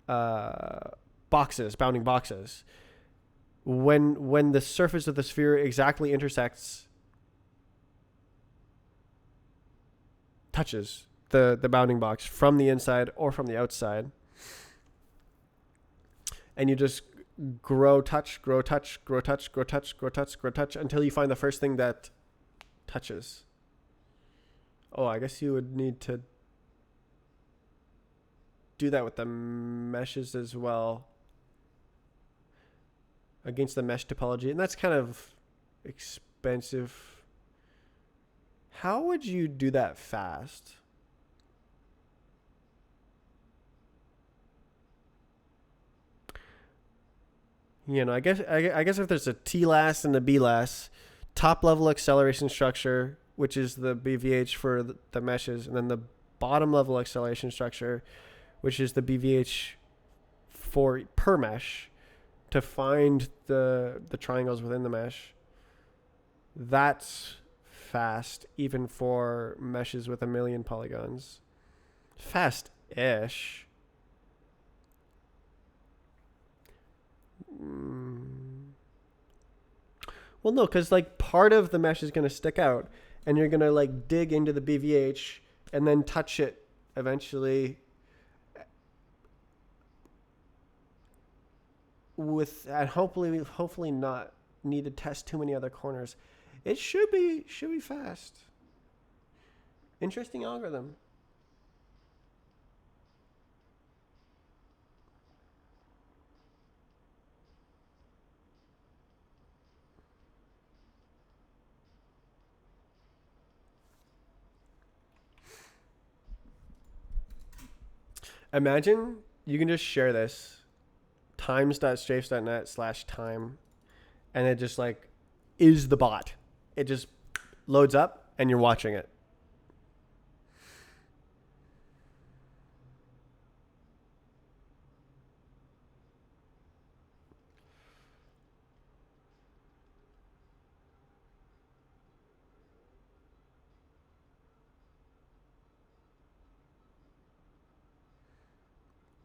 bounding boxes. When the surface of the sphere exactly touches the bounding box from the inside or from the outside, and you just grow touch until you find the first thing that touches. Oh, I guess you would need to do that with the meshes as well, against the mesh topology, and that's kind of expensive. How would you do that fast? You know, I guess if there's a TLAS and a BLAS, top level acceleration structure, which is the BVH for the meshes, and then the bottom level acceleration structure, which is the BVH for per mesh, to find the triangles within the mesh. That's fast, even for meshes with 1 million polygons. Fast-ish. Well, no, because like part of the mesh is going to stick out, and you're going to like dig into the BVH and then touch it eventually, and hopefully not need to test too many other corners. It should be fast. Interesting algorithm. Imagine you can just share this times.strafes.net/time, and it just like is the bot. It just loads up and you're watching it.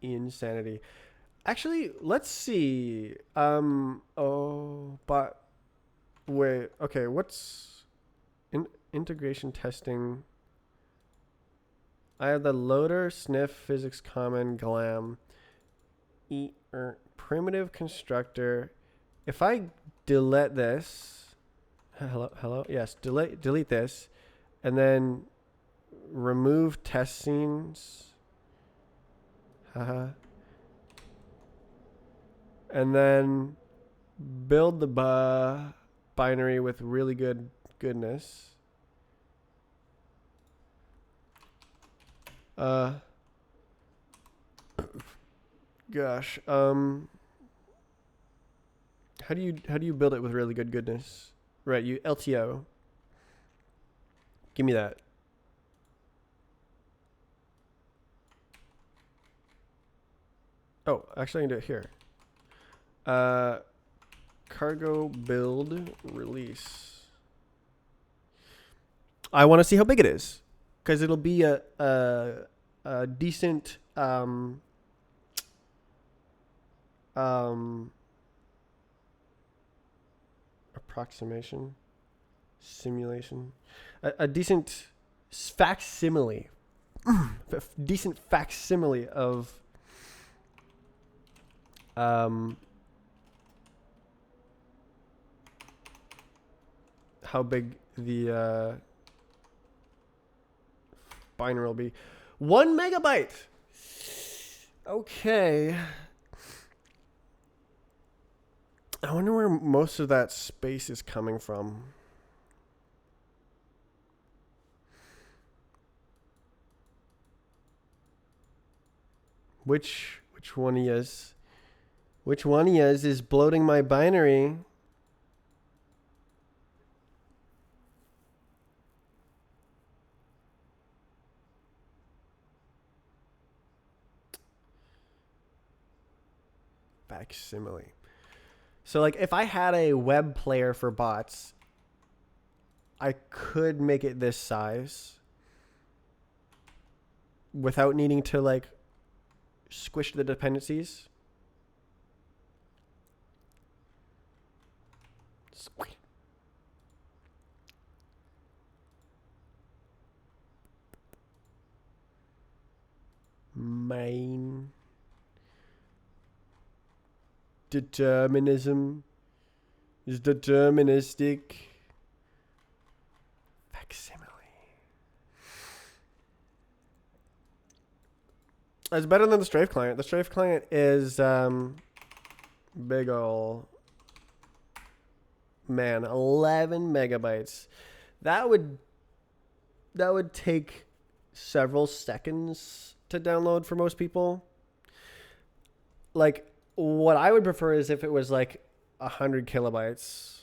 Insanity. Actually, let's see. But wait. Okay, what's integration testing? I have the loader, sniff, physics common, glam, primitive constructor. If I delete this, hello, yes, delete this, and then remove test scenes. Haha. And then build the binary with really goodness. Gosh. How do you build it with really goodness? Right, you LTO. Give me that. Oh, actually I can do it here. Cargo build release. I want to see how big it is, because it'll be a decent approximation, simulation, a decent facsimile, decent facsimile of how big the binary will be. 1 megabyte. Okay. I wonder where most of that space is coming from. Which one he is? Which one he is bloating my binary? Facsimile. So like if I had a web player for bots, I could make it this size without needing to like squish the dependencies. Squish. Main determinism is deterministic. Facsimile. It's better than the strafe client. The strafe client is big ol' man, 11 megabytes. That would take several seconds to download for most people. Like, what I would prefer is if it was like 100 kilobytes.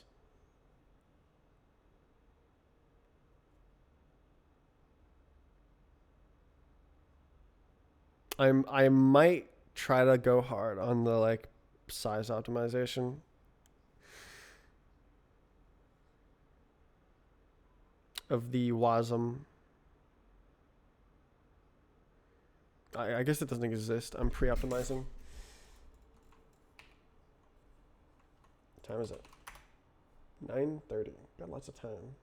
I might try to go hard on the like size optimization of the WASM. I guess it doesn't exist. I'm pre-optimizing. What time is it? 9:30. Got lots of time.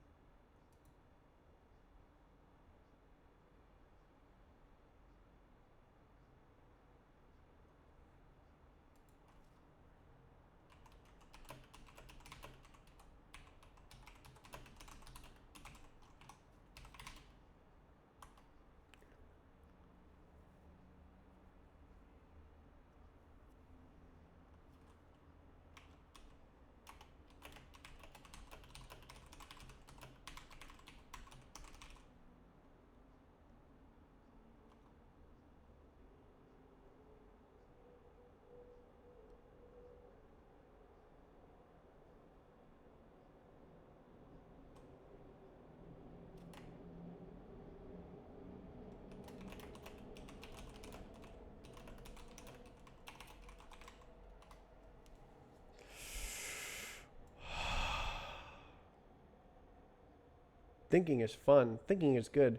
thinking is fun. Thinking is good.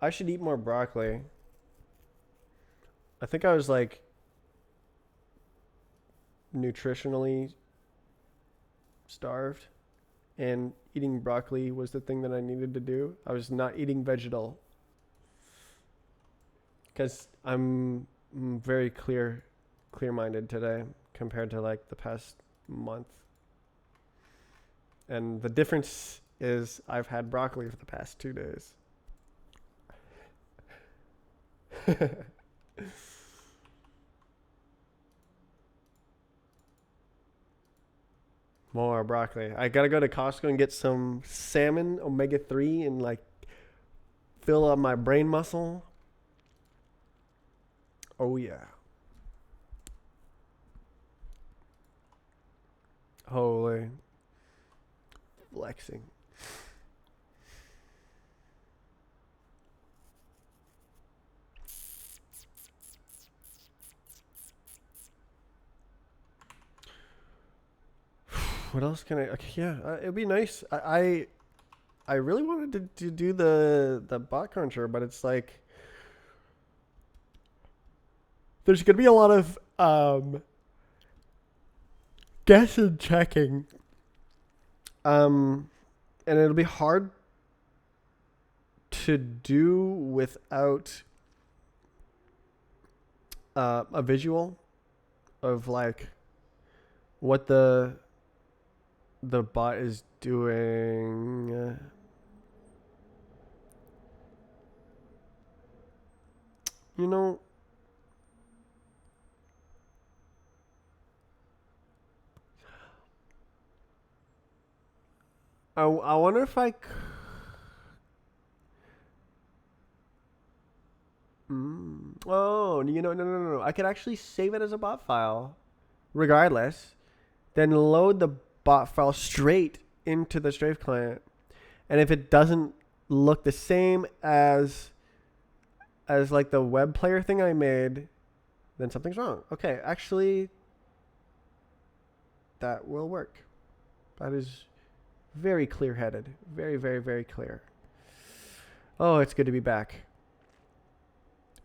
I should eat more broccoli. I think I was like nutritionally starved, and eating broccoli was the thing that I needed to do. I was not eating vegetal because I'm very clear-minded today compared to like the past month. And the difference is I've had broccoli for the past 2 days. More broccoli. I gotta go to Costco and get some salmon omega-3 and like fill up my brain muscle. Oh yeah. Holy flexing. What else can I? Okay, yeah, it'd be nice. I really wanted to do the bot cruncher, but it's like there's gonna be a lot of guess and checking, and it'll be hard to do without a visual of like what the bot is doing. You know, I wonder if I. Oh, no. I could actually save it as a bot file, regardless. Then load the bot file straight into the strafe client, and if it doesn't look the same as like the web player thing I made, then something's wrong. Okay, actually, that will work. That is very clear-headed. Very, very, very clear. Oh, it's good to be back.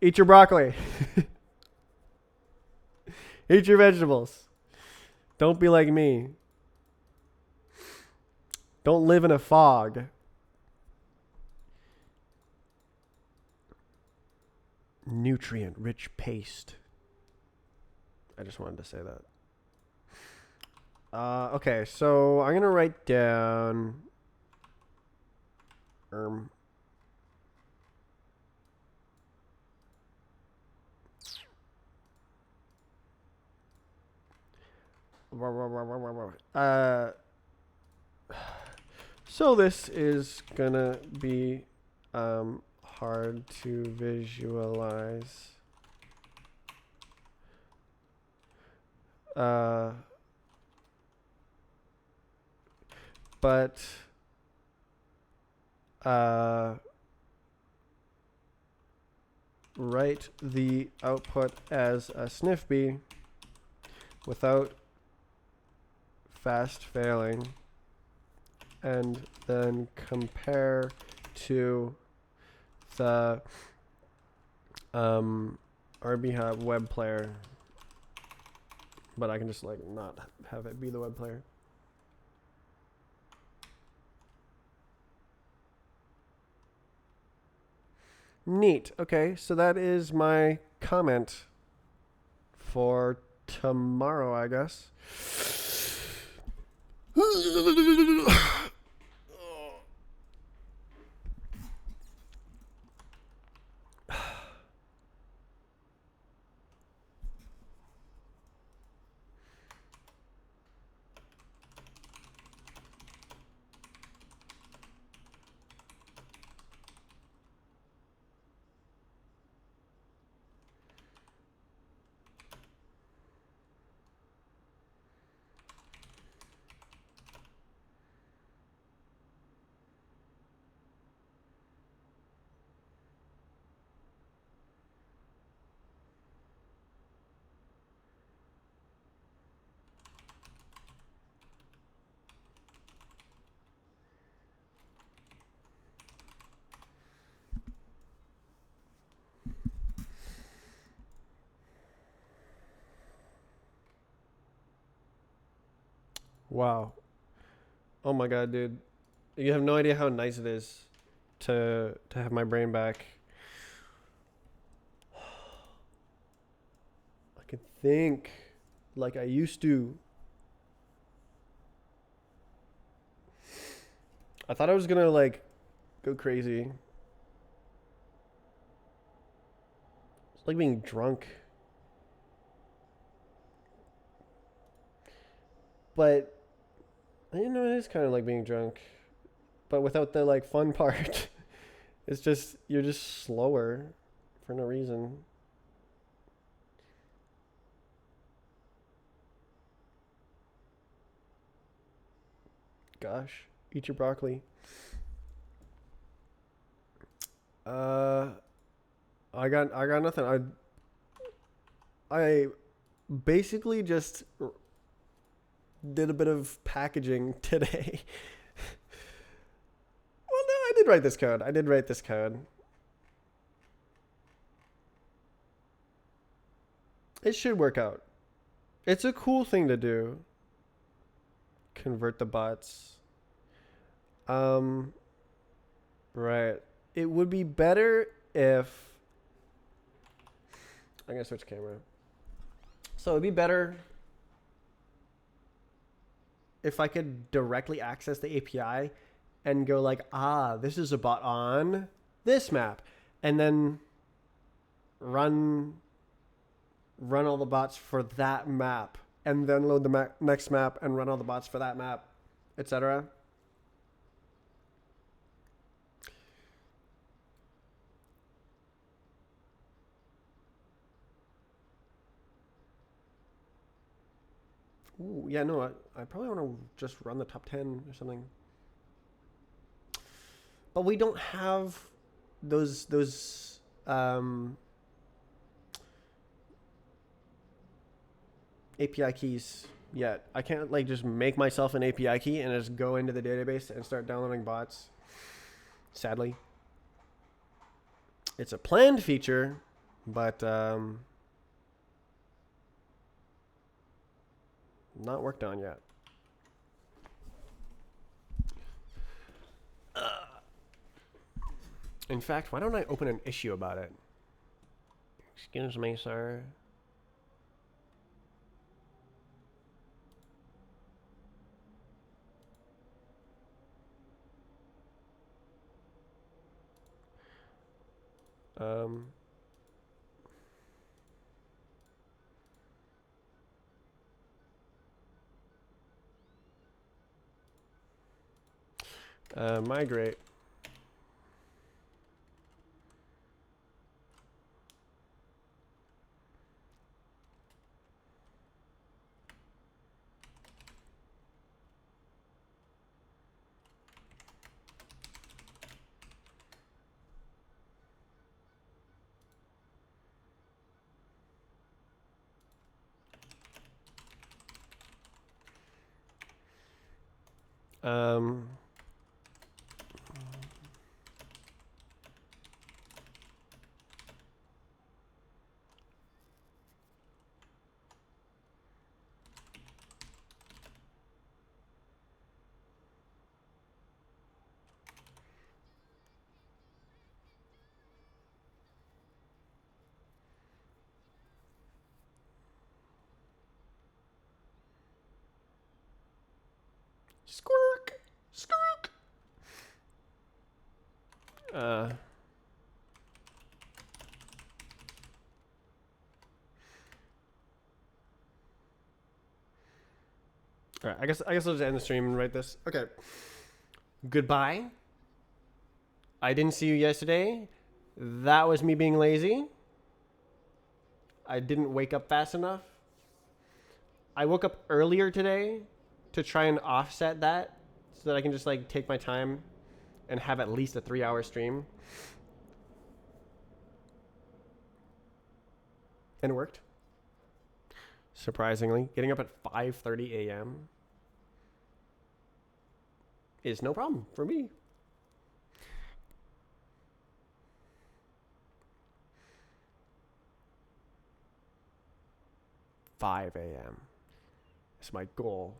Eat your broccoli. Eat your vegetables. Don't be like me. Don't live in a fog. Nutrient-rich paste. I just wanted to say that. Okay, so I'm going to write down... So this is gonna be hard to visualize. But write the output as a snifb without fast failing, and then compare to the rbhop web player, but I can just like not have it be the web player. Neat. Okay, so that is my comment for tomorrow, I guess. Wow. Oh my god, dude. You have no idea how nice it is to have my brain back. I can think like I used to. I thought I was gonna like go crazy. It's like being drunk. But you know, it is kind of like being drunk, but without the like fun part. It's just you're just slower for no reason. Gosh, eat your broccoli. Uh, I got nothing. I basically just did a bit of packaging today. Well, no, I did write this code. I did write this code. It should work out. It's a cool thing to do. Convert the bots. Um, right. It would be better if I'm gonna switch camera. So it'd be better if I could directly access the API and go like, this is a bot on this map, and then run all the bots for that map, and then load the next map and run all the bots for that map, etc. Ooh, yeah, no, I probably want to just run the top 10 or something. But we don't have those API keys yet. I can't like just make myself an API key and just go into the database and start downloading bots. Sadly, it's a planned feature, but not worked on yet. In fact, why don't I open an issue about it? Excuse me, sir. Um, migrate. Um, Squirk! Squirk! Uh, all right, I guess I'll just end the stream and write this. Okay. Goodbye. I didn't see you yesterday. That was me being lazy. I didn't wake up fast enough. I woke up earlier today to try and offset that so that I can just like take my time and have at least a 3-hour stream. And it worked. Surprisingly, getting up at 5:30 a.m. is no problem for me. 5 a.m. is my goal.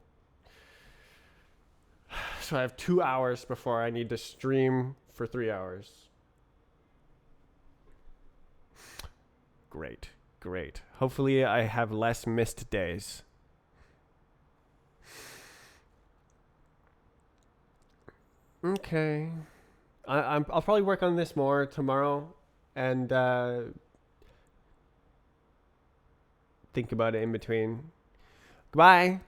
So I have 2 hours before I need to stream for 3 hours. Great. Hopefully I have less missed days. Okay. I'll probably work on this more tomorrow and think about it in between. Goodbye.